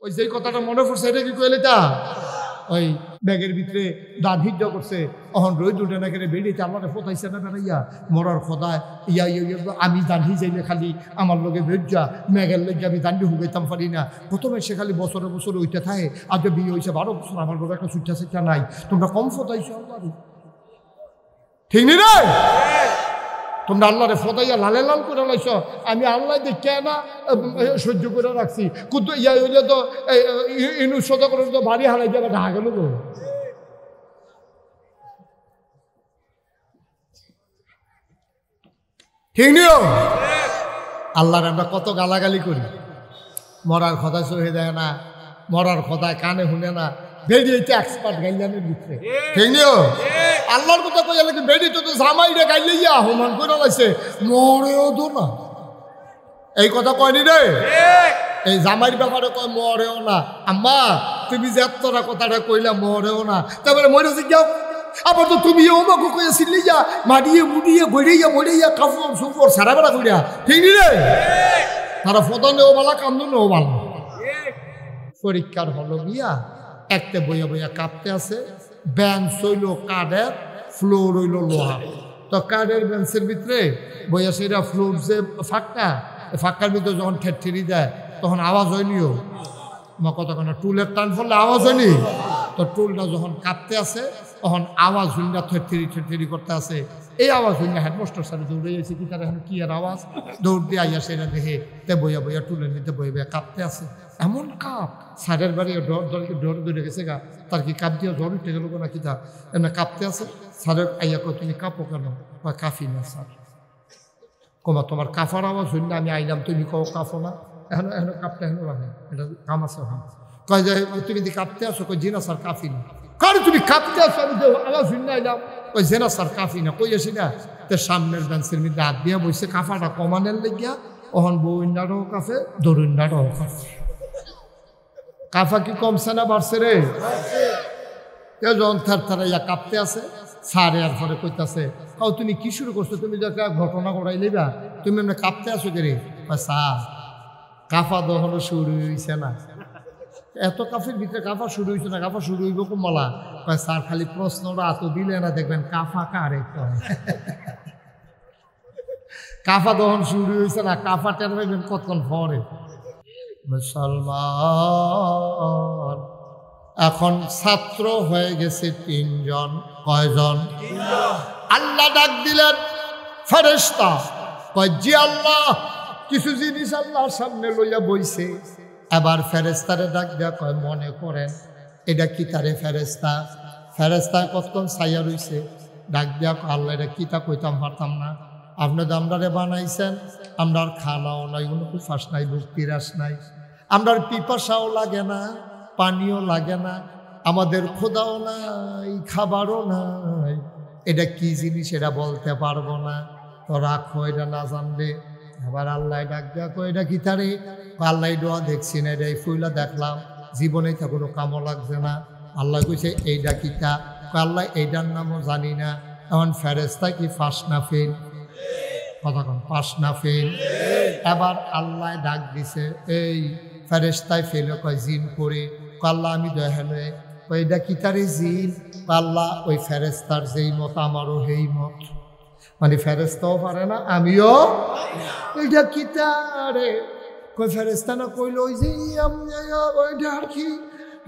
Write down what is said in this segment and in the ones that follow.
ওই যে কথাটা মনে পড়ছে এটা কি কইলে তা ওই ব্যাগের ভিতরে দাঁত হিজ্জ করছে অহন রোদ উঠে না করে বেরিয়েছে আমাদের ফোটাইছে না বেড়াইয়া মরার খোদায় ইয়া আমি দাঁড়ি যাইলে খালি আমার লোকে বেজ্জা মেঘের লেগে আমি দাঁড়ি হুগাইতাম পারি না প্রথমে সে খালি বছরে বছরে ওইটা থাকে আজ বিয়ে হয়েছে 12 বছর আমার লোক একটা সুইটা সেটা নাই তোমরা কম ফোটাইছো আল্লাহ ঠিক নি রে তোমরা আল্লাহরে ফোটাইয়া লালে লাল করে লাইছ আমি আল্লাহ দেখে না সহ্য করে রাখছি কিন্তু ইয়া হইলে তো ইনু সদ করে তো বাড়ি হারাই যাবে ঢাকা গেল গো ঠিক নিও আল্লাহর আমরা কত গালাগালি করি মরার কথা সহে দেয় না মরার কথা কানে শুনে না বেরিয়েছে এক্সপার্ট গাইলানের ভিতরে ঠিক নিও আল্লাহর কথা কই লাগে বেরি তো জামাইরে গাইলে ইয়া হমান করে লাইছে মরেও তো না এই কথা কয়নি রে এই জামাইর ব্যাপারে কয় মরেও না আম্মা তুমি যে এতটা কথাটা কইলা মরেও না তারপরে মরেছে যাও আবার তো তুমি ওমাকে কইয়াছিলি যা মারিয়ে মুড়িয়ে গড়িয়ে মরিয়া কাপড় সুপড় সারা বেড়া কইরা ঠিক নি রে তারা ফদনেও বালা কান্দনেও বালা পরীক্ষার হলো গিয়া একটা বইয়া বইয়া কাঁপতে আছে বেঞ্চ হইল কাঠের ফ্লোর হইল লোহা তো কাঠের বেঞ্চের ভিতরে বইয়া সেটা ফ্লোর যে ফাঁকার ভিতরে যখন ঠেরি দেয় তখন আওয়াজ হয়নিও আমার কতক্ষণ টুলের টান ফলে আওয়াজ হয়নি তো টুলটা যখন কাঁপতে আছে তখন আওয়াজ হইনা ঠেরি করতে আছে এই আওয়াজ হইনা হেডমাস্টার সাহেব দৌড়ে গেছে কি তার এখন কি আর আওয়াজ দৌড় দিয়ে আইয়া সেটা দেখে তে বইয়া বইয়া টুলের নিতে বইয়া বইয়া কাঁপতে আছে এমন কাপ সারের বাড়ি ডর ধরে গেছে গা তার কি কাপ দিয়ে জ্বর উঠে গেল না কি তা এমনি কাঁপতে আছে সারের আইয়া কো তুমি কাঁপো কেন কাফি না স্যার কমা তোমার কাফার আওয়াজ হইনা আমি আইলাম তুমি কও কাঁপো না এখন কাঁপতে এখন রাখে এটা কাম আছে ওখানে কয় যে তুমি যদি কাঁপতে আসো কই জি না স্যার কাফি না কারণ তুমি কাঁপতে আসো আমি আওয়াজ হইনা আইলাম কই যে না স্যার কাফি না কই আসি না তো সামনের বেঞ্চের মধ্যে হাত দিয়া বসে কাফাটা কমানের লেগিয়া ওহন বউন্ডারও কাফে দরুন্ডারও কাফে কাফা কি কমছে না বাড়ছে রে কেউ যখন থার কাঁপতে আছে সারে আর পরে কইতাছে কাউ তুমি কি শুরু করছো তুমি যে একটা ঘটনা ঘটাই লিবা তুমি এমনি কাঁপতে আসো কে রে স্যার কাফা দহনো শুরু হয়েছে না এত কাফের ভিতরে কাফা শুরু হয়েছে না কাফা শুরু হইব কমলা স্যার খালি প্রশ্নটা এত দিলে না দেখবেন কাফা কারে কাফা দহন শুরু হয়েছে না কাফা টের পাইবেন কতক্ষণ পরে মুসলমান এখন ছাত্র হয়ে গেছে 3 জন কয়জন আল্লাহ ডাক দিলেন ফেরেশতা কয় জি আল্লাহ কিছু জিনিস আল্লাহর সামনে লইয়া বইছে এবার ফেরেশতারে ডাক দেয়া কয় মনে করেন এটা কি তারে ফেরেশতা ফেরেশতা কতক্ষণ ছাইয়া রইছে ডাক দেয়া আল্লাহ এটা কি তা কইতাম পারতাম না আপনি তো আমরারে বানাইছেন আমরার খানাও নাই কোনো কুফাস নাই ভক্তিরাস নাই আমরার পিপাসাও লাগে না পানিও লাগে না আমাদের খোদাও নাই খাবারও নাই এটা কি জিনিস এটা বলতে পারবো না তো রাখো এটা না জানবে আবার আল্লাহ ডাক দেয়া কো এটা কি তারে আল্লাহ দোয়া দেখছি না এটা ফুইলা দেখলাম জীবনে তো কোনো কামও লাগছে না আল্লাহ কইছে এইটা কিতা আল্লাহ এইটার নামও জানি না এমন ফেরেশতা কি ফাঁস না ফেল কতক্ষণ পাশ না ফেল এবার আল্লাহ ডাক দিছে এই ফেরেশতায় ফেলে কয় জিন করে আল্লাহ আমি দয়ালে ওইটা কি তারে জিন আল্লাহ ওই ফেরেশতার যেই মত আমারও সেই মত মানে ফেরেশতাও পারে না আমিও এইটা কি তারে কই ফেরেশতা না কইল ওই যে ওইটা আর কি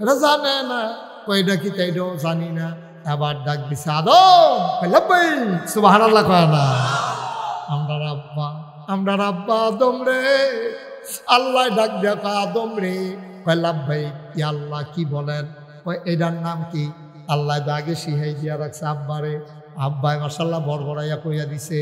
এটা জানে না কইটা কি তাইটাও জানি না এবার ডাক দিছে আদম সুবহানাল্লাহ কয় না আমরা আব্বা আদম রে আল্লাহ ডাক দেখা আদম রে কইলাম ভাই কি আল্লাহ কি বলেন এটার নাম কি আল্লাহ আগে শিহাই দিয়া রাখছে আব্বারে আব্বাই মাশাআল্লাহ বড়বড়াইয়া কইয়া দিছে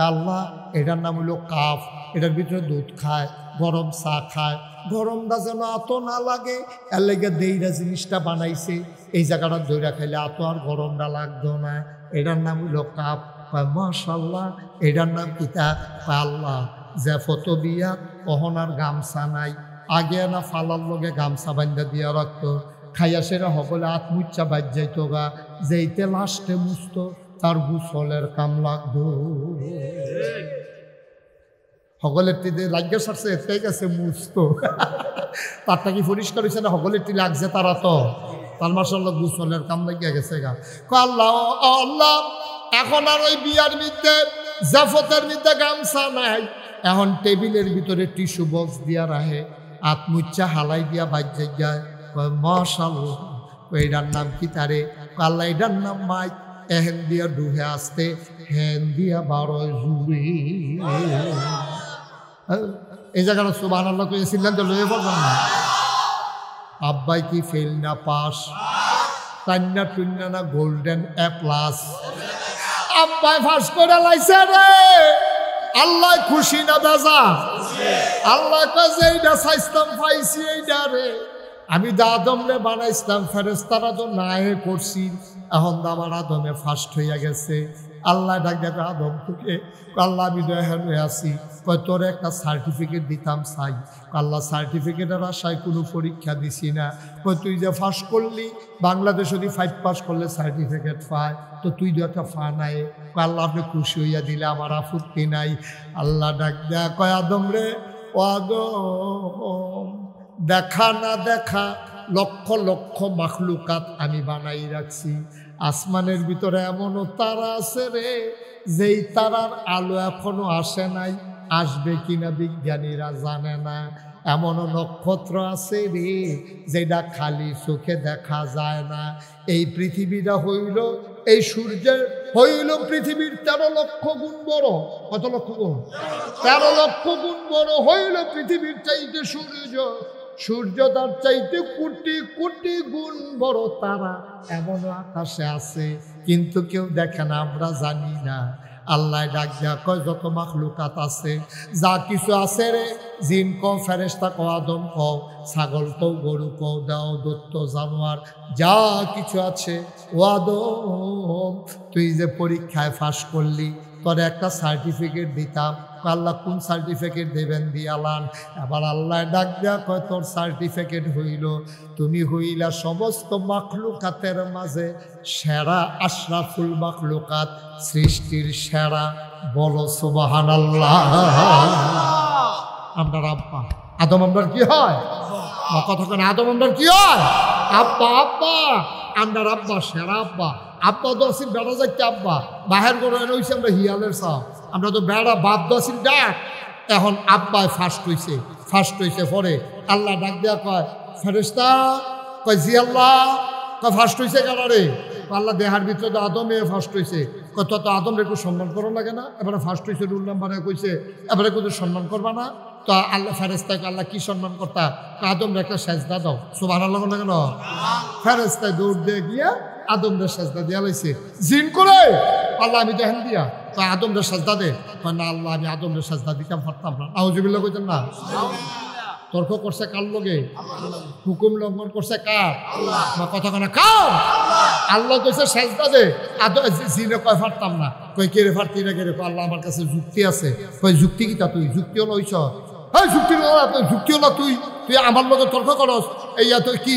আল্লাহ এটার নাম হইল কাফ এটার ভিতরে দুধ খায় গরম চা খায় গরমটা যেন এত না লাগে এর লেগে দেইরা জিনিসটা বানাইছে এই জায়গাটা ধইরা খাইলে এত আর গরমটা লাগতো না এটার নাম হইল কাফ মাশাআল্লাহ এটার নাম কিতা আল্লাহ যে ফটো বিয়া কহনার গামছা নাই আগে না ফালার লগে গামছা বান্ধা দিয়া রাখতো খাইয়া সেরা হবলে আত্মুচ্ছা বাজ যাইতো গা যেইতে লাস্টে মুছতো তার গুসলের কাম লাগতো হগলের টিতে লাগিয়ে সারছে এটাই গেছে মুস্ত তারটা কি পরিষ্কার হয়েছে না হগলের টি লাগছে তারা তো তার মাসাল্লাহ গুসলের কাম লাগিয়ে গেছে গা আল্লাহ আল্লাহ এখন আর ওই বিয়ার মধ্যে জাফতের মধ্যে গামছা নাই এখন টেবিলের ভিতরে টিস্যু বক্স দিয়া রাহে আত্মুচ্চা হালাই দিয়া বাজ্যে যায় মাশাআল্লাহ এইটার নাম কি তারে আল্লাহ এটার নাম মাইক এহেন দিয়া ডুহে আসতে হেন দিয়া 12 জুড়ে এই জায়গাটা সুবহানাল্লাহ কইছিলেন তো লয়ে পড়লাম না আব্বাই কি ফেল না পাস কান্না টুন্না না গোল্ডেন এ প্লাস আব্বাই ফাঁস করে লাইছে রে আল্লাহ খুশি না বেজা আল্লাহ কাছে এইটা সাইস্তাম পাইছি এইটা রে আমি দা আদম রে বানাইছিলাম ফেরেশতারা তো নায়ে করছি এখন আমার আদমে ফার্স্ট হইয়া গেছে আল্লাহ ডাক দেখো আদম তোকে আল্লাহ আমি দয়ান হয়ে আছি কয় তোর একটা সার্টিফিকেট দিতাম চাই আল্লাহ সার্টিফিকেটের আশায় কোনো পরীক্ষা দিছি না কয় তুই যে ফার্স্ট করলি বাংলাদেশ যদি 5 পাস করলে সার্টিফিকেট পায় তো তুই তো একটা ফা নাই আল্লাহ আপনি খুশি হইয়া দিলে আমার আপত্তি নাই আল্লাহ ডাক দেয়া কয় আদম রে ও আদম দেখা না দেখা লক্ষ লক্ষ মাখলুকাত আমি বানাই রাখছি আসমানের ভিতরে এমনও তারা আছে রে যেই তারার আলো এখনো আসে নাই আসবে কিনা বিজ্ঞানীরা জানে না এমনও নক্ষত্র আছে রে যেটা খালি চোখে দেখা যায় না এই পৃথিবীটা হইল এই সূর্যের হইল পৃথিবীর 13 লক্ষ গুণ বড় কত লক্ষ গুণ 13 লক্ষ গুণ বড় হইল পৃথিবীর চাইতে সূর্য তার চাইতে কোটি কোটি গুণ বড় তারা এমনও আকাশে আছে কিন্তু কেউ দেখে না আমরা জানি না আল্লাহ ডাক দেয়া কয় যত মাখলুকাত আছে যা কিছু আছে রে জিন কও ফেরেশতা কও আদম কও ছাগল কও গরু কও দাও দত্ত জানোয়ার যা কিছু আছে ও আদম তুই যে পরীক্ষায় পাস করলি তোর একটা সার্টিফিকেট দিতাম আল্লাহ কোন সার্টিফিকেট দেবেন দিয়ালান আবার আল্লাহ ডাক দেয়া কয় তোর সার্টিফিকেট হইল তুমি হইলা সমস্ত মাখলুকাতের মাঝে সেরা আশরাফুল মাখলুকাত সৃষ্টির সেরা বলো সুবহানাল্লাহ আমরা আব্বা আদম আমরার কি হয় কতক্ষণ আদম আমরার কি হয় আব্বা আব্বা আমরা আব্বা সেরা আব্বা আব্বা তো আসিল বেড়া যাইতে আব্বা বাহের করে রয়েছে আমরা হিয়ালের সাপ আমরা তো বেড়া বাপ দশিল ডাক এখন আব্বায় ফার্স্ট হয়েছে পরে আল্লাহ ডাক দেয়া কয় ফেরেশতা কয় জি আল্লাহ কয় ফার্স্ট হয়েছে কেন রে আল্লাহ দেহার ভিতরে তো আদমে ফার্স্ট হয়েছে কয় তত আদমরে একটু সম্মান করো লাগে না এবারে ফার্স্ট হয়েছে রুল নাম্বারে কইছে এবারে কোনো সম্মান করবা না তো আল্লাহ ফেরেশতাকে আল্লাহ কি সম্মান করতা আদমরে একটা সেজদা দাও সুবহানাল্লাহ না কেন ফেরেশতায় দৌড় দিয়ে গিয়া আদমরে সেজদা দিয়া লাইছে জিন করে আল্লাহ আমি দেখেন দিয়া তো আদমরে সেজদা দে না আল্লাহ আমি আদমরে সেজদা দিতাম পারতাম না আউযুবিল্লাহ কইতেন না তর্ক করছে কার লগে হুকুম লঙ্ঘন করছে কার কথা কেনা কার আল্লাহ কইছে সেজদা দে জিনে কয় পারতাম না কই কে রে পারতি না কে রে আল্লাহ আমার কাছে যুক্তি আছে কই যুক্তি কি তা তুই যুক্তি হলো হইছ হ্যাঁ যুক্তি হলো তুই আমার লগে তর্ক করস এই তুই কি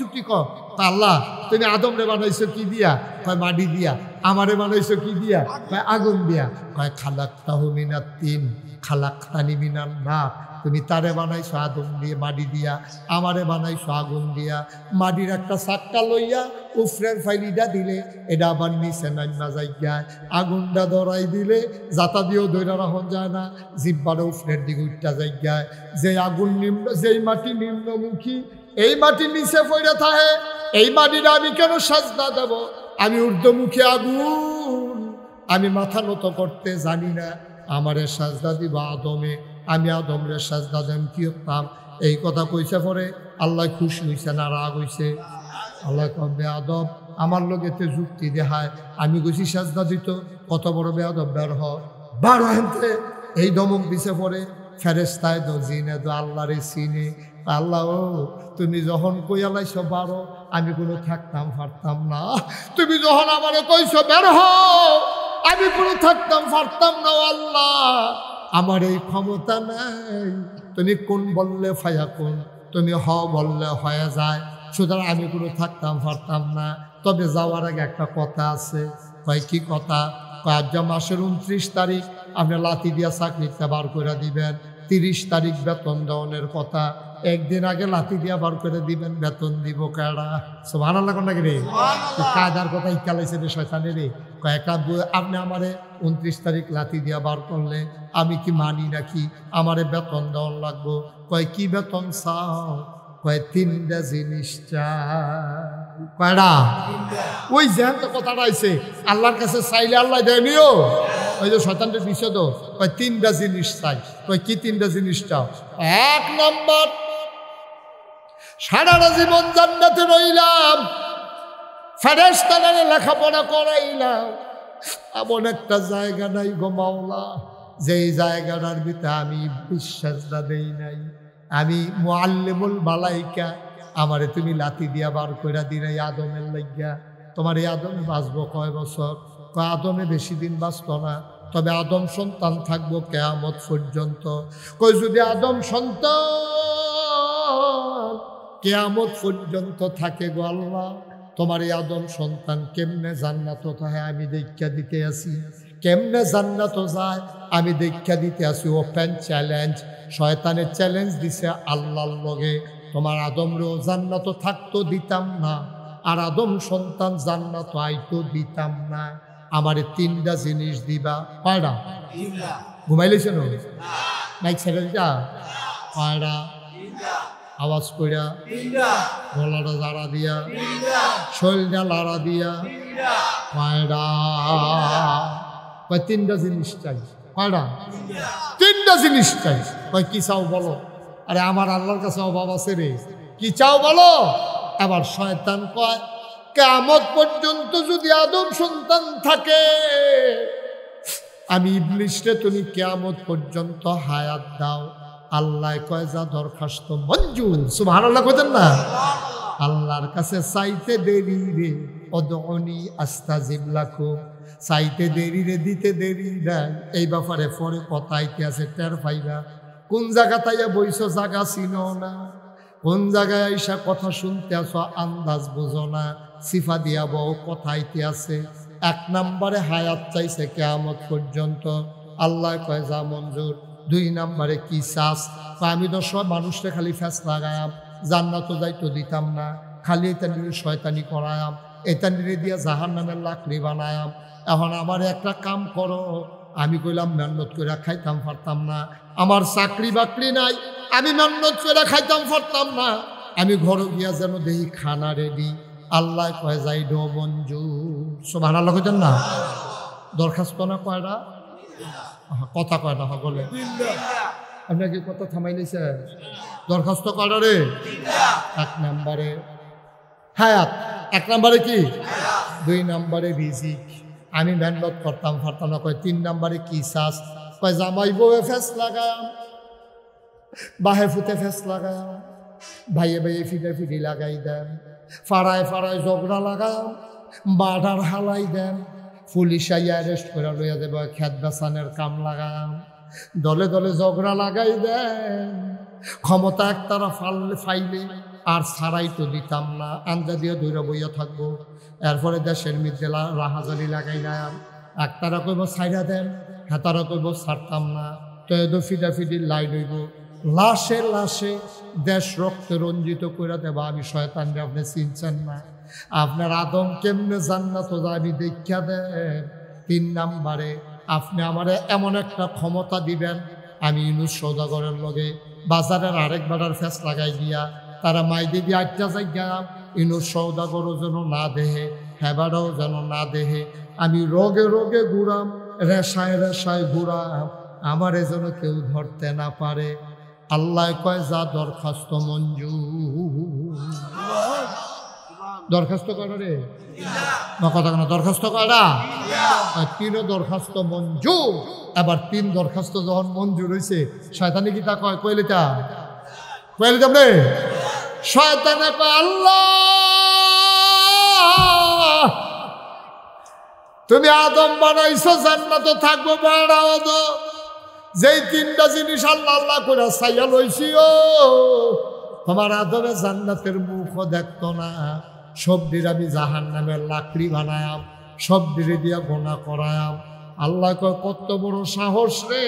যুক্তি ক তা আল্লাহ তুমি আদমরে বানাইছো কি দিয়া কয় মাটি দিয়া আমারে বানাইছো কি দিয়া কয় আগুন দিয়া কয় খালাকতাহু মিনাত তিন খালাকতানি মিনান নার তুমি তারে বানাইছো আদম দিয়ে মাটি দিয়া আমারে বানাইছো আগুন দিয়া মাটির একটা চাক্কা লইয়া উফরের ফাইলিটা দিলে এটা আবার নিচে নাইমা যাইয়ায় আগুনটা ধরাই দিলে যাতা দিয়েও ধৈরা রাখা যায় না জিব্বারে উফরের দিকে উঠটা যাইয়ায় যে আগুন নিম্ন যেই মাটি নিম্নমুখী এই মাটি নিচে পড়ে থাকে এই মাটিটা আমি কেন সাজদা দেব আমি ঊর্ধ্বমুখী আগুন আমি মাথা নত করতে জানি না আমারে সাজদা দিব আদমে আমি আদমরে সাজদা দেন কি হতাম এই কথা কইছে পরে আল্লাহ খুশি হইছে না রাগ হইছে আল্লাহ কবে আদম আমার লোকেতে যুক্তি দেখায় আমি কইছি সাজদা দিত কত বড় বেয়াদব বের বারো হেনতে এই দমক দিছে পরে ফেরেশতায় দো জিনে দো আল্লাহরে চিনে আল্লাহ ও তুমি যখন কইয়া লাইছো বারো আমি কোনো থাকতাম পারতাম না তুমি যখন আমারে কইছো বের হও আমি কোনো থাকতাম পারতাম না আল্লাহ আমার এই ক্ষমতা নাই তুমি কোন বললে ফায়া কোন তুমি হ বললে হয়ে যায় সুতরাং আমি কোনো থাকতাম পারতাম না তবে যাওয়ার আগে একটা কথা আছে কয় কি কথা আজ মাসের 29 তারিখ আপনি লাথি দিয়া চাকরিতে বার করে দিবেন, 30 তারিখ বেতন দেওয়ানের কথা, একদিন আগে লাথি দিয়া বার করে দিবেন, বেতন দিব কারা? সুবহানাল্লাহ কোন নাকি রে? কায়দার কথা ইকালাইছে রে শয়তানে রে। কয়েকটা আপনি আমারে 29 তারিখ লাথি দিয়া বার করলে আমি কি মানি নাকি? আমারে বেতন দেওয়ান লাগবো। কয় কি বেতন চাও? কয় 3টা জিনিস চাই। কয়টা? ওই যেহেন তো কথাটা আইছে, আল্লাহর কাছে চাইলে আল্লাহ দেয়নিও। ওই যে শয়তানটা দিছে তো, কয় 3টা জিনিস চাই। কয় কি 3টা জিনিস চাও? 1 নম্বর, সারাটা জীবন জান্নাতে রইলাম, ফেরেশতাদের লেখাপড়া করাইলাম, এমন একটা জায়গা নাই গো মাওলা যেই জায়গাটার ভিতরে আমি বিশ্বাসটা দেই নাই। আমি মুআল্লিমুল মালাইকা, আমারে তুমি লাথি দিয়া বার কইরা দিলাই আদমের লাগিয়া। তোমার এই আদমে বাঁচবো কয় বছর? কয় আদমে বেশি দিন বাঁচত না, তবে আদম সন্তান থাকবো কিয়ামত পর্যন্ত। কই যদি আদম সন্তান কিয়ামত পর্যন্ত থাকে গো আল্লাহ, তোমার এই আদম সন্তান কেমনে জান্নাত হয় আমি দেখা দিতে আসি, কেমনে জান্নাত যায় আমি দেখা দিতে আসি। ওপেন চ্যালেঞ্জ, শয়তানের চ্যালেঞ্জ দিছে আল্লাহর লগে। তোমার আদমরেও জান্নাত থাকতো দিতাম না, আর আদম সন্তান জান্নাত আইতো দিতাম না। আমারে 3টা জিনিস দিবা। কয়টা? ঘুমাইলেছে না? নাইক ছেড়ে দিতা? কয়টা? আওয়াজ কইরা, গলাটা জাড়া দিয়া, শরীরটা লাড়া দিয়া। কয়টা? কয় 3টা জিনিস চাই। কয়টা? 3টা জিনিস চাই। কয় কি চাও বলো? আরে আমার আল্লাহর কাছে অভাব আছে রে, কি চাও বলো? আবার শয়তান কয় কিয়ামত পর্যন্ত যদি আদম সন্তান থাকে, আমি ইবলিসকে তুমি কিয়ামত পর্যন্ত হায়াত দাও। আল্লাহ কয় যা দরখাস্ত মঞ্জুর। সুবহানাল্লাহ কইতেন না? আল্লাহর কাছে চাইতে দেরি রে, উদউনি আস্তাজিব লাকুম, চাইতে দেরি রে, দিতে দেরি নাই। এই ব্যাপারে পরে কথাইতে আছে, টের পাইবা। কোন জায়গা তাইয়া বইছো জায়গা চিনো না, কোন জায়গায় আইসা কথা শুনতে আসো আন্দাজ বুঝো না, সিফা দিয়া বউ কথাইতে আছে। 1 নম্বরে হায়াত চাইছে কিয়ামত পর্যন্ত, আল্লাহ কয় যা মঞ্জুর। 2 নম্বরে কি চাস? আমি তো সব মানুষকে খালি ফ্যাস লাগায়াম, জান্নাত যাইতো দিতাম না, খালি এটা নিয়ে শয়তানি করায়াম, এটা নিয়ে দিয়া জাহান্নামের লাকড়ি বানায়াম। এখন আমার একটা কাম করো। আমি কইলাম মেহনত করে খাইতাম পারতাম না, আমার চাকরি বাকরি নাই, আমি মেহনত করে খাইতাম পারতাম না, আমি ঘরে গিয়া যেন দেখি খানা রেডি। আল্লাহ কয় যাই ডো মঞ্জুর। সুবহানাল্লাহ কইতেন না? দরখাস্ত না কয়টা? কথা কয়টা সকলে? আপনাকে কথা থামাই নিছে? দরখাস্ত কয়টা রে? 1 নম্বরে হায়াত। 1 নম্বরে কি? 2 নম্বরে রিজিক, আমি মেহনত করতাম পারতাম না। কয় 3 নম্বরে কি চাস? কয় জামাই বউয়ে ফেস লাগাম, বাহে ফুতে ফেস লাগাম, ভাইয়ে ভাইয়ে ফিরে ফিরি লাগাই দেন, ফাড়ায় ফাড়ায় ঝগড়া লাগাম, বাডার হালাই দেন, পুলিশ আইয়া অ্যারেস্ট করে লইয়া দেব, খেত বেচানের কাম লাগাম, দলে দলে ঝগড়া লাগাই দেন। ক্ষমতা একতারা ফাইলে আর ছাড়াই তো দিতাম না, আন্দা দিয়ে দৌড়া বইয়া থাকবো। এরপরে দেশের মধ্যে রাহাজারি লাগাই নাম, একতারা কইব ছাইরা দেন, হেতারা কইব ছাড়তাম না, তো এদো ফিডাফিডির লাইন হইব, লাশে লাশে দেশ রক্তে রঞ্জিত করে দেবা। আমি শয়তান, আপনি চিনছেন না, আপনার আদম কেমনে জান্নাত আমি দেখা দেন। 3 নম্বরে আপনি আমারে এমন একটা ক্ষমতা দিবেন, আমি ইউনুস সওদাগরের লগে বাজারের আরেক বেড়ার ফেস লাগাই দিয়া তারা মাই দিবি 8টা জায়গা, ইউনুস সওদাগরও যেন না দেহে, হেবারাও যেন না দেহে, আমি রোগে রোগে ঘুরাম, রেশায় রেশায় ঘুরাম, আমারে যেন কেউ ধরতে না পারে। আল্লাহ কয় যা দরখাস্ত মঞ্জুর। দরখাস্ত করা রে না, কথা কেন? দরখাস্ত করা 3 দরখাস্ত মঞ্জুর। আবার 3 দরখাস্ত যখন মঞ্জুর হয়েছে, শয়তানি কি তা কয়? কইলিতা কইলিতাম রে। শয়তানে কয় আল্লাহ তুমি আদম বানাইছো জান্নাতে থাকবো, বাড়াও তো যেই 3টা জিনিস আল্লাহ আল্লাহ করে চাইয়া লইছি, ও তোমার আদমে জান্নাতের মুখও দেখতো না, সবদির আমি জাহান্নামের লাকড়ি বানায়াম, সবদিরে দিয়া গোনা করায়াম, আল্লাহ কয় কত বড় সাহস রে,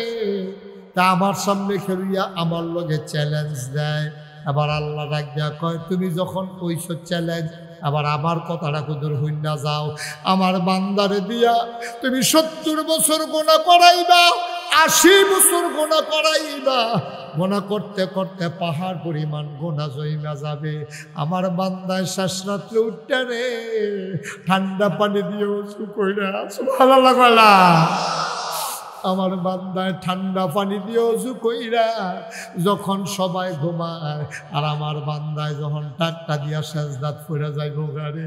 তা আমার সামনে খেলিয়া আমার লগে চ্যালেঞ্জ দেয়। আবার আল্লাহ ডাক দিয়া কয় তুমি যখন কইছো চ্যালেঞ্জ, আবার আমার কথাটা কুদুর হইন না যাও, আমার বান্দারে দিয়া তুমি 70 বছর গোনা করাইবা, 80 বছর গোনা করাইবা, গোনা করতে করতে পাহাড় পরিমাণ গোনা জইমা যাবে। আমার বান্দায় শেষ রাত্রে উঠতে রে ঠান্ডা পানি দিয়ে উঁচু কইরা সুবহানাল্লাহ কইলা, আমার বান্দায় ঠান্ডা পানি দিয়ে অজু কইরা যখন সবাই ঘুমায়, আর আমার বান্দায় যখন টাট্টা দিয়া সেজদাত পড়ে যাইব গারে,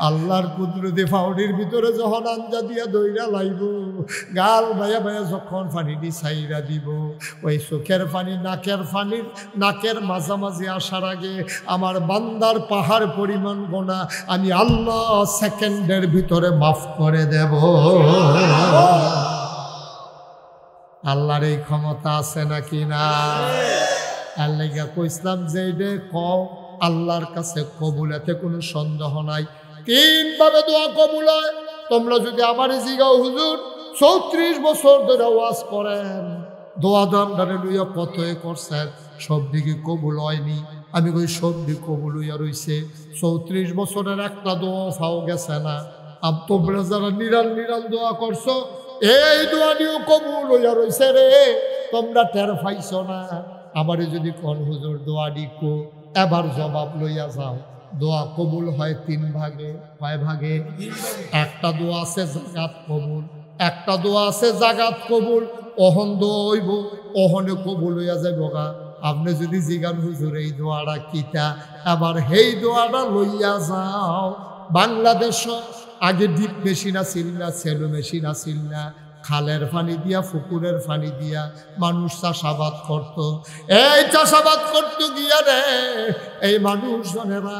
আল্লাহর কুদরতি ফাউডির ভিতরে যখন আঞ্জা দিয়া দইরা লাইব, গাল বায়া বায়া যখন পানি দি ছাইরা দিব, ওই চোখের পানি নাকের মাঝামাঝি আসার আগে আমার বান্দার পাহাড় পরিমাণ গোনা আমি আল্লাহ সেকেন্ডের ভিতরে মাফ করে দেব। আল্লাহর এই ক্ষমতা আছে নাকি না? আল্লাহ কইসলাম যে এটা কও আল্লাহর কাছে কবুল, এতে কোনো সন্দেহ নাই। 3 ভাবে দোয়া কবুল হয়। তোমরা যদি আমার জিগাও হুজুর 34 বছর ধরে ওয়াজ করেন, দোয়া দামদারে লইয়া কতই করছেন, সব দিকে কবুল হয়নি। আমি কই সব দিক কবুল হইয়া রইছে, 34 বছরের একটা দোয়া ফাও গেছে না। তোমরা যারা নিরাল দোয়া করছো, এই দোয়া নিয়েও কবুল হইয়া রইছে রে, তোমরা টের পাইছো না। আমারে যদি কোন হুজুর দোয়া ডিকো, এবার জবাব লইয়া যাও। দোয়া কবুল হয় 3 ভাগে। কয় ভাগে? একটা দোয়া আছে জাগাত কবুল, একটা দোয়া আছে জাগাত কবুল। অহন দোয়া হইব, অহনে কবুল হইয়া যাইব গা। আপনি যদি জিগান হুজুর এই দোয়াটা কিতা, এবার সেই দোয়াটা লইয়া যাও। বাংলাদেশ আগে ডিপ মেশিন আসিল না, সেলো মেশিন আসিল না, খালের পানি দিয়া পুকুরের পানি দিয়া মানুষ চাষাবাদ করত। এই চাষাবাদ করতে গিয়া রে এই মানুষজনেরা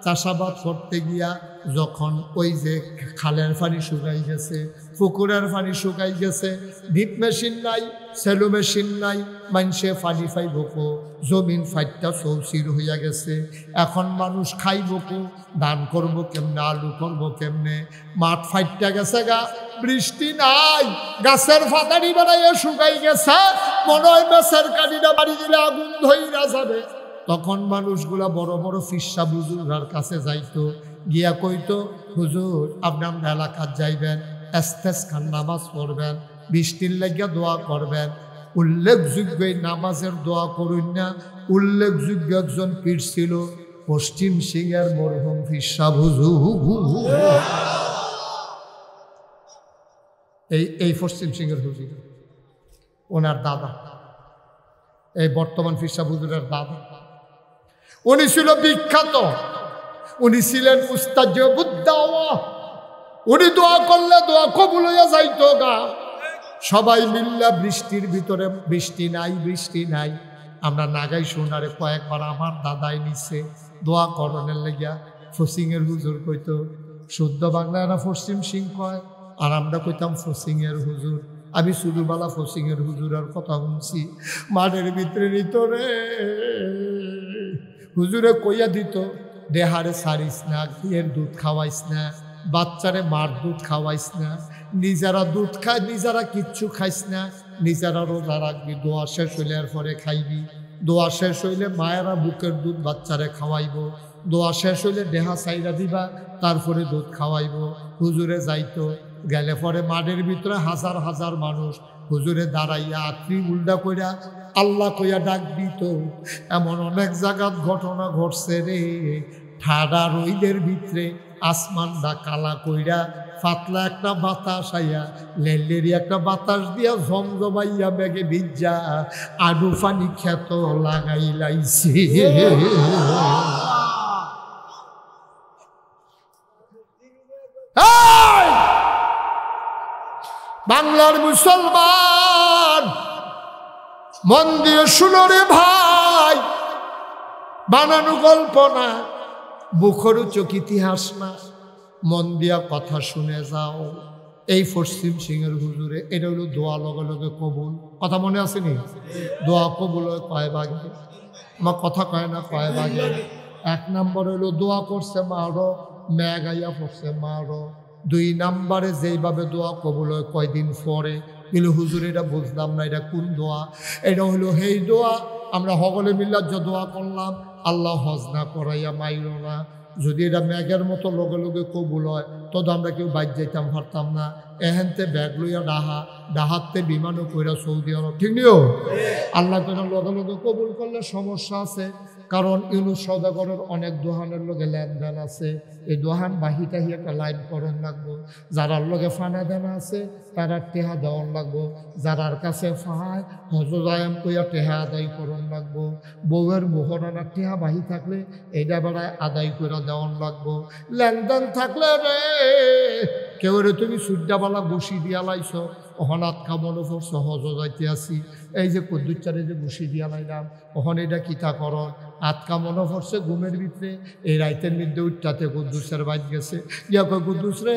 চাষাবাদ করতে গিয়া যখন ওই যে খালের পানি শুকাই গেছে, পুকুরের পানি শুকাই গেছে, ডিপ মেশিন নাই, সেলো মেশিন নাই, মানুষে পানি পাইব কো, জমিন ফাইটটা চৌচির হইয়া গেছে। এখন মানুষ খাইব কো, ধান করব কেমনে, আলু করব কেমনে, মাঠ ফাইটটা গেছে গা, বৃষ্টি নাই, গাছের ফাতানি বানাইয়া শুকাই গেছে, মনে হয় গাছের কানিটা বাড়ি দিলে আগুন ধইরা যাবে। তখন মানুষগুলা বড় বড় ফিসা বুজুর্গার কাছে যাইতো, গিয়া কইতো হুজুর আপনি আপনার এলাকার যাইবেন, ইস্তেসকার নামাজ পড়বেন, বৃষ্টির লাগিয়া দোয়া করবেন। উল্লেখযোগ্য এই নামাজের দোয়া করুন না। উল্লেখযোগ্য একজন পীর ছিল পশ্চিম সিংহের মরহুম ফিসা হুজুর, এই পশ্চিম সিংহের হুজুর, ওনার দাদা, এই বর্তমান ফিসা হুজুরের দাদা, উনি ছিল বিখ্যাত। উনি ছিলেন মুস্তাজিবুদ-দাওয়া। উনি দোয়া করলে দোয়া কবুল হইয়া যাইতো গা। সবাই মিল্লা বৃষ্টির ভিতরে, বৃষ্টি নাই, আমরা নাগাই শোনারে কয়েকবার আমার দাদাই নিছে দোয়া করণের লেগিয়া। ফসিংয়ের হুজুর কইতো, শুদ্ধ বাংলায় না পশ্চিম সিং কয়, আর আমরা কইতাম ফসিংয়ের হুজুর। আমি শুরুবেলা ফসিংয়ের হুজুরের কথা শুনছি, মাঠের ভিতরে নিত রে, হুজুরে কইয়া দিত দেহারে সারিস না, ঘিয়ের দুধ খাওয়াইস না, বাচ্চারে মার দুধ খাওয়াইস না, নিজেরা দুধ খায়, নিজেরা কিচ্ছু খাইস না, নিজেরা রোজা রাখবি, দোয়া শেষ হইলে এর পরে খাইবি, দোয়া শেষ হইলে মায়েরা বুকের দুধ বাচ্চারে খাওয়াইব, দোয়া শেষ হইলে দেহা চাইরা দিবা, তারপরে দুধ খাওয়াইব। হুজুরে যাইতো, গেলে পরে মাঠের ভিতরে হাজার হাজার মানুষ হুজুরে দাঁড়াইয়া আত্রি উল্টা কইরা আল্লাহ কইয়া ডাক দিত। এমন অনেক জায়গার ঘটনা ঘটছে রে, ঠাডা রইদের ভিতরে আসমানটা কালা কইরা পাতলা একটা বাতাস আইয়া, লেলেরি একটা বাতাস দিয়া জমজমাইয়া বেগে ভিজা আডু পানি খেত লাগাই লাইছে। বাংলার মুসলমান মন দিয়ে শুনো রে ভাই, বানানো গল্প না, মুখরোচক ইতিহাস না, মন দিয়া কথা শুনে যাও। এই পশ্চিম সিংহের হুজুরে এটা হলো দোয়া লগে লগে কবুল। কথা মনে আসেনি? দোয়া কবুল হয় কয় ভাগে? আমার কথা কয় না কয় ভাগে? 1 নম্বর হলো দোয়া করছে মারো, মেঘ আইয়া পড়ছে মারো, 2 নম্বরে যেইভাবে দোয়া কবুল হয় কয়দিন পরে বলে হুজুর এটা বুঝলাম না, এটা কোন দোয়া? এটা হলো সেই দোয়া আমরা সকলে মিল্লা যে দোয়া করলাম, আল্লাহ হজ না করাইয়া মাইরো না। যদি এটা মেঘের মতো লগে লগে কবুল হয় তখন আমরা কেউ বাইর যাইতাম পারতাম না। এহেনতে ব্যাগ লইয়া ডাহাতে বিমানও কইরা সৌদি আরব, ঠিক নিও? আল্লাহ কেন লগে লগে কবুল করলে সমস্যা আছে, কারণ ইউনুস সওদাগরের অনেক দোহানের লগে লেনদেন আছে। এই দোহান বাহিটাহি একটা লাইন করন লাগবো। যারার লগে ফানা দেনা আছে তারা টেহা দেওয়ান লাগবো, যারার কাছে ফাহায় হজরায়াম কইয়া টেহা আদায় করন লাগবো। বউয়ের মোহরানা টেহা বাহি থাকলে এইটা বেড়ায় আদায় করে দেওয়ান লাগবো। লেনদেন থাকলে রে কেউ রে তুমি সূর্যাবালা বসি দিয়া লাইছ, ওখান আটকা মনে পড়ছে হজ যাইতে আসি, এই যে কদ্দুচারে যে বসি দিয়া লাইলাম ওখান এটা কিতা করন, আটকা মনে পড়ছে ঘুমের ভিতরে। এই রাইতের মধ্যে উঠটাতে কুদ্দুসের বাইর গেছে, ইয়া কয় কুদ্দুস রে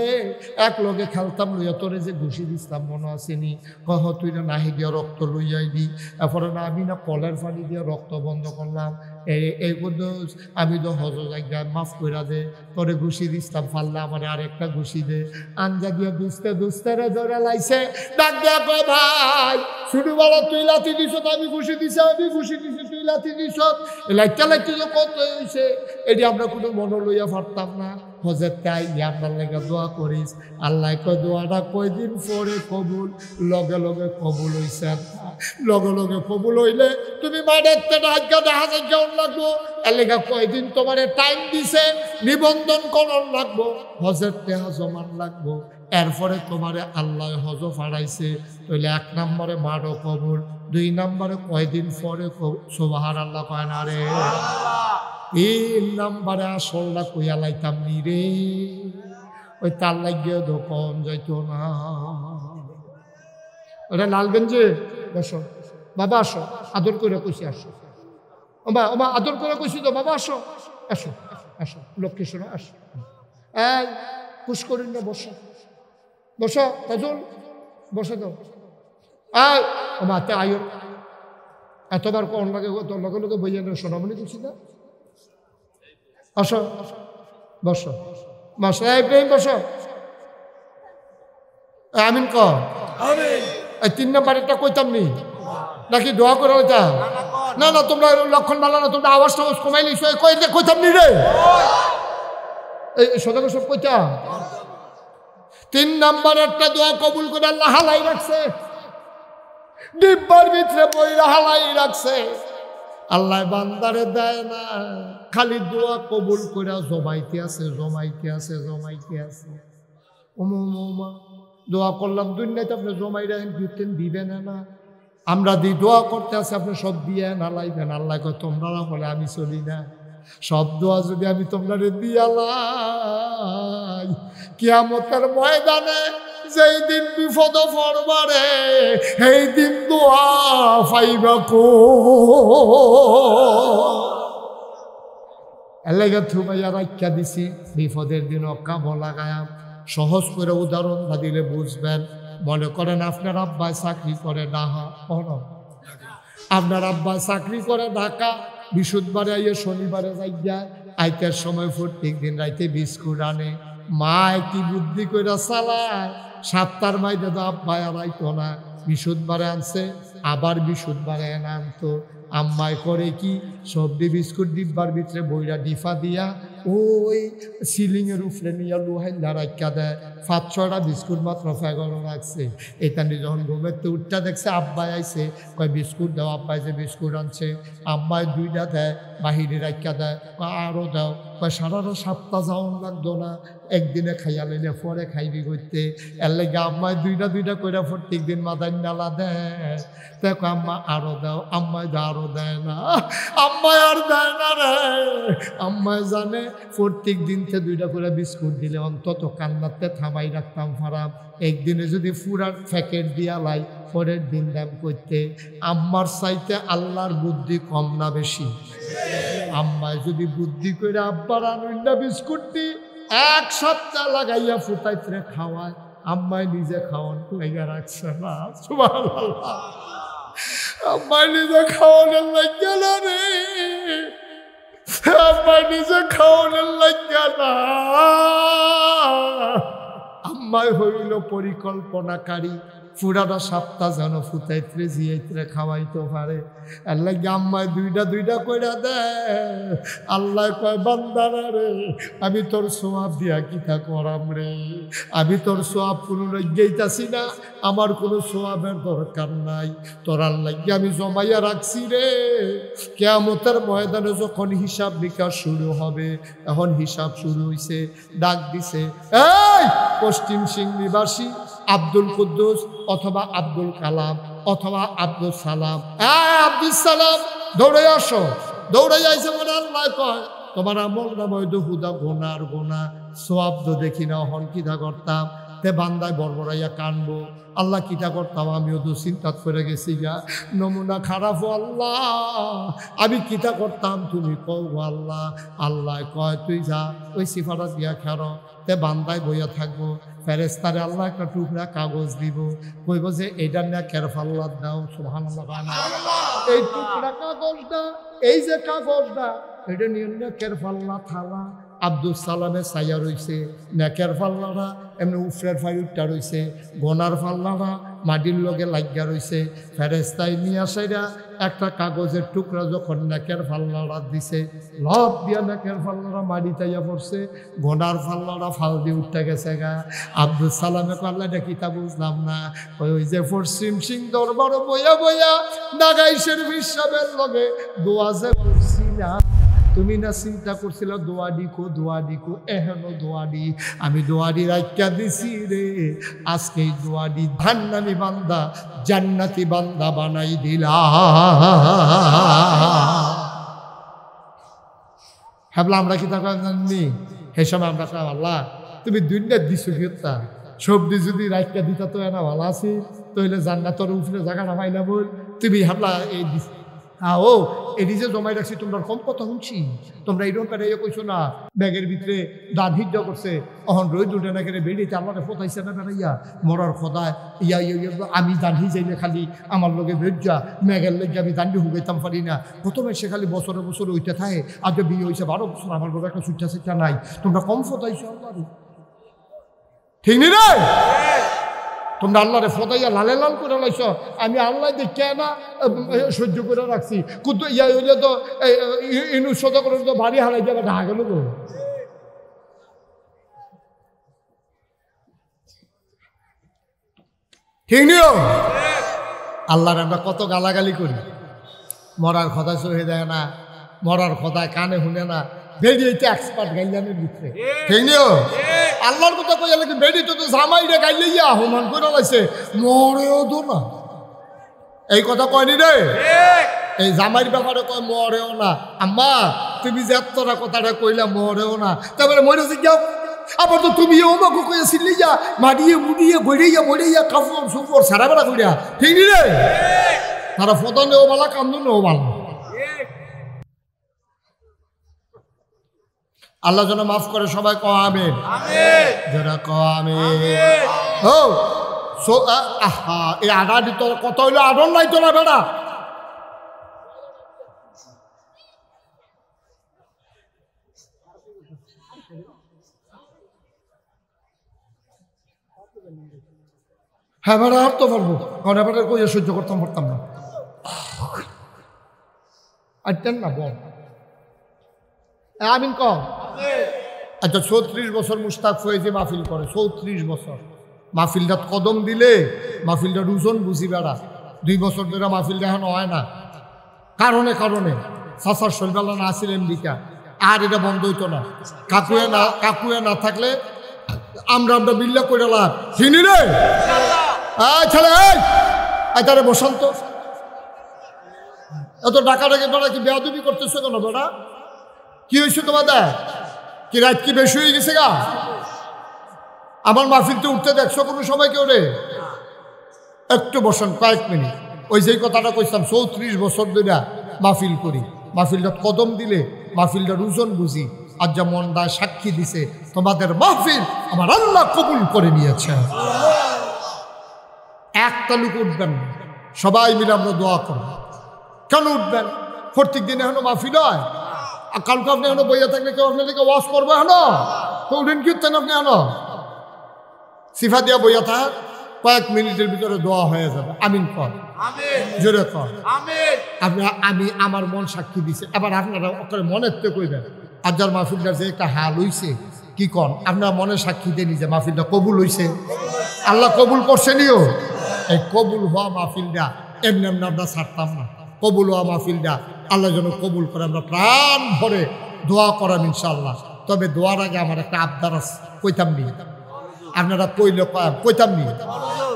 এক লগে খেলতাম লইয়া তোরে যে ঘুষি দিছিলাম মনে আসেনি? কহ তুই না নাহি দিয়া রক্ত লইয়াই দি, এরপরে না আমি না কলের পানি দিয়া রক্ত বন্ধ করলাম। এই কুদ্দুস আমি তো হজ জায়গায় মাফ কইরা দে, তোরে ঘুষি দিছিলাম পারলে আমার আরেকটা ঘুষি দে। আঞ্জা দিয়া দুস্তে দুস্তেরে ধরে লাইছে, ডাক দিয়া কয় ভাই ছোটবেলা তুই লাথি দিছ, আমি ঘুষি দিছি, আমি ঘুষি দিছি, তুই লাথি দিছ, লাইটা লাইতে যে কত হয়েছে এটি আমরা কোনো মনে লইয়া পারতাম না। হজের তাই আপনার লেগে দোয়া করিস, আল্লাহ কয় দোয়াটা কয়দিন পরে কবুল, লগে লগে কবুল হইছে। লগে লগে কবুল হইলে তুমি মাঠের আজ্ঞা দেখা যাওয়ার লাগবো, এর লেগে কয়দিন তোমার টাইম দিছে, নিবন্ধন করন লাগবো, হজের টেহা জমান লাগবো। এরপরে তোমারে আল্লাহ হজ ফাড়াইছে, তাহলে 1 নম্বরে মাঠও কবুল, 2 নম্বরে কয়দিন পরে সুবহানাল্লাহ কয় না রে। 3 নম্বরে আসলটা কইয়া লাইতাম নি রে, ওই তার লাগিয়ে দোকান যাইতো না। ওটা লালগঞ্জে বসো বাবা, আসো আদর করে কইছি, আসো ওমা ওমা আদর করে কইছি তো বাবা, আসো আসো আসো লক্ষ্মী শোনো, আসো এই খুশ করিন না, বসো বসো তাজুল, বসে দাও। আয় ওমা তে আয়ো, এতবার কোন লাগে তোর লগে লগে বইয়া সোনামণি দিচ্ছি না, আসো বসো বসো, ইব্রাহিম বসো, আমিন ক। এই 3 নম্বরেরটা কইতাম নি নাকি দোয়া করে ওইটা? না না তোমরা লক্ষণ ভালো না, তোমরা আওয়াজ টাওয়াজ কমাই লিস, কইতাম নি রে, এই সদাগর সব কইতাম। 3 নম্বরেরটা দোয়া কবুল করে আল্লাহ হালাই রাখছে, ডিব্বার ভিতরে বইরা হালাই রাখছে। আল্লাহ বান্দারে দেয় না, খালি দোয়া কবুল করে জমাইতে আছে জমাইতে আছে জমাইতে আছে। ওমা দোয়া করলাম দুনিয়াতে আপনি জমাই রাখেন, দিতেন দিবেন না, আমরা দি দোয়া করতে আছে আপনি সব দিয়ে না লাইবেন। আল্লাহ কয় তোমরা না হলে আমি চলি না, সব দোয়া যদি আমি তোমরা দিয়া লাই, কিয়ামতের ময়দানে যেই দিন বিপদ পড়বারে সেই দিন দোয়া পাইবা কো। এলাকা থুমাইয়া রাখা দিছি, বিপদের দিন কামো লাগায়া। সহজ করে উদাহরণ না দিলে বুঝবেন। মনে করেন আপনার আব্বাই চাকরি করে ঢাকা, আপনার আব্বা চাকরি করে ঢাকা, বৃহস্পতিবারে আইয়ে শনিবারে যাইয়া, আইতের সময় প্রত্যেক দিন রাইতে বিস্কুট আনে। মা কি বুদ্ধি করে চালায়, 7টার মাইতে তো আব্বাই আর আইতো না, বৃহস্পতিবারে আনছে, আবার বৃহস্পতিবারে আনতো। আম্মায় করে কি সবজি বিস্কুট ডিব্বার ভিতরে বইরা ডিফা দিয়া ওই সিলিংয়ের উপরে নিয়ে লোহাইলা রাখা দেয়। 5-6টা বিস্কুট মাত্র ফেগরও রাখছে। এখানে যখন ঘুমের তো উঠটা দেখছে আব্বাই আইছে, কয় বিস্কুট দাও, আব্বাই যে বিস্কুট আনছে। আম্মায় 2টা দেয়, বাহিরে রাখা দেয়, আরও দাও, কয় সারা 7টা যাওয়ান লাগতো না, একদিনে খাইয়া লইলে পরে খাইবি করতে। এর লেগে আম্মায় 2টা করে প্রত্যেক দিন মাথায় নালা দেয়। দেখো আম্মা আরো দাও, আম্মায় আরো দেয় না, আম্মায় আর দেয় না রে। আম্মায় জানে প্রত্যেক দিনতে 2টা করে বিস্কুট দিলে অন্তত কান্নাতে থামাই রাখতাম ফারাম। একদিনে যদি পুরার প্যাকেট দিয়া লাই, পরের দিন দাম করতে। আম্মার চাইতে আল্লাহর বুদ্ধি কম না বেশি? আম্মায় যদি বুদ্ধি করে আব্বার আনন্ডা বিস্কুট দি 1 সপ্তাহ লাগাইয়া ফুটাইতে খাওয়ায়, আম্মায় নিজে খাওয়ান লেগে রাখছে না। সুবহানাল্লাহ, আম্মায় নিজে খাওয়ানোর লাগিয়া না রে, আম্মায় নিজে খাওয়ানোর লাগিয়া না। আম্মায় হইল পরিকল্পনাকারী পুরাটা সপ্তাহ যেন ফুটাইতে জিয়াইতে খাওয়াইতে পারে আল্লাহ আম্মায় দুইটা কইরা দে আল্লাহ কয় বান্দারা রে আমি তোর সোয়াব দিয়া কিতা করাম রে আমি তোর সোয়াব কোনো লইয়াইতাছি না আমার কোনো সোয়াবের দরকার নাই তোর আল্লাহ আমি জমাইয়া রাখছি রে কিয়ামতের ময়দানে যখন হিসাব নিকাশ শুরু হবে এখন হিসাব শুরু হইছে ডাক দিছে এই পশ্চিম সিংহীবাসী আব্দুল কুদ্দুস অথবা আব্দুল কালাম অথবা আব্দুল সালাম আব্দুল সালাম দৌড়ে আসো দৌড়ে যাইছে বলে আল্লাহ কয় তোমার আমল নামে হুদা গোনার গোনা সোয়াব তো দেখি না হন কিতা করতাম তে বান্দায় বড়বড়াইয়া কানবো আল্লাহ কিতা করতাম আমিও তো চিন্তা করে গেছি গা নমুনা খারাপ আল্লাহ আমি কিতা করতাম তুমি কও আল্লাহ আল্লাহ কয় তুই যা ওই সিফাটা দিয়া খেরো তে বান্দায় বইয়া থাকবো ফেরেস্তারে আল্লাহ একটা টুকরা কাগজ দিব কইব যে এইটা না কেরফাল্লাহ দাও সুবহানাল্লাহ এই টুকরা কাগজটা এই যে কাগজটা এটা নিয়ে না কেরফাল্লাহ থালা আব্দুল সালামের ছায়া রয়েছে নেকের পাল্লারা এমনি উফরের ফাইলটা রয়েছে গোনার পাল্লারা মাটির লগে লাগিয়া রয়েছে ফেরেস্তায় নিয়ে আসাইরা একটা কাগজের টুকরা যখন নেকের পাল্লারা দিছে লব দিয়া নেকের পাল্লারা মাটি তাইয়া পড়ছে গোনার পাল্লারা ফাল দিয়ে উঠতে গেছে গা আব্দুল সালামে পাল্লা এটা কিতা বুঝলাম না ওই যে পশ্চিম সিং দরবার বইয়া বইয়া নাগাইশের বিশ্বাবের লগে দোয়া যে বলছিলাম তুমি না চিন্তা করছিল দোয়া দিকো এহেন দোয়াডি আমি দোয়াডি রাখা দিছি রে আজকে এই দোয়াডি জান্নাতি বান্দা জান্নাতি বান্দা বানাই দিলা ভাবলাম আমরা কি তা জানি হে সময় আমরা আল্লাহ তুমি দুইটা দিছো কিতা সবজি যদি রাখা দিতা তো না ভালো আছি তাহলে জান্নাতের উপরে জায়গাটা পাইলা বল তুমি ভাবলা এই ও এটি যে জমাই রাখছি তোমরা কম কথা শুনছি তোমরা এইরকম পেরে কইছো না ব্যাগের ভিতরে দাঁত হিজ্জা করছে অহন রই দুটা না করে বেরিয়েছে আল্লাহরে ফোটাইছে না বেড়াইয়া মরার খোদায় ইয়া আমি দাঁড়ি যাইলে খালি আমার লগে বেজ্জা মেঘের লেগে আমি দাঁড়ি হুগাইতাম পারি না প্রথমে সে খালি বছরে বছরে ওইটা থাকে আজ বিয়ে হয়েছে 12 বছর আমার ঘরে একটা সুইটা সেটা নাই তোমরা কম ফোটাইছো আল্লাহ ঠিক নি রে তোমরা আল্লাহরে ফদাইয়া লালে লাল করে লাইছ আমি আল্লাহ দেখে না সহ্য করে রাখছি কিন্তু ইয়া হইলে তো ইনু সদা করে তো বাড়ি হারাই যাবে ঢাকা গেল গো ঠিক নিও আল্লাহর আমরা কত গালাগালি করি মরার কথা সহে দেয় না মরার কথা কানে শুনে না বেরিয়েছে এক্সপার্ট গাইলানের ভিতরে ঠিক নিও আল্লাহর কথা কই লাগে বেরিয়ে তো জামাইরে গাইলে ইয়া হুমান করে লাইছে মরেও তো না এই কথা কয়নি রে এই জামাইর ব্যাপারে কয় মরেও না আম্মা তুমি যে এতটা কথাটা কইলা মরেও না তারপরে মরেছে যাও আবার তো তুমি ওমাকে কইয়াছিলি যা মারিয়ে মুড়িয়ে গড়িয়ে মরিয়া কাপড় সুপড় সারা বেড়া কইরা ঠিক নি রে তারা ফদনেও বালা কান্দনেও বালা আল্লাহ যেন মাফ করে সবাই কও আমিন যারা কও আমিন ও সো আহা এই আডা দিত কত হইলো আডন নাই তো না বেড়া হ্যাঁ বেড়া আর তো পারবো কারণ এবার কই সহ্য করতাম না আইতেন না বল আমিন কম আচ্ছা 34 বছর মুস্তাক ফয়েজি মাহফিল করে 34 বছর মাহফিলটা কদম দিলে মাহফিলটা রুজন বুঝি বেড়া 2 বছর ধরে মাহফিলটা এখন হয় না কারণে সাসার শৈলবেলা না আসিল এমডিকা আর এটা বন্ধ হইতো না কাকুয়ে না থাকলে আমরা বিল্লা করে লাভ চিনি রে ছেলে তারে বসন্ত এত ডাকাডাকি বেড়া কি বেয়াদবি করতেছো কেন বেড়া কি হয়েছে তোমাদের কি রাত কি বেশি হয়ে গেছে গা আমার মাহফিলতে উঠতে দেখছো কোনো সময় কেউ রে একটু বসেন কয়েক মিনিট ওই যেই কথাটা কইতাম 34 বছর ধরে মাহফিল করি মাহফিলটা কদম দিলে মাহফিলটা রুজন বুঝি আজ যা মনটা সাক্ষী দিছে তোমাদের মাহফিল আমার আল্লাহ কবুল করে নিয়েছে একটা লোক উঠবেন সবাই মিলে আমরা দোয়া করব কেন উঠবেন প্রত্যেক দিনে এখনো মাহফিল হয় আর কালকে আপনি এখনো বইয়া থাকলে কেউ আপনাদেরকে ওয়াশ করবো এখনো তো উঠেন কি উঠতেন আপনি এখনো সিফা দিয়া বইয়া থাক, কয়েক মিনিটের ভিতরে দোয়া হয়ে যাবে। আমিন কর, জোরে কর। আমি আমার মন সাক্ষী দিছে। এবার আপনারা ওখানে মনের তো কইবেন আজার মাহফিলটার যে একটা হাল হইছে কি কন, আপনারা মনে সাক্ষী দিয়ে নিজে মাহফিলটা কবুল হইছে, আল্লাহ কবুল করছেনিও। এই কবুল হওয়া মাহফিলটা এমনি এমনি আমরা ছাড়তাম না। কবুল হওয়া মাহফিলটা আল্লাহ যেন কবুল করে, আমরা প্রাণ ভরে দোয়া করাম ইনশাআল্লাহ। তবে দোয়ার আগে আমার একটা আবদার আছে, কইতাম নি আপনারা কইলে কইতাম নি।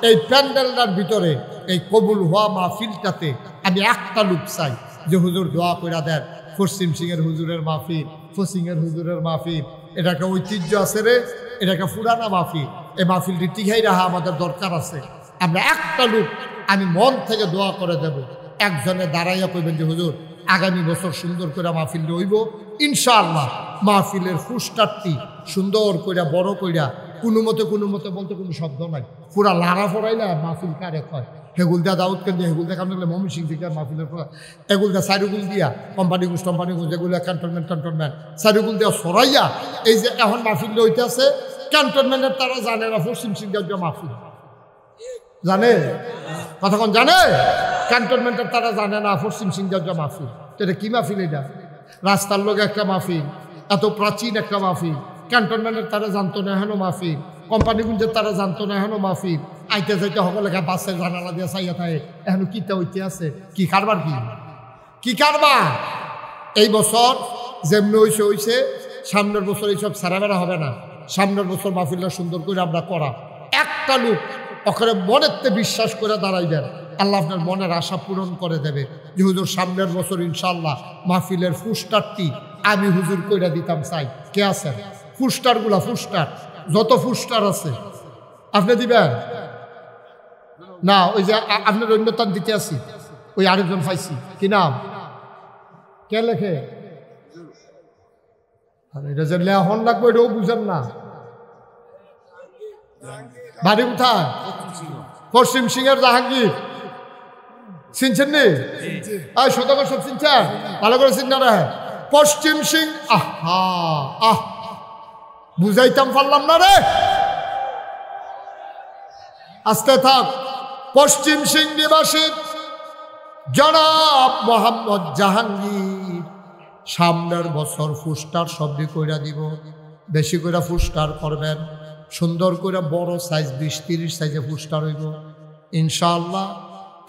এই প্যান্ডেলটার ভিতরে এই কবুল হওয়া মাহফিলটাতে আমি একটা লোক চাই যে হুজুর দোয়া কইরা দেন। পশ্চিম সিংয়ের হুজুরের মাহফিল, ফসিংয়ের হুজুরের মাহফিল, এটা একটা ঐতিহ্য আছে রে, এটা একটা পুরানা মাহফিল। এই মাহফিলটি টিকাই রাখা আমাদের দরকার আছে। আমরা একটা লোক আমি মন থেকে দোয়া করে দেব। একজনে দাঁড়াইয়া কইবেন যে হুজুর আগামী বছর সুন্দর করে মাহফিল হইব ইনশাআল্লাহ। মাহফিলের ফুস্টারটি সুন্দর কইরা বড় কইরা কোনো মতে বলতে কোনো শব্দ নাই, পুরা লাড়া ফড়াইলা মাহফিল কারে কয়। হেগুলদা দাউদ কেন্দ্র হেগুলদা কাম লাগলে মমি সিং দিকে মাহফিলের এগুলদা সাইরুগুল দিয়া কোম্পানি গুজ যেগুলো ক্যান্টনমেন্ট সাইরুগুল দিয়া সরাইয়া এই যে এখন মাহফিল হইতে আছে ক্যান্টনমেন্টের তারা জানে না পশ্চিম সিংহের মাহফিল জানে, কতক্ষণ জানে ক্যান্টনমেন্টের তারা জানে না পশ্চিম সিংহের মাহফিল। তো এটা কি মাহফিল? এটা রাস্তার লোক একটা মাহফিল, এত প্রাচীন একটা মাহফিল। ক্যান্টনমেন্টের তারা জানতো না এখনো মাহফিল, কোম্পানিগুঞ্জের তারা জানতো না এখনো মাহফিল। আইতে যাইতে সকলে বাসের জানালা দিয়ে চাইয়া থাকে এখন কিতা হইতে আছে, কি কারবার কি কারবার। এই বছর যেমনি হইছে সামনের বছর এইসব সারাবেরা হবে না। সামনের বছর মাহফিলটা সুন্দর করে আমরা করা। একটা লোক ওখানে মনেতে বিশ্বাস করে দাঁড়াইবেন, আল্লাহ আপনার মনের আশা পূরণ করে দেবে যে হুজুর সামনের বছর ইনশাআল্লাহ মাহফিলের ফুস্টারটি আমি হুজুর কইরা দিতাম চাই। কে আছেন? ফুস্টারগুলা ফুস্টার যত ফুস্টার আছে আপনি দিবেন না? ওই যে আপনার অন্যতম দিতে আছি, ওই আরেকজন পাইছি, কি নাম? কে লেখে? এটা যে লেহন লাগবে এটাও বুঝেন না। বাড়ি কোথায়? পশ্চিম সিংহের জাহাঙ্গীর। চিনছেন নি? শতকর সব চিনছেন? ভালো করে চিন্তা রে পশ্চিম সিং। বুঝাইতাম পারলাম না রে, আস্তে থাক। পশ্চিম সিং নিবাসী জনাব মোহাম্মদ জাহাঙ্গীর সামনের বছর ফুস্টার শব্দ কইরা দিব। বেশি করে ফুস্টার করবেন, সুন্দর করে বড় সাইজ 20-30 সাইজে ফুস্টার হইব ইনশাআল্লাহ।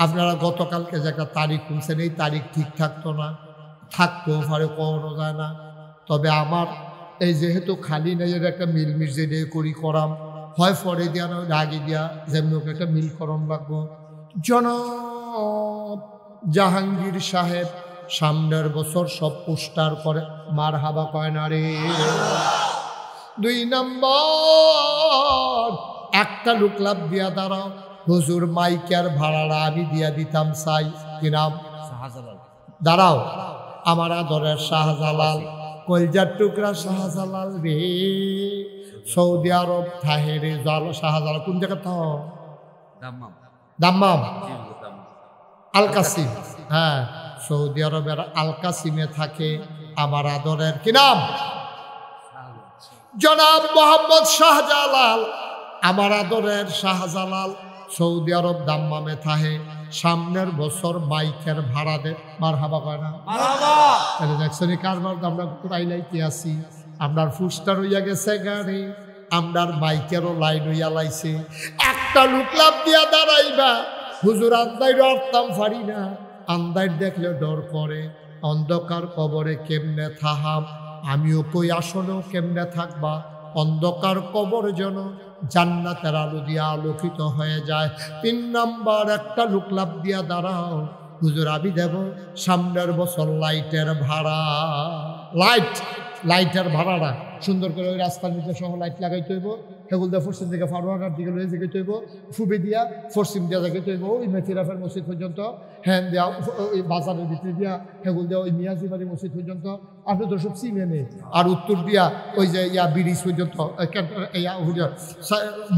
আপনারা গতকালকে যে একটা তারিখ শুনছেন, এই তারিখ ঠিক থাকতো না, থাকতেও পারে, কখনো যায় না। তবে আমার এই যেহেতু খালি নেই, একটা মিলমিশ যে করি করাম হয় পরে দিয়া না আগে দিয়া, যেমনি ওকে একটা মিল করম লাগবো। জনাব জাহাঙ্গীর সাহেব সামনের বছর সব পোস্টার করে মার হাবা কয় না রে। 2 নম্বর একটা লোক লাভ দিয়া দাঁড়াও, হুজুর মাইকের ভাড়াটা আমি দিয়া দিতাম চাই। কি নাম? শাহজালাল। দাঁড়াও, আমার আদরের শাহজালাল, কলজার টুকরা শাহজালাল রে, সৌদি আরব থাহে রে। শাহজালাল কোন জায়গা থাহ? দাম্মাম আল কাসিম। হ্যাঁ, সৌদি আরবের আল কাসিমে থাকে আমার আদরের কি নাম? জনাব মোহাম্মদ শাহজালাল। আমার আদরের শাহজালাল সৌদি আরব দাম্মামে থাহে। সামনের বছর মাইকের ভাড়া দে মার হাবা কয় না? দেখছেন কারবার আমরা পুরাইলাইতে আছি। আপনার ফুস্টার হইয়া গেছে গাড়ি, আপনার মাইকেরও লাইন হইয়া লাইছে। একটা লোক লাভ দিয়া দাঁড়াইবা, হুজুর আন্দাইর অর্থাম পারি না, আন্দাইর দেখলে ডর করে। অন্ধকার কবরে কেমনে থাহাম, আমিও কই আসলেও কেমনে থাকবা। অন্ধকার কবর যেন জান্নাতের আলো দিয়া আলোকিত হয়ে যায়। 3 নম্বর একটা লোক লাভ দিয়া দাঁড়াও, হুজুর আমি দেব সামনের বছর লাইটের ভাড়া। লাইটের ভাড়াটা সুন্দর করে ওই রাস্তার নিচে সহ লাইট লাগাইতে হইব। সেগুলো দিয়ে পশ্চিম দিকে ফারুয়াঘাট দিকে লয়ে যেতে হইব, ফুবি দিয়া পশ্চিম দিয়া যেতে হইব ওই মেথিরাফের মসজিদ পর্যন্ত, হ্যাঁ দিয়া ওই বাজারের ভিতরে দিয়া সেগুলো দিয়া ওই মিয়াজিবাড়ি মসজিদ পর্যন্ত। আপনি তো সব চিনে নেই। আর উত্তর দিয়া ওই যে ব্রিজ পর্যন্ত,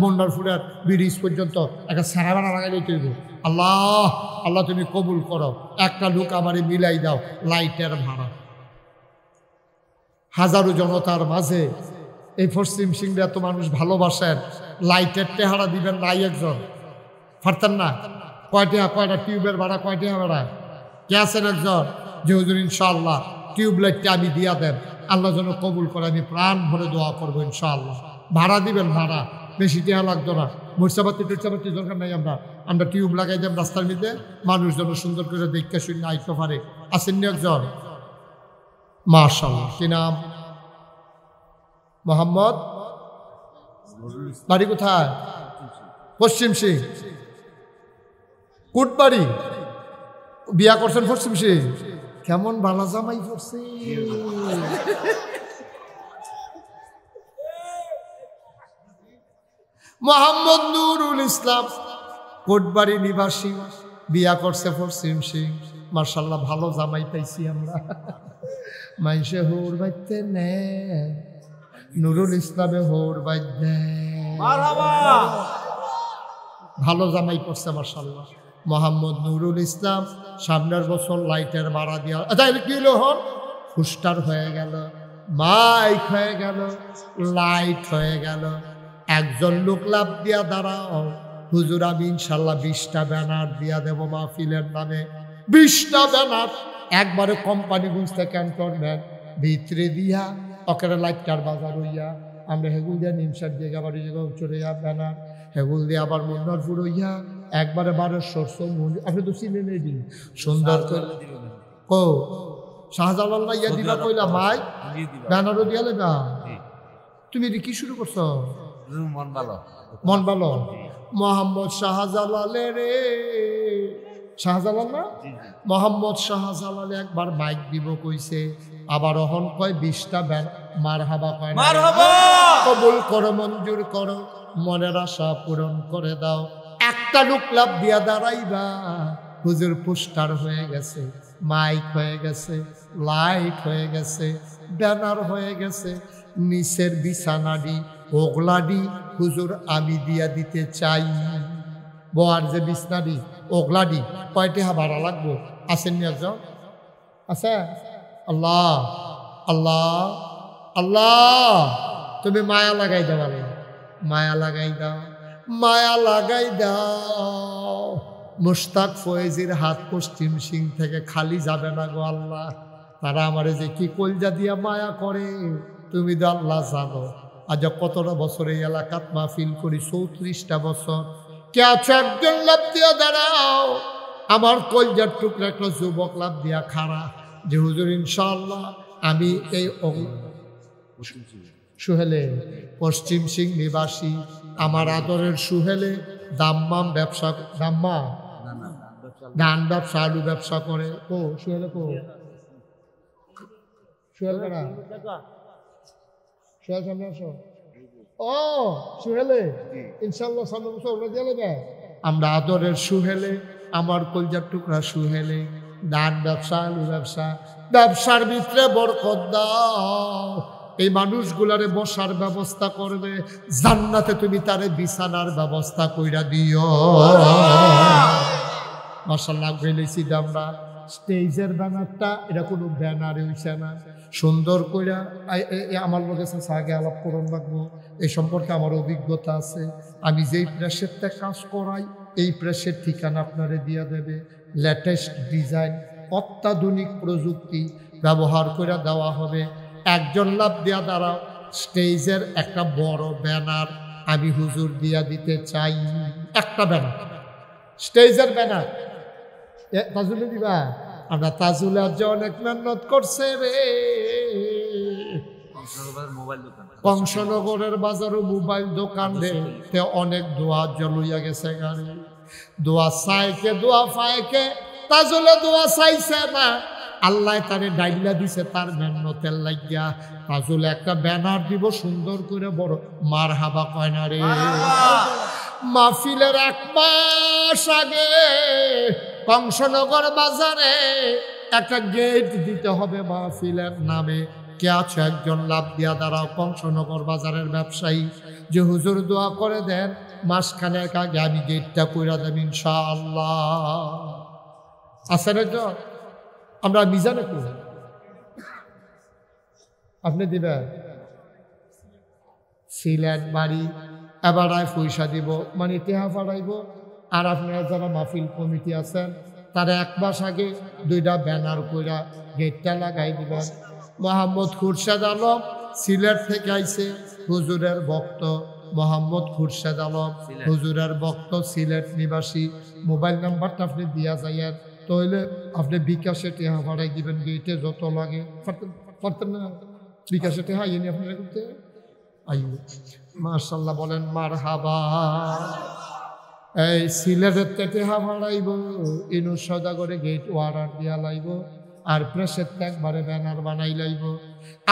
বন্ডারপুরের ব্রিজ পর্যন্ত একটা সারা ভাড়া লাগাই দিতে হইব। আল্লাহ আল্লাহ তুমি কবুল করো, একটা লোক আমারে মিলাই দাও লাইটের ভাড়া। হাজারো জনতার মাঝে এই পশ্চিম সিংহরা এত মানুষ ভালোবাসেন, লাইটের টেহারা দিবেন নাই একজন পারতেন না কয়টা টিউবের ভাড়া কয়টা ভাড়া কে আছেন একজন যে হুজুর ইনশাআল্লাহ টিউব লাইটটা আমি দিয়া দেন আল্লাহ যেন কবুল করে আমি প্রাণ ভরে দোয়া করবো ইনশাআল্লাহ ভাড়া দিবেন ভাড়া বেশি টেহা লাগতো না মরিচাবাতি টুরচাবাতি দরকার নাই আমরা টিউব লাগাই দেব রাস্তার মধ্যে মানুষ যেন সুন্দর করে দেখতে শুনে আইতে পারে আসেননি একজন মাশাআল্লাহ কি নাম মোহাম্মদ বাড়ি কোথায় পশ্চিম সিং কুটবাড়ি বিয়া করছেন পশ্চিম সিং কেমন বালা জামাই করছে মোহাম্মদ নুরুল ইসলাম কোটবাড়ি নিবাসী বিয়া করছে পশ্চিম সিং মাশাআল্লাহ ভালো জামাই পাইছি আমরা মাইসে হোর বাইতে নে নুরুল ইসলামে হোর বাইতে ভালো জামাই করছে মাশাআল্লাহ মোহাম্মদ নুরুল ইসলাম সামনের বছর লাইটের ভাড়া দিয়া তাইলে কি হলো হন ফুস্টার হয়ে গেল মাইক হয়ে গেল লাইট হয়ে গেল একজন লোক লাভ দিয়া দাঁড়াও হুজুর আমি ইনশাল্লাহ 20টা ব্যানার দিয়া দেব মাহফিলের নামে 20টা ব্যানার একবারে কোম্পানিগঞ্জ থেকে ক্যান্টনমেন্ট ভিতরে দিয়া অকেরে লাইটটার বাজার হইয়া আমরা হেগুল দিয়া নিমসার দিয়ে আবার চলে যা ব্যানার হেগুল দিয়ে আবার মুন্নারপুর হইয়া একবারে 1200 মন্দির আপনি তো চিনে নেই সুন্দর করে কো শাহজালাল না ইয়া দিবা কইলা মাই ব্যানারও দিয়া লেবা তুমি এটি কি শুরু করছো মন ভালো মোহাম্মদ শাহজালালে রে শাহজালাল না মোহাম্মদ শাহজালালে একবার মাইক দিব কইছে আবার অহন কয় 20টা মারহাবা কয় মারহাবা কবুল করো মঞ্জুর করো মনের আশা পূরণ করে দাও একটা লোক লাভ দিয়া দাঁড়াইবা হুজুর পোস্টার হয়ে গেছে মাইক হয়ে গেছে লাইট হয়ে গেছে ব্যানার হয়ে গেছে নিচের বিছানাডি ওগলাডি হুজুর আমি দিয়া দিতে চাই বোয়ার যে বিছনাডি ওগলাডি কয়টি ভাড়া লাগবো আসেননি একজন আছে আল্লাহ আল্লাহ আল্লাহ তুমি মায়া লাগাই দাও মায়া লাগাই দাও মায়া লাগাই দাও মুশতাক ফয়েজির হাত পশ্চিম সিং থেকে খালি যাবে না গো আল্লাহ তারা আমারে যে কি কলজা দিয়া মায়া করে তুমি তো আল্লাহ জানো আজ কতটা বছর এই এলাকাত মাহফিল করি 34টা বছর কে আছো একজন লাভ দিয়া দাঁড়াও আমার কলজার টুকরা একটা যুবক লাভ দিয়া খাড়া যে হুজুর ইনশাআল্লাহ আমি এই সুহেলে পশ্চিম সিং নিবাসী আমার আদরের সুহেলে দাম্মাম ব্যবসা দাম্মা ধান ব্যবসা আলু ব্যবসা করে ও সুহেলে কো সুহেল কারা সুহেল সামনে আসো ও সুহেলে ইনশাআল্লাহ সামনে বছর ওরা দিয়ে নেবে আমরা আদরের সুহেলে আমার কলজার টুকরা সুহেলে ধান ব্যবসা আলু ব্যবসা ব্যবসার ভিতরে বরকত দাও এই মানুষগুলারে বসার ব্যবস্থা করবে জান্নাতে তুমি তারে বিছানার ব্যবস্থা কইরা দিও মাশাআল্লাহ গেলেছি আমরা স্টেজের ব্যানারটা এটা কোনো ব্যানারে হইছে না সুন্দর কইরা আমার লোকের সাথে আগে আলাপ করুন লাগবো এই সম্পর্কে আমার অভিজ্ঞতা আছে আমি যেই প্রেসেরটা কাজ করাই এই প্রেসের ঠিকানা আপনারে দিয়ে দেবে লেটেস্ট ডিজাইন অত্যাধুনিক প্রযুক্তি ব্যবহার করে দেওয়া হবে একজন লাভ দিয়া দ্বারা স্টেজের একটা বড় ব্যানার আমি হুজুর দিয়া দিতে চাই একটা ব্যানার স্টেজের ব্যানার তাজুলে দিবা আমরা তাজুলে আজ অনেক মেহনত করছে রে কংসনগরের বাজারও মোবাইল দোকান রে তে অনেক দোয়া জলইয়া গেছে গাড়ি দোয়া চাইকে দোয়া পায়কে তাজুলে দোয়া চাইছে না আল্লাহ তারে ডাইলা দিছে তার মেহনতের লাগিয়া তাজুলে একটা ব্যানার দিব সুন্দর করে বড় মারহাবা কয় না রে মাহফিলের 1 মাস আগে কংসনগর বাজারে একটা গেট দিতে হবে মাহফিলের নামে কে আছে একজন লাভ দিয়া দাঁড়াও কংসনগর বাজারের ব্যবসায়ী যে হুজুর দোয়া করে দেন মাসখানেক আগে আমি গেটটা কইরা দেব ইনশাআল্লাহ আছে না তো আমরা মিজানে করি আপনি দিবেন সিলেট বাড়ি এবারায় পয়সা দিব মানে টেহা ফাড়াইব। আর আপনারা যারা মাহফিল কমিটি আছেন তারা এক মাস আগে 2টা ব্যানার কইরা গেটটা লাগাই দিবেন। মোহাম্মদ খুরশেদ আলম সিলেট থেকে আইছে, হুজুরের ভক্ত। মোহাম্মদ খুরশেদ আলম হুজুরের ভক্ত, সিলেট নিবাসী। মোবাইল নাম্বারটা আপনি দিয়া যাইয়েন, তাহলে আপনি বিকাশে টেহা ভাড়াই দিবেন। গেটে যত লাগে পারতেন না, বিকাশে টেহা ইয়ে নিয়ে আপনারা করতে আইব। মাশাআল্লাহ বলেন মারহাবা। এই সিলেটের টেহা ভাড়াইব, ইনু সদাগরে গেট ওয়ার্ডার দিয়া লাইব, আর প্রেসের একবারে ব্যানার বানাই লাইব।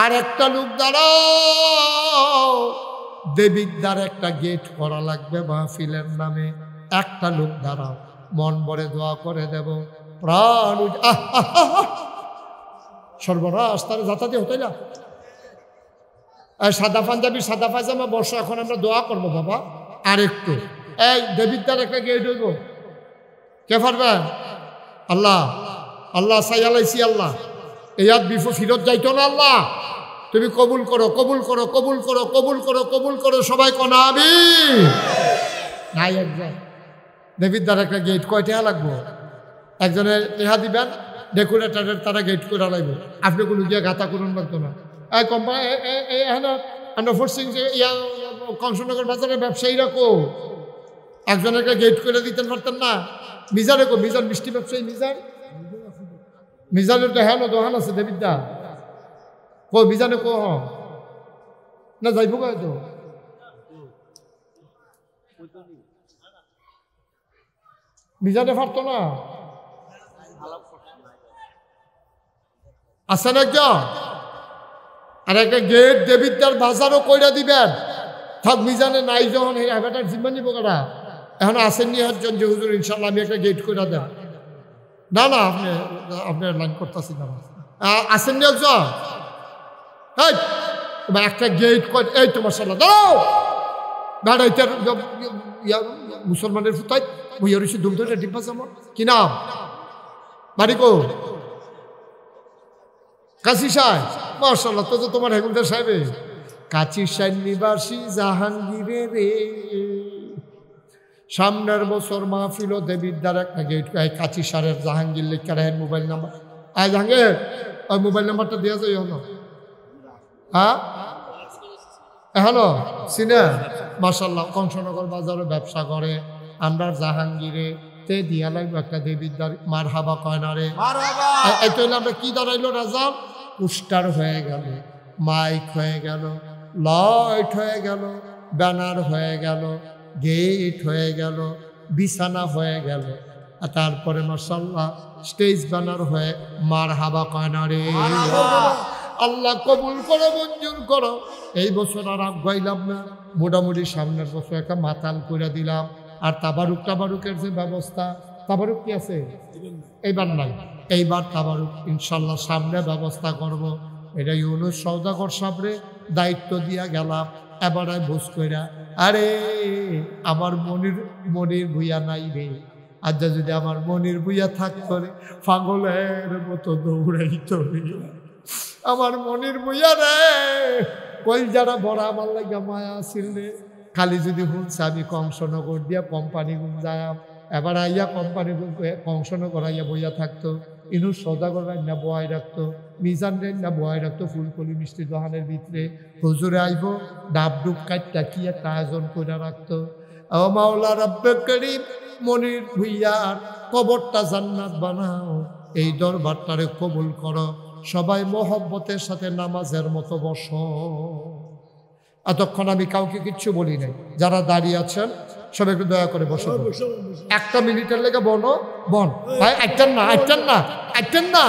আর একটা লোক দাঁড়াও, দেবিদ্যার একটা গেট করা লাগবে মাহফিলের নামে। একটা লোক দাঁড়াও, মন ভরে দোয়া করে দেব। প্রাণ সর্বনাশ, তার যাতাতে হতে না। সাদা পাঞ্জাবি সাদা পায়জামা বর্ষ, এখন আমরা দোয়া করবো বাবা। আর একটু এই দেবিদ্যার একটা গেট হইব, কে পারবেন? আল্লাহ আল্লাহ সাইয়ালাইছি আল্লাহ, ইয়াদ বিফো ফিরত যাইতো না। আল্লাহ তুমি কবুল করো, কবুল করো, কবুল করো, কবুল করো, কবুল করো। সবাই কোনা আমি নাই। একজন দেবিদ্যার একটা গেট কয় টাকা লাগবো? একজনের টেহা দিবেন, ডেকোরেটারের তারা গেট করে লাগবে। আপনি কোনো গিয়ে গাতা করুন লাগতো না। এই কোম্পানি আমরা ফোর্সিং যে কংসনগর বাজারের ব্যবসায়ীরা কো একজনের একটা গেট করে দিতে পারতেন না? মিজানে কো, মিজান মিষ্টি ব্যবসায়ী মিজান, মিজানের তো হ্যাঁ দোকান আছে দেবিদ্যা কো, মিজানে কো না যাইব তো মিজানে পারতো না। আছেন একজন, আর একটা গেট দেবিদ্যার বাজারও কইরা দিবেন। থাক মিজানে নাই যখন হেটার জিম্মা নিব কারা। এখন আসেননি একজন যে হুজুর ইনশাল্লাহ আমি একটা গেট কইরা দেন। না না, আপনি আপনার লাইন করতেছি না। আসেননি একজন, একটা গেট করে এই তোমার সাল্লাহ দাও বেড়াইটার মুসলমানের ফুতাই বইয়া রয়েছে দুম ধরে ডিব্বা জামা। কি নাম? বাড়িকো কাশি সাহেব। মাশাআল্লাহ, তো তোমার হেগুলদার সাহেবে কাছি সাহেব নিবাসী জাহাঙ্গীরে রে। সামনের বছর মাহফিল দেবিদ্যার একটা গেট কাছি সারের জাহাঙ্গীর লেখা রাখেন মোবাইল নাম্বার। আয় জাহাঙ্গীর, ওই মোবাইল নাম্বারটা দেওয়া যায় হলো। হ্যাঁ হ্যালো সিনে মাশাআল্লাহ, কংসনগর বাজারে ব্যবসা করে। আমরা জাহাঙ্গীরে তে দিয়া লাগবে একটা দেবিদ্যার। মার হাবা কয় না রে? এই তো আমরা কি দাঁড়াইলো রাজা? পোস্টার হয়ে গেল, মাইক হয়ে গেল, লাইট হয়ে গেল, ব্যানার হয়ে গেল, গেট হয়ে গেল, বিছানা হয়ে গেল, আর তারপরে মাশাআল্লাহ স্টেজ ব্যানার হয়ে। মার হাবা কয় না রে? আল্লাহ কবুল করো, মঞ্জুর করো। এই বছর আর আগাইলাম না, মোটামুটি সামনের বছর একটা মাতাল করে দিলাম। আর তাবারুকের যে ব্যবস্থা, তাবারুক কি আছে? এইবার নাই, এইবার তাবারুক ইনশাল্লাহ সামনে ব্যবস্থা করব। এটা ইউনুস সওদাগর সাহেবরে দায়িত্ব দিয়া গেলাম। এবারে বুঝ কইরা, আরে আমার মনির ভুইয়া নাই রে। আজ যদি আমার মনির ভুইয়া থাকতো রে, পাগলের মতো দৌড়াইতো রে। আমার মনির ভুইয়া রে, কই যারা বড় আমার লাগা মায়া আসিল রে। খালি যদি শুনছে আমি কংসনগর দিয়া কোম্পানি গুণ যায়াম, এবার আইয়া কোম্পানি কংসনগর আইয়া বইয়া থাকতো। ইনু সদাগর রান্না বয়াই রাখতো, মিজান রান্না বয়াই রাখতো ফুলকলি মিষ্টি দোকানের ভিতরে। হুজুরে আইব, ডাব ডুব কাটটা কি একটা আয়োজন করে রাখতো। ও মাওলা রব্বে করিম, মনির ভুইয়ার কবরটা জান্নাত বানাও, এই দরবারটারে কবুল করো। সবাই মোহব্বতের সাথে নামাজের মতো বসো। এতক্ষণ আমি কাউকে কিচ্ছু বলি নাই। যারা দাঁড়িয়ে আছেন সবাই একটু দয়া করে বসো। একটা মিনিটের লেগে বলো, বন ভাই আইটেন না, আইটেন না, আইটেন না।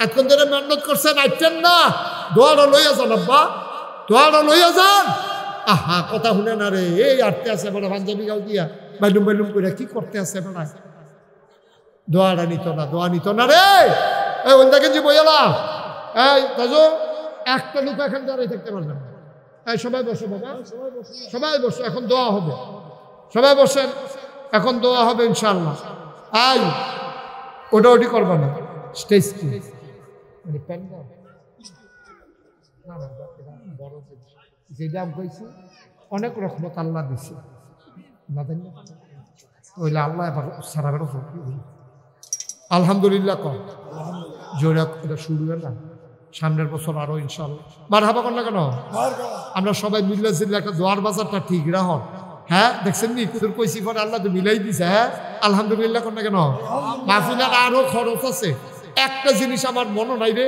এতক্ষণ ধরে মেহনত করছেন, আইটেন না। দোয়াটা লইয়া যান আব্বা, দোয়াটা লইয়া যান। আহা কথা শুনে না রে, এই আটতে আছে বলে পাঞ্জাবি গাও দিয়া বাইলুম বাইলুম করে কি করতে আছে বেড়া। দোয়াটা নিত না, দোয়া নিত না রে। এই ওইটাকে যে বইয়ালা, এই তাজো একটা লোক এখন দাঁড়িয়ে থাকতে পারবেন না। এই সবাই বসো বাবা, সবাই বসো, এখন দোয়া হবে। সবাই বসেন, এখন দোয়া হবে ইনশাআল্লাহ। আই ওটা ওটি করবা না, স্টেজ কি মানে যে দাম কইছি অনেক রহমত আল্লাহ দিছে না দেন না ওইলে আল্লাহ এবার সারা বেড়া আলহামদুলিল্লাহ কম জোরে এটা শুরু না সামনের বছর আরো ইনশাল্লাহ মার হাবা কর না কেন আমরা সবাই মিল্লা জিল্লা একটা দোয়ার বাজারটা ঠিক রাহন হ্যাঁ দেখছেন নি কুদুর কইছি পরে আল্লাহ তো মিলাই দিছে হ্যাঁ আলহামদুলিল্লাহ কর না কেন মাহফিলের আরো খরচ আছে একটা জিনিস আমার মনে নাই রে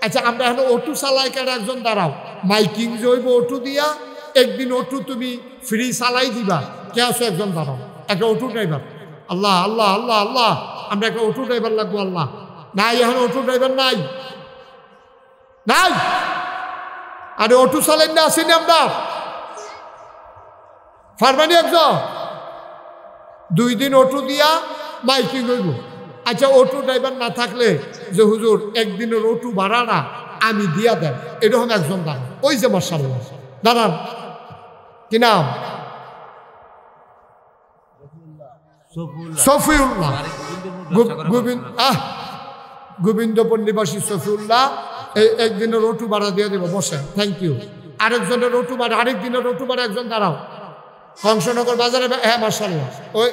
আচ্ছা আমরা এখন অটো চালাই কেন একজন দাঁড়াও মাইকিং জৈব অটো দিয়া একদিন অটো তুমি ফ্রি চালাই দিবা কে আছো একজন দাঁড়াও একটা অটো ড্রাইভার আল্লাহ আল্লাহ আল্লাহ আল্লাহ আমরা একটা অটো ড্রাইভার লাগবো আল্লাহ নাই এখন অটো ড্রাইভার নাই নাই আরে অটো চালাই না আসেনি আমরা ফারমানি একজন 2 দিন অটো দিয়া মাইকিং হইব আচ্ছা অটো ড্রাইভার না থাকলে যে হুজুর একদিনের অটো ভাড়া না আমি দিয়া দেন এরকম একজন দাঁড়ান ওই যে মাশাআল্লাহ দাঁড়ান কি নাম সফিউল্লাহ গোবিন্দপুর নিবাসী সফিউল্লাহ এই একদিনের অটো ভাড়া দিয়ে দেবো বসেন থ্যাংক ইউ আরেকজনের অটো ভাড়া আরেক দিনের অটো ভাড়া একজন দাঁড়াও কংসনগর বাজারে হ্যাঁ মাশাআল্লাহ ওই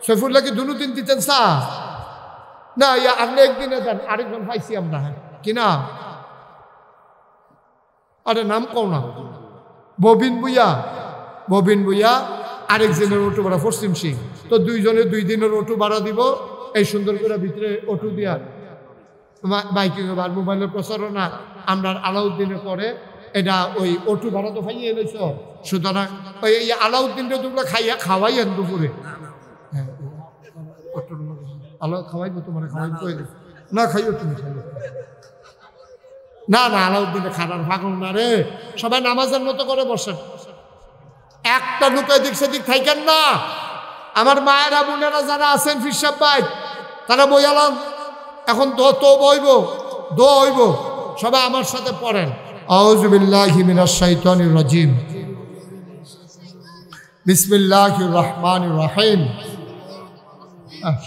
সফিউল্লাহ কি দুনো দিন দিতেন সা না ইয়া আপনি একদিনে দেন আরেকজন পাইছি আমরা হ্যাঁ কি না আরে নাম কও না ববিন বুইয়া আরেকজনের অটো ভাড়া পশ্চিম সিং তো দুইজনের 2 দিনের অটো ভাড়া দিব এই সুন্দর করে ভিতরে অটো দিয়া মাইকিং আর মোবাইলের প্রচারণা আমরা আলাউদ্দিনে করে এটা ওই অটো ভাড়া তো খাইয়ে এনেছ সুতরাং ওই আলাউদ্দিনটা তোমরা খাওয়াই আন দুপুরে হ্যাঁ আল্লাহ খাওয়াইবো তোমার খাওয়াইবো না খাইও তুমি খাইও না না আলাউদ্দিনে খানার ভাগল না রে সবাই নামাজের মতো করে বসেন একটা লুকাই দিক সেদিক থাকেন না আমার মায়েরা বোনেরা যারা আছেন ফিরসাব ভাই তারা বইয়ালাম এখন তো বইব দোয়া হইব সবাই আমার সাথে পড়েন আউযু বিল্লাহি মিনাশ শাইতানির রাজিম বিসমিল্লাহির রহমানির রহিম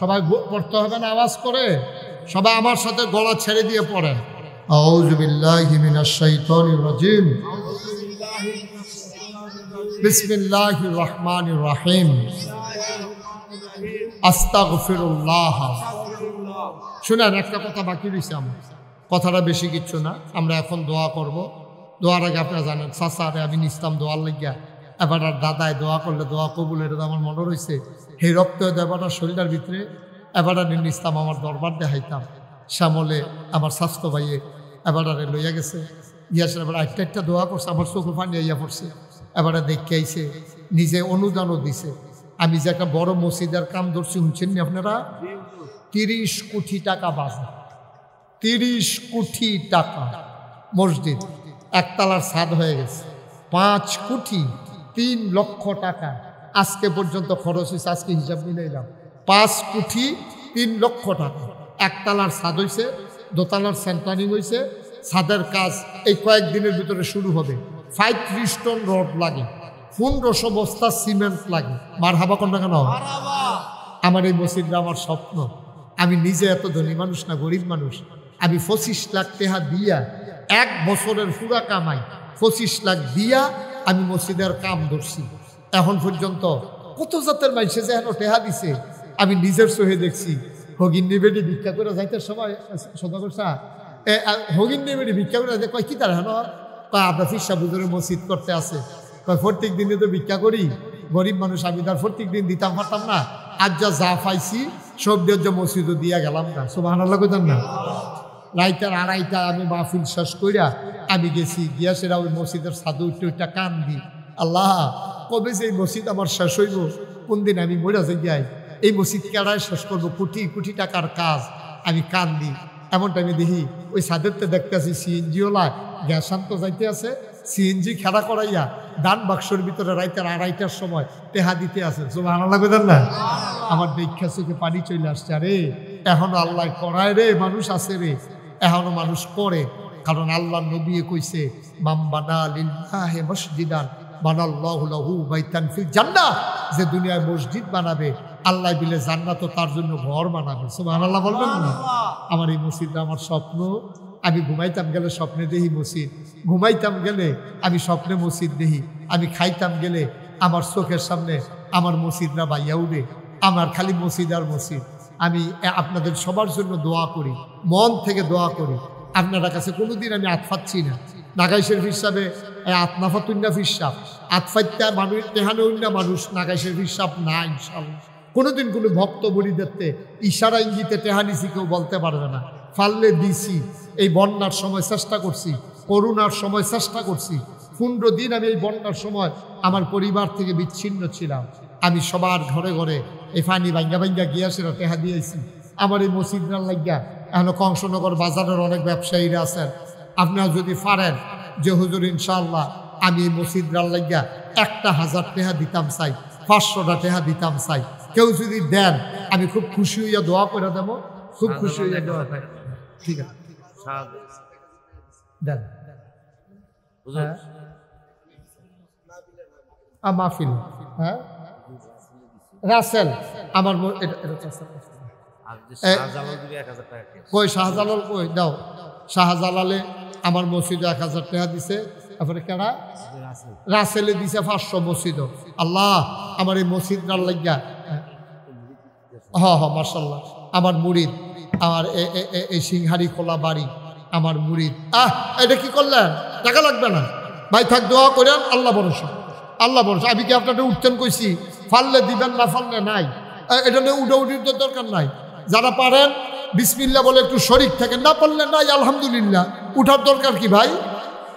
সবাই পড়তে হবে না আওয়াজ করে সবাই আমার সাথে গলা ছেড়ে দিয়ে পড়েন আউযু বিল্লাহি মিনাশ শাইতানির রাজিম বিসমিল্লাহির রহমানির রহিম আস্তাগফিরুল্লাহ শুনেন একটা কথা বাকি রয়েছে আমার কথাটা বেশি কিচ্ছু না আমরা এখন দোয়া করব দোয়ার আগে আপনারা জানেন চাচারে আমি নিস্তাম দোয়ার লাগিয়া এবার আর দাদায় দোয়া করলে দোয়া কবুল এটা আমার মনে রয়েছে সেই রক্ত এবার শরীরের ভিতরে এবার আর নিস্তাম আমার দরবার দেখাইতাম শ্যামলে আমার স্বাস্থ্য ভাইয়ে এবার আরে লইয়া গেছে গিয়াছে এবার একটা দোয়া করছে আমার চোখ পানি আইয়া পড়ছে এবারে দেখে আইছে নিজে অনুদানও দিছে আমি যে একটা বড় মসজিদের কাম ধরছি শুনছেন নি আপনারা 30 কোটি টাকা বাজার 30 কোটি টাকা মসজিদ একতলার ছাদ হয়ে গেছে 5 কোটি 3 লক্ষ টাকা আজকে পর্যন্ত খরচ হয়েছে আজকে হিসাব মিলাইলাম 5 কোটি 3 লক্ষ টাকা একতলার ছাদ হয়েছে দোতলার সেন্টারিং হয়েছে ছাদের কাজ এই কয়েকদিনের ভিতরে শুরু হবে 35 টন রড লাগে 1500 বস্তা সিমেন্ট লাগে মারহাবা কোনটা কেন আমার এই মসজিদটা আমার স্বপ্ন আমি নিজে এত ধনী মানুষ না গরিব মানুষ আমি 25 লাখ টাকা দিয়া 1 বছরের পুরা কামাই 25 লাখ দিয়া আমি মসজিদের কাম ধরছি এখন পর্যন্ত কত জাতের মানুষে যে এখন টেহা দিছে আমি নিজের চোখে দেখছি হগিন্নি বেডি ভিক্ষা করে যাইতে সময় সদাগর শাহ হগিন্নি বেডি ভিক্ষা করে যাইতে কয় কি তার হেন আপনার ফিরসা বুজুরের মসজিদ করতে আছে কয় প্রত্যেক দিনে তো ভিক্ষা করি গরিব মানুষ আমি তার প্রত্যেক দিন দিতাম পারতাম না আজ যা পাইছি সব দিয়ে মসজিদও দিয়া গেলাম না সুবহানাল্লাহ কইতেন না রাইতের 2:30 আমি মাহফিল শেষ কইরা আমি গেছি গিয়া সেরা ওই মসজিদের ছাদে উঠে কান্দি আল্লাহ কবে যে এই মসজিদ আমার শেষ হইব কোন দিন আমি মরে যাই এই মসজিদ কেড়ায় শেষ করবো কোটি কোটি টাকার কাজ আমি কান্দি এমন টাইমে দেখি ওই ছাদেরতে দেখতেছি সিএনজিওলা গ্যাস আনতে যাইতে আছে সিএনজি খেলা করাইয়া দান বাক্সর ভিতরে রাইতের 2:30টার সময় টেহা দিতে আছে সুবহানাল্লাহ কইতেন না আমার দেখা চোখে পানি চলে আসছে আরে এখনো আল্লাহ করায় রে মানুষ আছে রে এখনো মানুষ করে কারণ আল্লাহ নবী কইছে মাম বানা লিল্লাহি মসজিদান বানাল্লাহু লাহু বাইতান ফিল জান্নাহ যে দুনিয়ায় মসজিদ বানাবে আল্লাহ বিলে জান্নাতও তার জন্য ঘর বানাবে সুবহানাল্লাহ বলবেন না আমার এই মসজিদটা আমার স্বপ্ন আমি ঘুমাইতাম গেলে স্বপ্নে দেখি মসজিদ, ঘুমাইতাম গেলে আমি স্বপ্নে মসজিদ দেখি, আমি খাইতাম গেলে আমার চোখের সামনে আমার মসজিদরা বাইয়া উঠে, আমার খালি মসজিদ আর মসজিদ। আমি আপনাদের সবার জন্য দোয়া করি, মন থেকে দোয়া করি। আপনার কাছে কোনোদিন আমি আতফাচ্ছি না। নাগাই শরীফ হিসাবে আতনাফাতুন্না ফিসাব আতফাইত্যা মানুষ তেহানো মানুষ নাগাই শরীফ হিসাব না ইনশাল্লাহ। কোনোদিন কোনো ভক্ত বলিদেরতে ইশারা ইঙ্গিতে টেহানিছি কেউ বলতে পারবে না। ফাললে দিছি, এই বন্যার সময় চেষ্টা করছি, করোনার সময় চেষ্টা করছি। 15 দিন আমি এই বন্যার সময় আমার পরিবার থেকে বিচ্ছিন্ন ছিলাম। আমি সবার ঘরে ঘরে এই ফানি ভাঙ্গা ভাঙ্গা গিয়াসেরা টেহা দিয়েছি। আমার এই মসজিদরা লাগিয়া এখন কংসনগর বাজারের অনেক ব্যবসায়ীরা আছেন, আপনারা যদি পারেন যে হুজুর ইনশাআল্লাহ আমি এই মসজিদরার লাগিয়া 1000 টেহা দিতাম চাই, 500টা টেহা দিতাম চাই, কেউ যদি দেন আমি খুব খুশি হইয়া দোয়া করে দেবো, খুব খুশি হইয়া দোয়া করে। ঠিক আছে দেন। মাহফিল, হ্যাঁ রাসেল আমার কই শাহজালাল কই দাও। শাহজালালে আমার মসজিদে 1000 টাকা দিছে। তারপরে কেনা রাসেলে দিছে 500 মসজিদ। আল্লাহ আমার এই মসজিদটার লাগিয়া মাশাআল্লাহ আমার মুরিদ, আমার এই সিংহারি খোলা বাড়ি আমার মুরিদ। এটা কি করলেন? টাকা লাগবে না ভাই, থাক দোয়া করেন, আল্লাহ ভরসা, আল্লাহ ভরসা। আমি কি আপনাদের উঠতেন কইছি? ফাললে দিবেন, না ফাললে নাই। এটা নিয়ে উঠাউঠির তো দরকার নাই। যারা পারেন বিসমিল্লাহ বলে একটু শরীক থাকেন, না পারলে নাই আলহামদুলিল্লাহ। উঠার দরকার কি ভাই?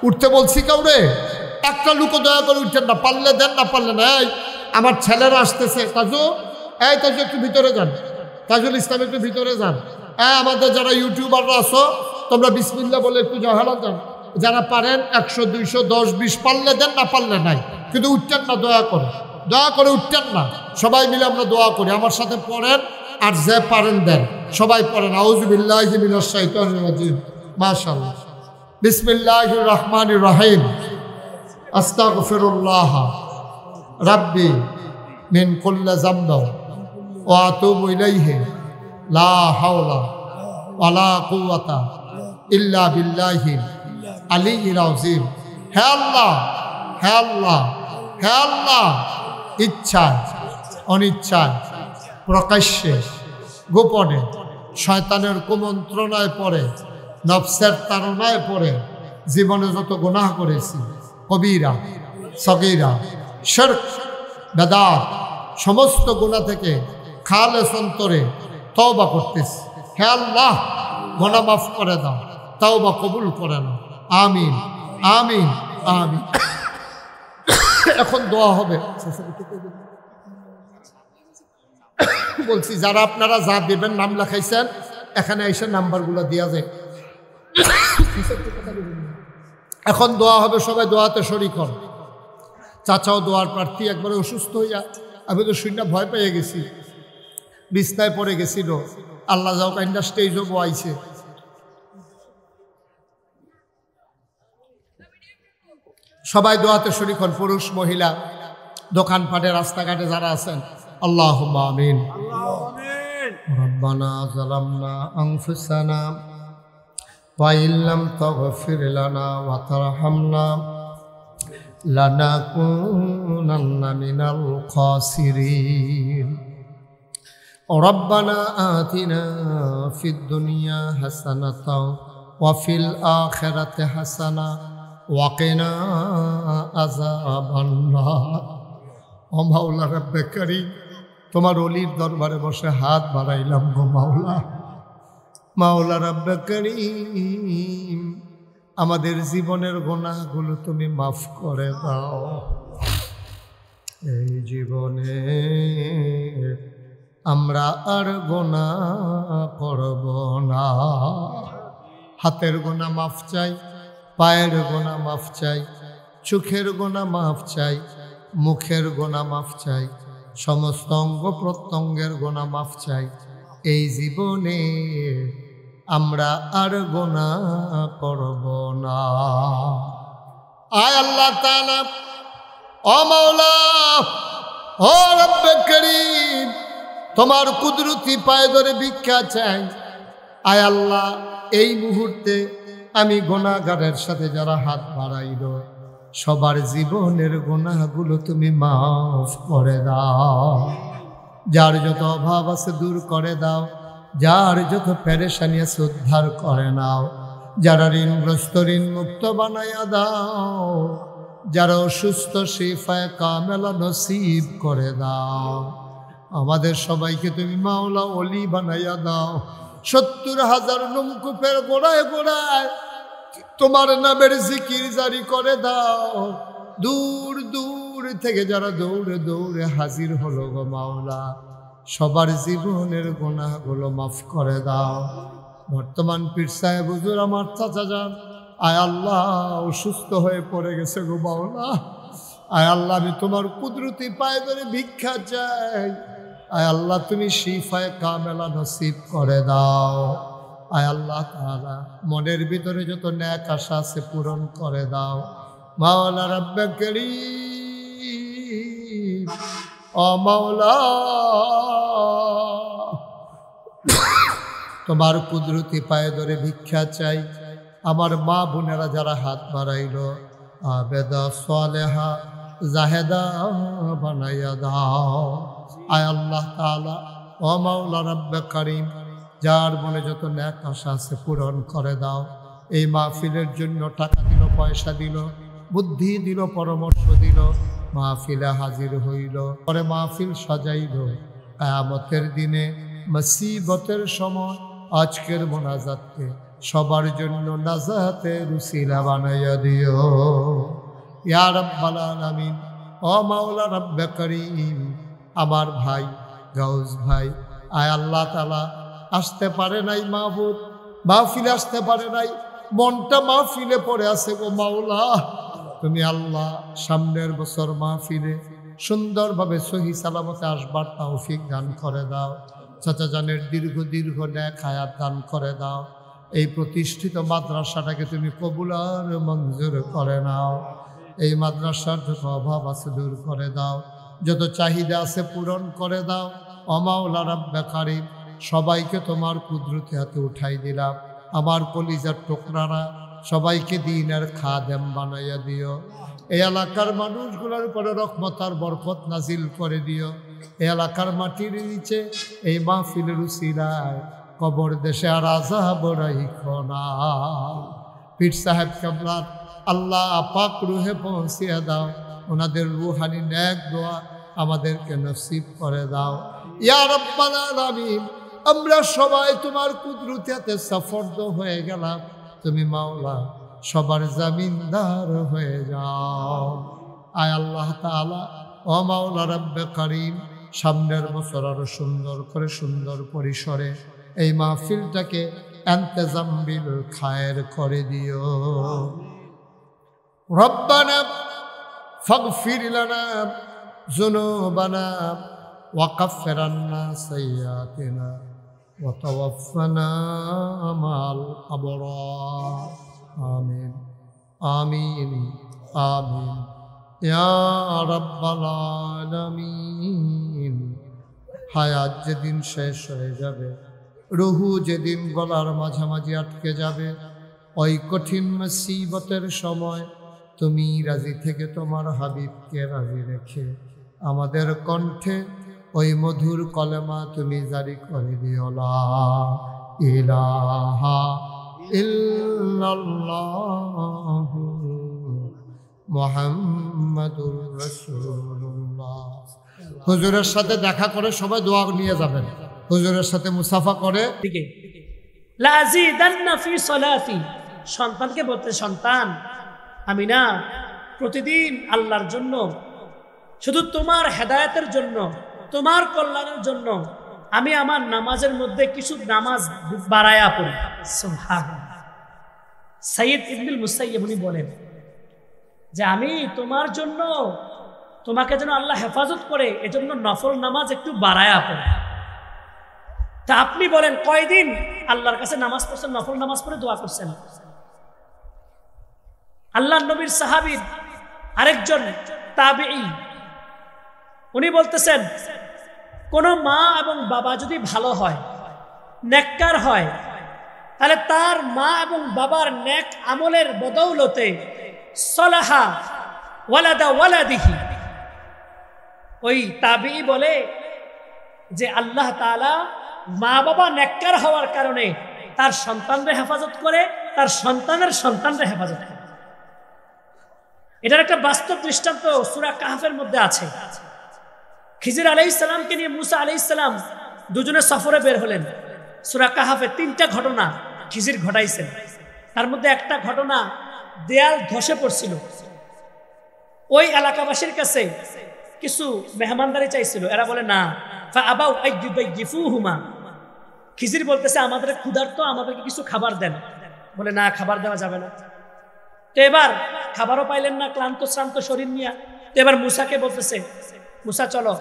উঠতে বলছি কাউরে? একটা লুকো দয়া করে উঠছেন না, পারলে দেন, না পারলে নাই। আমার ছেলেরা আসতেছে, তাজু তাজু একটু ভিতরে যান, তাজুল ইসলাম একটু ভিতরে যান। আমাদের যারা ইউটিউবাররা আছো তোমরা বিসমিল্লাহ বলে একটু জহালা যান। যারা পারেন 100, 200, 10, 20 পারলে দেন, না পারলে নাই। কিন্তু উঠতেন না, দয়া করে উঠতেন না। সবাই মিলে আমরা দোয়া করি, আমার সাথে পড়েন, আর যে পারেন দেন। সবাই পড়েন আউযু বিল্লাহি মিনাশ শাইতানির রাজিম। মাশাআল্লাহ। বিসমিল্লাহির রহমানির রহিম। আস্তাগফিরুল্লাহ রাব্বি মিন কুল্লি যামবি ওয়া আতুবু ইলাইহি লা হাওলা ওয়ালা কুওয়াতা ইল্লা বিল্লাহিল আলিয়্যিল আযীম। হে আল্লাহ, হে আল্লাহ, হে আল্লাহ, ইচ্ছায় অনিচ্ছায় প্রকাশ্যে গোপনে শয়তানের কুমন্ত্রণায় পড়ে, নফসের তাড়নায় পড়ে জীবনে যত গুনাহ করেছি, কবিরা সগীরা শিরক বেদাত সমস্ত গুনাহ থেকে খালেস অন্তরে তওবা করতেছি। হে আল্লাহ গুনাহ মাফ করে দাও, তওবা কবুল করে নাও। আমিন আমিন আমিন। এখন দোয়া হবে। বলছি যারা আপনারা যা দেবেন নাম লেখাইছেন এখানে এসে নাম্বারগুলো দেওয়া যায়। এখন দোয়া হবে, সবাই দোয়াতে শরীক হন। চাচাও দোয়ার প্রার্থী, একবারে অসুস্থ হইয়া আমি তো শূন্য ভয় পেয়ে গেছি, বিছনায় পড়ে গেছিল। আল্লাহ যাও কাইন্ডা স্টেজও বয়াইছে। সবাই দোয়াতে শরীক হন, পুরুষ মহিলা, দোকানপাটে রাস্তাঘাটে যারা আছেন। আল্লাহুম্মা আমিন। রব্বানা যালামনা আনফুসানা ওয়া ইল্লাম তাগফির লানা ওয়া তারহামনা লানাকুনান্না মিনাল খাসিরিন। রব্বানা আতিনা ফিদ দুনিয়া হাসানাতাও ওয়া ফিল আখিরাতি হাসানা ওয়া কিনা আযাবান নার। ও মাওলা রব্বে কারীম, তোমার অলির দরবারে বসে হাত বাড়াইলাম গো মাওলা। মাওলা রব্বে কারীম, আমাদের জীবনের গুনাহগুলো তুমি মাফ করে দাও। এই জীবনে আমরা আর গুনাহ করব না। হাতের গুনাহ মাফ চাই, পায়ের গুনাহ মাফ চাই, চোখের গুনাহ মাফ চাই, মুখের গুনাহ মাফ চাই, সমস্ত অঙ্গ প্রত্যঙ্গের গুনাহ মাফ চাই। এই জীবনে আমরা আর গুনাহ করব না। আয় আল্লাহ তাআলা, ও মাওলা, ও রব্বে কারীম, তোমার কুদরতি পায়ে ধরে ভিক্ষা চাই। আয় আল্লাহ, এই মুহূর্তে আমি গুনাহগারের সাথে যারা হাত বাড়াইল সবার জীবনের গুনাহগুলো তুমি মাফ করে দাও। যার যত অভাব আছে দূর করে দাও, যার যত পেরেশানি আছে উদ্ধার করে নাও, যারা ঋণগ্রস্ত ঋণ মুক্ত বানাইয়া দাও, যারা অসুস্থ শিফায়ে কামেলা নসিব করে দাও। আমাদের সবাইকে তুমি মাওলা ওলি বানাইয়া দাও। ৭০,০০০ নমকূপের গোড়ায় গোড়ায় তোমার নামের জিকির জারি করে দাও। দূর দূর থেকে যারা দৌড়ে দৌড়ে হাজির হলো গো মাওলা, সবার জীবনের গুনাহগুলো মাফ করে দাও। বর্তমান পীর সাহেব হুজুর আমার চাচা যান, আয় আল্লাহ অসুস্থ হয়ে পড়ে গেছে গো মাওলা। আয় আল্লাহ আমি তোমার কুদরতি পায়ে ধরে ভিক্ষা চাই। আয় আল্লাহ তুমি শিফায়ে কামেলা নসিব করে দাও। আয় আল্লাহ তাআলা মনের ভিতরে যত নেক আশা আছে পূরণ করে দাও। মাওলা রব্বে করিম, ও মাওলা তোমার কুদরতি পায়ে ধরে ভিক্ষা চাই। আমার মা বোনেরা যারা হাত বাড়াইল আবেদা সালেহা জাহেদা বানাইয়া দাও। আয় আল্লাহ তাআলা, ও মাওলা রব্বে করিম, যার মনে যত নেক আশা আছে পূরণ করে দাও। এই মাহফিলের জন্য টাকা দিল, পয়সা দিল, বুদ্ধি দিল, পরামর্শ দিল, মাহফিলে হাজির হইল, পরে মাহফিল সাজাইল। কিয়ামতের দিনে মুসিবতের সময় আজকের মোনাজাতকে সবার জন্য নাজাতের উসিলা বানাইয়া দিও ইয়া রাব্বাল আলামিন। ও মাওলা রব্বে করিম, আমার ভাই গাউস ভাই আয় আল্লাহ তাআলা আসতে পারে নাই, মাহবুব মাহফিলে আসতে পারে নাই, মনটা মাহফিলে পড়ে আছে গো মাওলা। তুমি আল্লাহ সামনের বছর মাহফিলে সুন্দরভাবে সহি সালামতে আসবার তৌফিক দান করে দাও। চাচা জানের দীর্ঘ দীর্ঘ নেক হায়াত দান করে দাও। এই প্রতিষ্ঠিত মাদ্রাসাটাকে তুমি কবুল আর মঞ্জুর করে নাও। এই মাদ্রাসার যত অভাব আছে দূর করে দাও, যত চাহিদা আছে পূরণ করে দাও। ও মাওলা রব্বে করিম, সবাইকে তোমার কুদরতি হাতে উঠাই দিলাম। আমার কলিজার টুকরারা সবাইকে দ্বীনের খাদেম বানাইয়া দিও। এই এলাকার মানুষগুলোর উপরে রহমত আর বরকত নাজিল করে দিও। এই এলাকার মাটির নিচে এই মাহফিলের উসিলায় কবর দেশে আর আযাব রাইখো না। পীর সাহেব কেবলার আল্লাহ পাক রুহে পৌঁছিয়ে দাও। ওনাদের রুহানি নেক দোয়া আমাদেরকে নসিব করে দাও ইয়া রাব্বাল আলামিন। আমরা সবাই তোমার কুদরতি হাতে সফরদ হয়ে গেলাম। তুমি মাওলা সবার জামিনদার হয়ে যাও। আয় আল্লাহ তাআলা, ও মাওলা রব্বে করিম, সামনের বছর আরো সুন্দর করে সুন্দর পরিসরে এই মাহফিলটাকে ইন্তজাম বিল খায়ের করে দিও। রব্বানা ফাগফির লানা যুনুবানা ওয়া কাফির আন্না সাইয়্যাতিনা ওয়া তাওয়াফানা মা'আল আবরার। আমিন আমিন আমিন ইয়া রাব্বাল আলামিন। হায়াত যেদিন শেষ হয়ে যাবে, রুহু যেদিন গলার মাঝামাঝি আটকে যাবে, ওই কঠিন মুসিবতের সময় তুমি রাজি থেকে তোমার হাবিবকে রাজি রেখে আমাদের কণ্ঠে ওই মধুর কলেমা তুমি জারি করে দিও, লা ইলাহা ইল্লাল্লাহু মুহাম্মাদুর রাসূলুল্লাহ। হুজুরের সাথে দেখা করে সবাই দোয়া নিয়ে যাবেন। হুজুরের সাথে মুসাফা করে লাযিদান্না ফি সালাতি, সন্তানকে বলতে, সন্তান আমি না প্রতিদিন আল্লাহর জন্য, শুধু তোমার হেদায়েতের জন্য, তোমার কল্যাণের জন্য আমি আমার নামাজের মধ্যে কিছু নামাজ বাড়ায়া পড়ি। সুবহানাল্লাহ। সাইয়্যিদ ইবনুল মুসাইয়্যিব উনি বলেন যে আমি তোমার জন্য, তোমাকে যেন আল্লাহ হেফাজত করে, এজন্য নফল নামাজ একটু বাড়ায়া পড়ি। তা আপনি বলেন কয়দিন আল্লাহর কাছে নামাজ পড়ছেন, নফল নামাজ পড়ে দোয়া করছেন? আল্লাহ নবীর সাহাবীর আরেকজন তাবেঈ উনি বলতেছেন, কোন মা এবং বাবা যদি ভালো হয়, নেককার হয়, তাহলে তার মা এবং বাবার নেক আমলের বদৌলতে সলাহা ওয়ালাদা ওয়ালাদিহি, ওই তাবিঈ বলে যে আল্লাহ তাআলা মা বাবা নেককার হওয়ার কারণে তার সন্তানদের হেফাজত করে, তার সন্তানের সন্তানদের হেফাজত করে। এটার একটা বাস্তব দৃষ্টান্ত সূরা কাহফের মধ্যে আছে। খিজির আলাইহিস সালামকে নিয়ে মুসা আলাইহিস সালাম দুজনে সফরে বের হলেন। সূরা কাহফে 3টা ঘটনা খিজির ঘটাইছেন। তার মধ্যে একটা ঘটনা, দেয়াল ধসে পড়ছিল। ওই এলাকাবাসীর কাছে কিছু মেহমানদারি চাইছিল, এরা বলে না। ফাআবাউ আইয়ুবাইয়িফুহুমা, খিজির বলতেছে আমাদের ক্ষুধার্ত, আমাদেরকে কিছু খাবার দেন। বলে না, খাবার দেওয়া যাবে না। তো এবার খাবারও পাইলেন না, ক্লান্ত শ্রান্ত শরীর নিয়ে। তো এবার মুসাকে বলতেছে, মুসা চলো,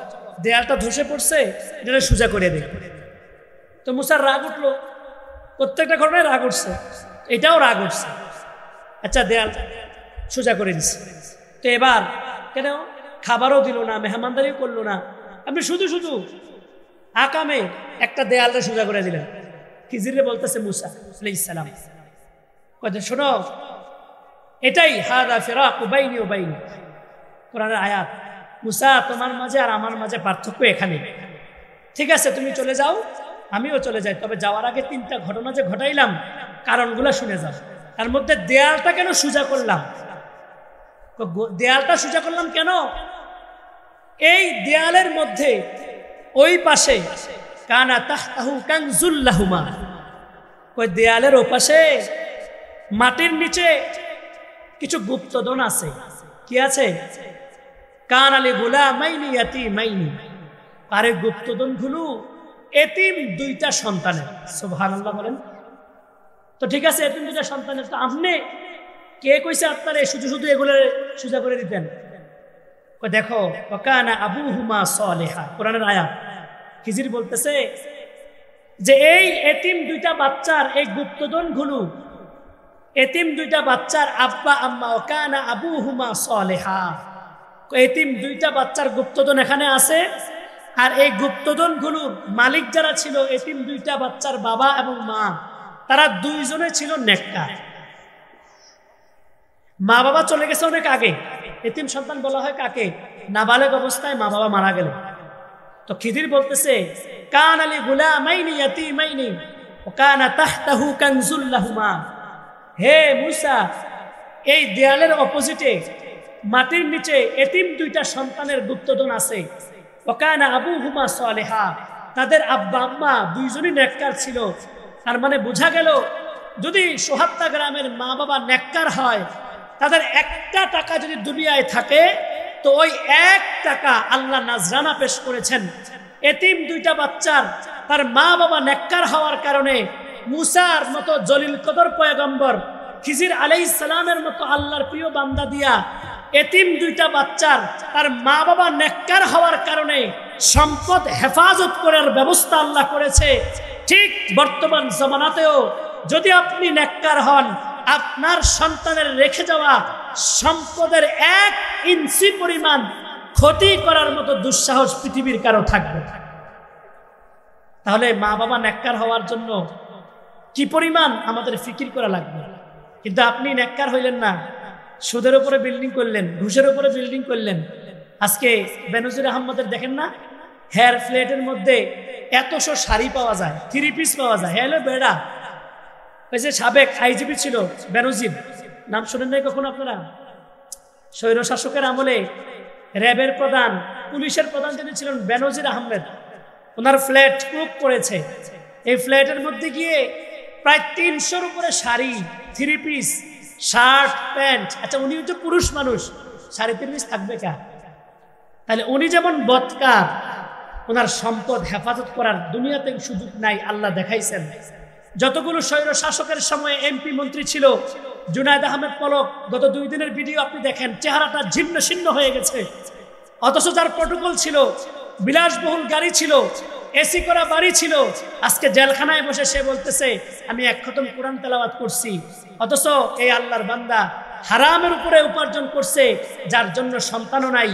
দেয়ালটা ধসে পড়ছে, এটা সোজা করে দে। তো মুসার রাগ উঠলো, প্রত্যেকটা ঘটনায় রাগ উঠছে, এটাও রাগ উঠছে। আচ্ছা, দেয়াল সোজা করে দিচ্ছে। তো এবার কেন খাবারও দিল না, মেহমানদারিও করলো না, আপনি শুধু শুধু আকামে একটা দেয়ালটা সোজা করে দিলেন। খিজিরে বলতেছে মুসা আলাইহিস সালাম, কইতে শোনো, এটাই হাদা ফিরাকু বাইনি ওয়া বাইনি, কোরআনের আয়াত। মুসা, তোমার মাঝে আর আমার মাঝে পার্থক্য এখানে। ঠিক আছে, তুমি চলে যাও, আমিও চলে যাই, তবে যাওয়ার আগে 3টা ঘটনা যে ঘটাইলাম কারণগুলো শুনে যাও। তার মধ্যে দেয়ালটা কেন সোজা করলাম? দেয়ালটা সোজা করলাম কেন? এই দেয়ালের মধ্যে ওই পাশে কানা তাহতাহু কানজুল লাহুমা, ওই দেয়ালের ওপাশে মাটির নিচে কিছু গুপ্তধন আছে। কি আছে? কানা লিগুলামাইনি ইয়াতীমাইনি, আর এই গুপ্তধনগুলো এতিম 2টা সন্তানের। সুবহানাল্লাহ বলেন তো। ঠিক আছে, এতিম 2টা সন্তানের, তো আপনি কে কইছে আপনারা শুধু শুধু এগুলো সোজা করে দিতেন? দেখো, ওয়াকানা আবুহুমা সালিহা, কোরআনের আয়াত। খিজির বলতেছে যে এই এতিম 2টা বাচ্চার এই গুপ্তধনগুলো, এতিম 2টা বাচ্চার আব্বা আম্মা, ওয়াকানা আবুহুমা সালিহা, এতিম 2টা বাচ্চার গুপ্তধন এখানে আছে। আর এই গুপ্তধনগুলোর মালিক যারা ছিল, এতিম 2টা বাচ্চার বাবা এবং মা, তারা 2 জনে ছিল নেককার। মা বাবা চলে গেছে অনেক আগে। এতিম সন্তান বলা হয় কাকে? নাবালেগ অবস্থায় মা বাবা মারা গেল। তো খিদির বলতেছে কানা লিগুলামাইনি ইয়াতীমাইনি ওয়া কানা তাহতাহু কানজুল লাহুমা, হে মুসা, এই দেয়ালের অপোজিটে মাটির নিচে এতিম 2টা সন্তানের গুপ্তধন আছে। ওয়া কানা আবুহুমা সালিহা, তাদের আব্বা আম্মা 2 জনই নেককার ছিল। তার মানে বোঝা গেল, যদি সোহাত্তা গ্রামের মা বাবা নেককার হয়, তাদের 1টা টাকা যদি দুনিয়ায় থাকে, তো ওই 1 টাকা আল্লাহ নাজরানা পেশ করেছেন। এতিম 2টা বাচ্চার তার মা বাবা নেককার হওয়ার কারণে মুসার মতো জলিল কদর পয়গম্বর, খিজির আলাইহিস সালামের মতো আল্লাহর প্রিয় বান্দা দিয়া এতিম 2টা বাচ্চার তার মা বাবা নেককার হওয়ার কারণে সম্পদ হেফাজত করার ব্যবস্থা আল্লাহ করেছে। ঠিক বর্তমান জামানাতেও যদি আপনি নেককার হন, আপনার সন্তানের রেখে যাওয়া সম্পদের 1 ইঞ্চি পরিমাণ ক্ষতি করার মতো দুঃসাহস পৃথিবীর কারো থাকবে। তাহলে মা বাবা নেককার হওয়ার জন্য কি পরিমাণ আমাদের ফিকির করা লাগবে। কিন্তু আপনি নেককার হইলেন না, সুদের উপরে বিল্ডিং করলেন, ঘুষের উপরে বিল্ডিং করলেন। আজকে বেনজির আহমদের দেখেন না, হেয়ার ফ্লেটের মধ্যে এতশো শাড়ি পাওয়া যায়, 3 পিস পাওয়া যায়। হ্যালো বেড়া, ওই যে সাবেক আইজিপি ছিল বেনজির, নাম শুনেন নাই কখনো আপনারা? স্বৈর শাসকের আমলে র্যাবের প্রধান, পুলিশের প্রধান যিনি ছিলেন বেনজির আহমেদ, ওনার ফ্ল্যাট কুক করেছে। এই ফ্ল্যাটের মধ্যে গিয়ে প্রায় 300-র উপরে শাড়ি, 3 পিস, শার্ট, প্যান্ট। আচ্ছা, উনি হচ্ছে পুরুষ মানুষ, 3.5 পিস থাকবে কা? তাহলে উনি যেমন বদকার, ওনার সম্পদ হেফাজত করার দুনিয়াতে সুযোগ নাই, আল্লাহ দেখাইছেন। যতগুলো স্বৈর শাসকের সময় এমপি মন্ত্রী ছিল, জুনায়েদ আহমেদ পলক, গত 2 দিনের ভিডিও আপনি দেখেন, চেহারাটা ছিন্ন ছিন্ন হয়ে গেছে। অথচ যার প্রটোকল ছিল, বিলাসবহুল গাড়ি ছিল, এসি করা বাড়ি ছিল, আজকে জেলখানায় বসে সে বলতেছে আমি 1 খতম কোরআন তেলাওয়াত করছি। অথচ এই আল্লাহর বান্দা হারামের উপরে উপার্জন করছে, যার জন্য সন্তানও নাই,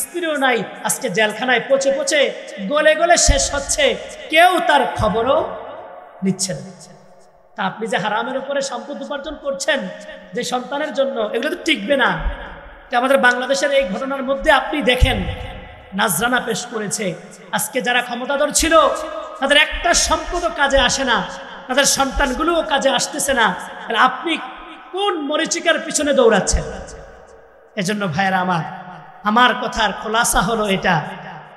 স্ত্রীও নাই, আজকে জেলখানায় পচে পচে গলে গলে শেষ হচ্ছে, কেউ তার খবরও নিচ্ছে না। তা আপনি যে হারামের উপরে সম্পদ উপার্জন করছেন যে সন্তানের জন্য, এগুলো তো টিকবে না। আমাদের বাংলাদেশের এই ঘটনার মধ্যে আপনি দেখেন, নাজরানা পেশ করেছে, আজকে যারা ক্ষমতাধর ছিল তাদের একটা সম্পদও কাজে আসে না, তাদের সন্তানগুলোও কাজে আসতেছে না। আপনি কোন মরিচিকার পিছনে দৌড়াচ্ছেন? এজন্য ভাইয়েরা আমার কথার খোলাসা হলো এটা,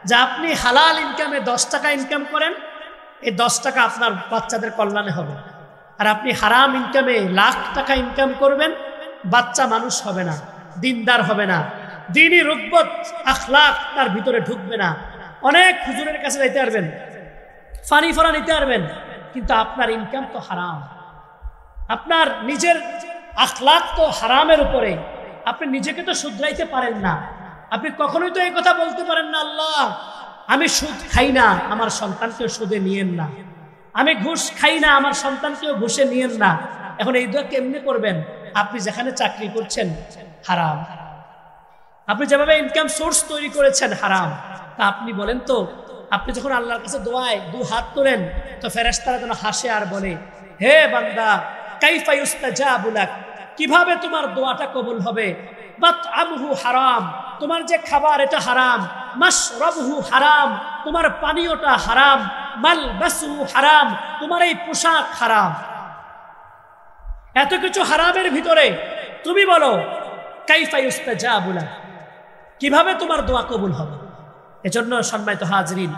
যে আপনি হালাল ইনকামে 10 টাকা ইনকাম করেন, এই 10 টাকা আপনার বাচ্চাদের কল্যাণে হবে। আর আপনি হারাম ইনকামে লাখ টাকা ইনকাম করবেন, বাচ্চা মানুষ হবে না, দিনদার হবে না, দ্বীনি রুব্বত আখলাক তার ভিতরে ঢুকবে না। অনেক হুজুরের কাছে যাইতে পারবেন, ফানি ফরা নিতে পারবেন, কিন্তু আপনার ইনকাম তো হারাম, আপনার নিজের আখলাক তো হারামের উপরে, আপনি নিজেকে তো শুধরাইতে পারেন না। আপনি কখনোই তো এই কথা বলতে পারেন না, আল্লাহ আমি সুদ খাই না, আমার সন্তানকেও সুদে নিয়েন না, আমি ঘুষ খাই না, আমার সন্তানকেও ঘুষে নিয়েন না। এখন এই দোয়া কেমনে করবেন? আপনি যেখানে চাকরি করছেন হারাম, আপনি যেভাবে ইনকাম সোর্স তৈরি করেছেন হারাম। তা আপনি বলেন তো, আপনি যখন আল্লাহর কাছে দোয়ায় 2 হাত তোলেন, তো ফেরেশতারা যেন হাসে আর বলে, হে বান্দা কাইফা ইউস্তাজাবু লাক, কিভাবে তোমার দোয়াটা কবুল হবে? মাতআমুহু হারাম, তোমার যে খাবার এটা হারাম, মাশরাবুহু হারাম, তোমার পানীয়টা হারাম, মালবাসুহু হারাম, তোমার এই পোশাক হারাম। এত কিছু হারামের ভিতরে তুমি বলো কাইফা ইউস্তাজাবু লাক, কিভাবে তোমার দোয়া কবুল হবে? এজন্য সম্মানিত হাজরিন,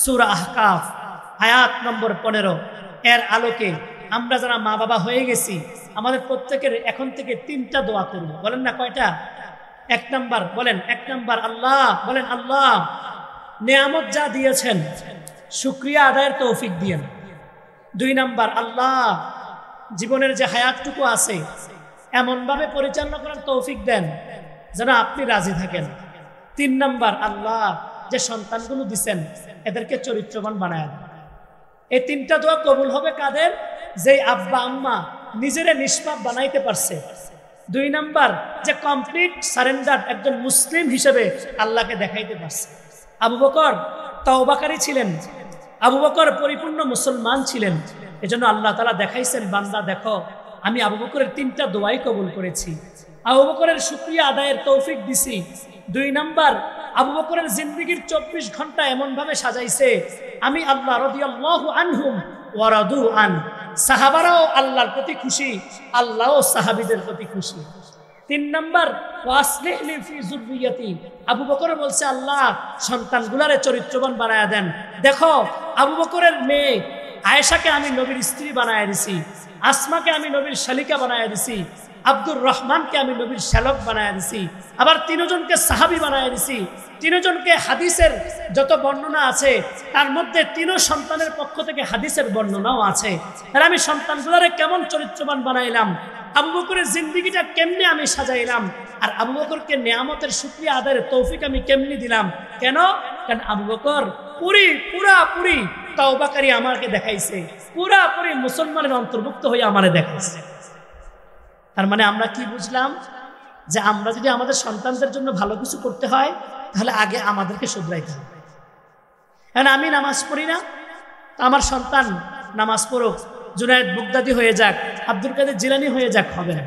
সূরা আহকাফ আয়াত নম্বর 15 এর আলোকে আমরা যারা মা বাবা হয়ে গেছি, আমাদের প্রত্যেকের এখন থেকে 3টা দোয়া করব। বলেন না কয়টা? 1 নাম্বার বলেন, 1 নাম্বার আল্লাহ, বলেন আল্লাহ নেয়ামত যা দিয়েছেন শুকরিয়া আদায়ের তৌফিক দিয়েন। 2 নাম্বার আল্লাহ জীবনের যে হায়াতটুকু আছে এমনভাবে পরিচালনা করার তৌফিক দেন যেন আপনি রাজি থাকেন। 3 নাম্বার আল্লাহ যে সন্তানগুলো দিচ্ছেন এদেরকে চরিত্রবান বানায় দেন। এই 3টা দোয়া কবুল হবে কাদের? যে আব্বা আম্মা নিজেরে নিষ্পাপ বানাইতে পারছে। 2 নাম্বার যে কমপ্লিট সারেন্ডার একজন মুসলিম হিসেবে আল্লাহকে দেখাইতে পারছে। আবু বকর তওবাকারী ছিলেন, আবু বকর পরিপূর্ণ মুসলমান ছিলেন। এজন্য আল্লাহ তাআলা দেখাইছেন, বান্দা দেখো আমি আবু বকরের 3টা দোয়াই কবুল করেছি, আবু বকরের শুকরিয়া আদায়ের তৌফিক দিছি। 2 নাম্বার আবু বকরের জিন্দেগীর 24 ঘন্টা এমন ভাবে সাজাইছে, আমি আল্লাহ রাদিয়াল্লাহু আনহুম ওয়া রাদু আন, সাহাবারাও আল্লাহর প্রতি খুশি, আল্লাহও সাহাবীদের প্রতি খুশি। 3 নাম্বার ওয়াসলিহ লি ফি যুররিয়াতি, আবু বকর বলছে আল্লাহ সন্তানগুলারে চরিত্রবান বানায়া দেন। দেখো আবু বকরের মেয়ে আয়েশাকে আমি নবীর স্ত্রী বানায়া দিছি, আসমাকে আমি নবীর শালিকা বানায়া দিছি, আব্দুর রহমানকে আমি নবীর শ্যালক বানায়া দিছি, আবার 3 জনকে সাহাবী বানায়া দিছি। 3 জনকে হাদিসের যত বর্ণনা আছে তার মধ্যে 3 সন্তানের পক্ষ থেকে হাদিসের বর্ণনাও আছে। আর আমি সন্তানগুলোরে কেমন চরিত্রবান বানাইলাম, আবু বকরের জিন্দেগিটা কেমনে আমি সাজাইলাম, আর আবু বকরকে নিয়ামতের শুকরিয়া আদায়ের তৌফিক আমি কেমনি দিলাম। কেন? কারণ আবু বকর পুরাপুরি তওবাকারী আমাকে দেখাইছে, পুরাপুরি মুসলমানের অন্তর্ভুক্ত হয়ে আমারে দেখাইছে। তার মানে আমরা কি বুঝলাম? যে আমরা যদি আমাদের সন্তানদের জন্য ভালো কিছু করতে হয় তাহলে আগে আমাদেরকে শুধরাইতে হবে। এখন আমি নামাজ পড়ি না, আমার সন্তান নামাজ পড়ুক, জুনায়েদ বুগদাদি হয়ে যাক, আব্দুল কাদের জিলানী হয়ে যাক, হবে না।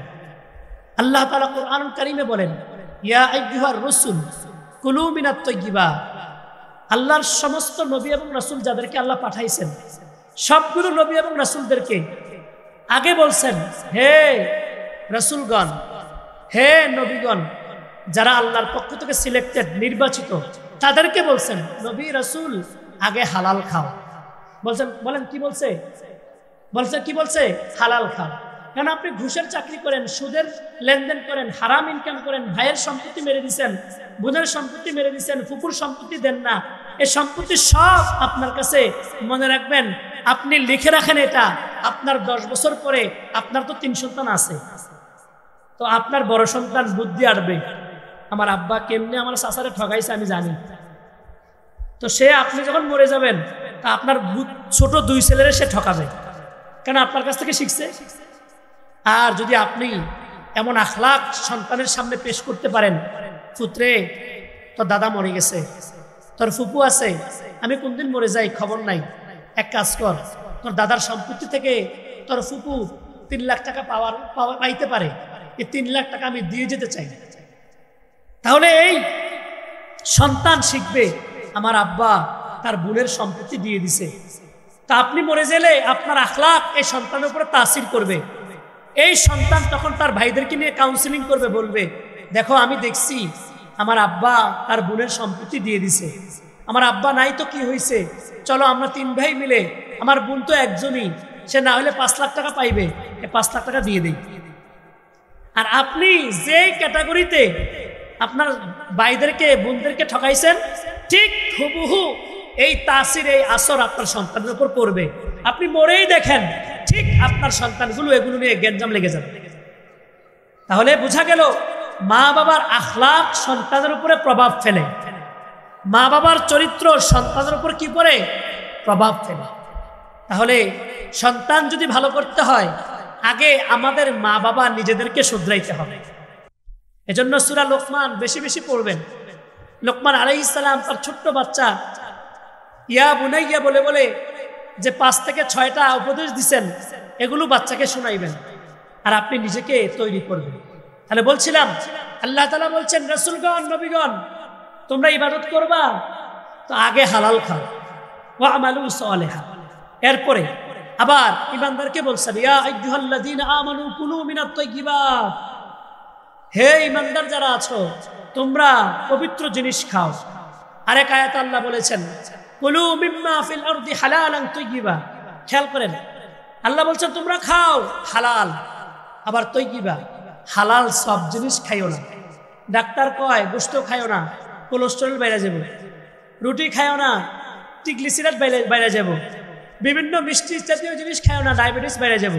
আল্লাহ তাআলা কোরআনুল কারীমে বলেন, ইয়া আইয়ুহার রাসূল কুলু মিনাত তাইয়্যিবাত, আল্লাহর সমস্ত নবী এবং রাসূল যাদেরকে আল্লাহ পাঠাইছেন সবগুলো নবী এবং রাসূলদেরকে আগে বলছেন, হে রাসূলগণ, হে নবীগণ, যারা আল্লাহর পক্ষ থেকে সিলেক্টেড নির্বাচিত তাদেরকে বলছেন নবী রাসূল আগে হালাল খাও। বলছেন, বলেন কি বলছে? বলছে কি বলছে? হালাল খাও। কেন? আপনি ঘুষের চাকরি করেন, সুদের লেনদেন করেন, হারাম ইনকাম করেন, ভাইয়ের সম্পত্তি মেরে দিচ্ছেন, বোনের সম্পত্তি মেরে দিচ্ছেন, ফুপুর সম্পত্তি দেন না, এই সম্পত্তি সব আপনার কাছে। মনে রাখবেন, আপনি লিখে রাখেন এটা, আপনার 10 বছর পরে আপনার তো 3 সন্তান আছে, তো আপনার বড় সন্তান বুদ্ধি আসবে, আমার আব্বা কেমনে আমার চাচারে ঠকাইছে আমি জানি, তো সে আপনি যখন মরে যাবেন তা আপনার ছোট 2 ছেলেরে সে ঠকাবে, কেন? আপনার কাছ থেকে শিখছে। আর যদি আপনি এমন আখলাক সন্তানের সামনে পেশ করতে পারেন, পুত্রে তোর দাদা মরে গেছে, তোর ফুপু আছে, আমি কোনদিন মরে যাই খবর নাই, এক কাজ কর, তোর দাদার সম্পত্তি থেকে তোর ফুপু 3 লাখ টাকা পাইতে পারে, এই 3 লাখ টাকা আমি দিয়ে যেতে চাই। তাহলে এই সন্তান শিখবে আমার আব্বা তার বোনের সম্পত্তি দিয়ে দিছে। তা আপনি মরে গেলে আপনার আখলাক এই সন্তানের উপরে তাসির করবে। এই সন্তান তখন তার ভাইদেরকে নিয়ে কাউন্সিলিং করবে, বলবে দেখো আমি দেখছি আমার আব্বা তার বোনের সম্পত্তি দিয়ে দিছে, আমার আব্বা নাই তো কি হয়েছে, চলো আমরা 3 ভাই মিলে, আমার বোন তো একজনই, সে না হলে 5 লাখ টাকা পাইবে, 5 লাখ টাকা দিয়ে দেই। আর আপনি যে ক্যাটাগরিতে আপনার ভাইদেরকে বোনদেরকে ঠকাইছেন, ঠিক হুবহু এই তাসির এই আসর আপনার সন্তানের উপর করবে। আপনি মরেই দেখেন ঠিক আপনার সন্তানগুলো এগুলো নিয়ে গ্যাঞ্জাম লেগে যাবে। তাহলে বোঝা গেল মা বাবার আখলাক সন্তানের উপরে প্রভাব ফেলে, মা বাবার চরিত্র সন্তানের উপর কি করে প্রভাব ফেলে। তাহলে সন্তান যদি ভালো করতে হয়, আগে আমাদের মা বাবা নিজেদেরকে শুধরাইতে হবে। এজন্য সূরা লোকমান বেশি বেশি পড়বেন। লোকমান আলাইহিস সালাম তার ছোট্ট বাচ্চা ইয়া বুনাইয়া বলে বলে যে 5 থেকে 6টা উপদেশ দিচ্ছেন, এগুলো বাচ্চাকে শোনাইবেন আর আপনি নিজেকে তৈরি করবেন। তাহলে বলছিলাম আল্লাহ তাআলা বলছেন, রাসূলগণ নবীগণ তোমরা ইবাদত করবা তো আগে হালাল খাও, ওয়া আমালু সালিহা। এরপরে আবার ঈমানদারকে বলছেন, ইয়া আইয়ুহাল্লাযীনা আমানু কুলু মিনাত তাইয়্যিবাত, হে ঈমানদার যারা আছো তোমরা পবিত্র জিনিস খাও। আরেক আয়াতে আল্লাহ বলেছেন, কুলু মিম্মা ফিল আরদি হালালান তাইয়্যিবা। খেয়াল করেন আল্লাহ বলছেন তোমরা খাও হালাল, আবার তাইয়্যিবা, হালাল সব জিনিস খাইও না। ডাক্তার কয় গোশত খাইও না, কোলেস্টেরল বাইরে যাব, রুটি খাইও না, ট্রিগ্লিসারাইড বাইরে যাব, বিভিন্ন মিষ্টি জাতীয় জিনিস খাইও না, ডায়াবেটিস বাইরে যাব।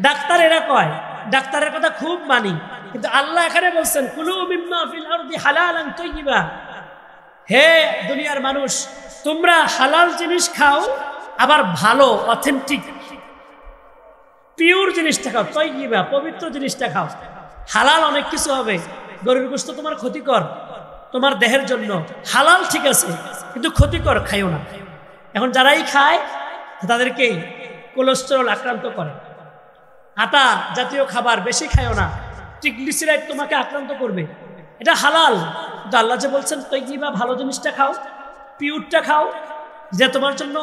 ডাক্তার এরা কয়, ডাক্তারের কথা খুব মানি, কিন্তু আল্লাহ এখানে বলছেন কুলু মিম্মা ফিল আরদি হালালান তাইয়্যিবা। হে দুনিয়ার মানুষ তোমরা হালাল জিনিস খাও, আবার ভালো অথেন্টিক পিওর জিনিসটা খাও, তাইয়্যিবা পবিত্র জিনিসটা খাও। হালাল অনেক কিছু হবে, গরুর গোশত তোমার ক্ষতিকর তোমার দেহের জন্য, হালাল ঠিক আছে কিন্তু ক্ষতিকর খাইও না। এখন যারাই খায় তাদেরকেই কোলেস্টেরল আক্রান্ত করে। আটা জাতীয় খাবার বেশি খাইও না, ট্রিগ্লিসারাইড তোমাকে আক্রান্ত করবে। এটা হালাল, কিন্তু আল্লাহ যে বলছেন তাইয়্যিবা ভালো জিনিসটা খাও, পিওরটা খাও, যে তোমার জন্য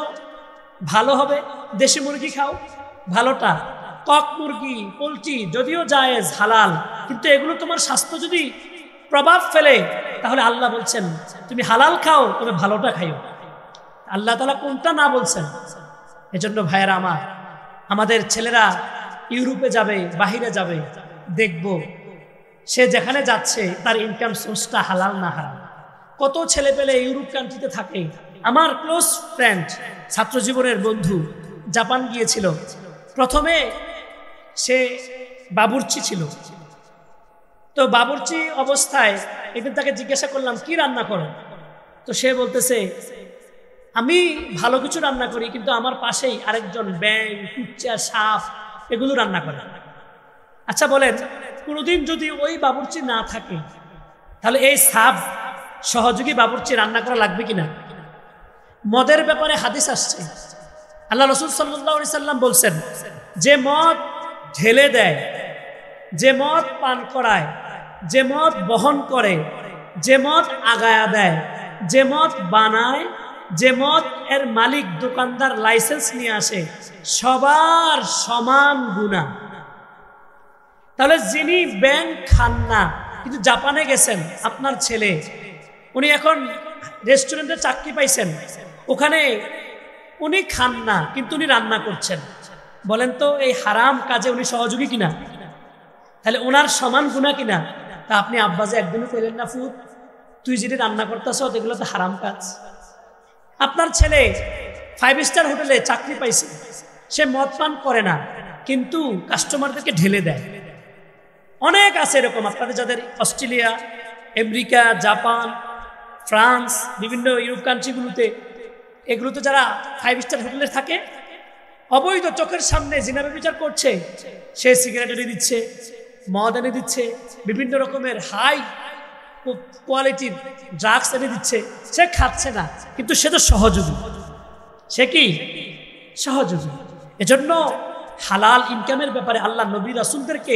ভালো হবে। দেশি মুরগি খাও ভালোটা, কক মুরগি পোলট্রি যদিও জায়েজ হালাল, কিন্তু এগুলো তোমার স্বাস্থ্য যদি প্রভাব ফেলে তাহলে আল্লাহ বলছেন তুমি হালাল খাও, তবে ভালোটা খাইও। আল্লাহ তাআলা কোনটা না বলছেন। এজন্য ভাইয়েরা আমার, আমাদের ছেলেরা ইউরোপে যাবে, বাহিরে যাবে, দেখব সে যেখানে যাচ্ছে তার ইনকাম সোর্সটা হালাল না হারাম। কত ছেলে পেলে ইউরোপ কান্ট্রিতে থাকে। আমার ক্লোজ ফ্রেন্ড, ছাত্র জীবনের বন্ধু, জাপান গিয়েছিল। প্রথমে সে বাবুর্চি ছিল, তো বাবুর্চি অবস্থায় একদিন তাকে জিজ্ঞাসা করলাম কি রান্না করো, তো সে বলতেছে আমি ভালো কিছু রান্না করি, কিন্তু আমার পাশেই আরেকজন ব্যাঙ, কুচ্চা, সাপ এগুলো রান্না করে। আচ্ছা বলেন, কোনোদিন যদি ওই বাবুর্চি না থাকে তাহলে এই সাপ সহযোগী বাবুর্চি রান্না করা লাগবে কিনা? মদের ব্যাপারে হাদিস আসছে, আল্লাহ রাসূল সাল্লাল্লাহু আলাইহি সাল্লাম বলছেন যে মদ ঢেলে দেয়, যে মদ পান করায়, যে মদ বহন করে, যে মদ আগায়া দেয়, যে মদ বানায়, যে মদ এর মালিক দোকানদার লাইসেন্স নিয়ে আসে, সবার সমান গুনাহ। তাহলে যিনি ব্যাংক খান না কিন্তু জাপানে গেছেন, আপনার ছেলে উনি এখন রেস্টুরেন্টে চাকরি পাইছেন, ওখানে উনি খান না কিন্তু উনি রান্না করছেন, বলেন তো এই হারাম কাজে উনি সহযোগী কিনা? তাহলে ওনার সমান গুনাহ কিনা? তা আপনি আব্বাজে একদিনও কইলেন না ফুট তুই যেটা রান্না করতেছ এগুলো তো হারাম কাজ। আপনার ছেলে 5 স্টার হোটেলে চাকরি পাইছে, সে মদ পান করে না কিন্তু কাস্টমারদেরকে ঢেলে দেয়। অনেক আছে এরকম, আপনাদের যাদের অস্ট্রেলিয়া, আমেরিকা, জাপান, ফ্রান্স, বিভিন্ন ইউরোপ কান্ট্রিগুলোতে, এগুলোতে যারা 5 স্টার হোটেলে থাকে, অবৈধ চোখের সামনে জিনা ব্যভিচার করছে, সে সিগারেট এনে দিচ্ছে, মদ এনে দিচ্ছে, বিভিন্ন রকমের হাই কোয়ালিটির ড্রাগস এনে দিচ্ছে, সে খাচ্ছে না কিন্তু সে তো সহযোগী। সে কি সহযোগী? এজন্য হালাল ইনকামের ব্যাপারে আল্লাহ নবী রাসূলদেরকে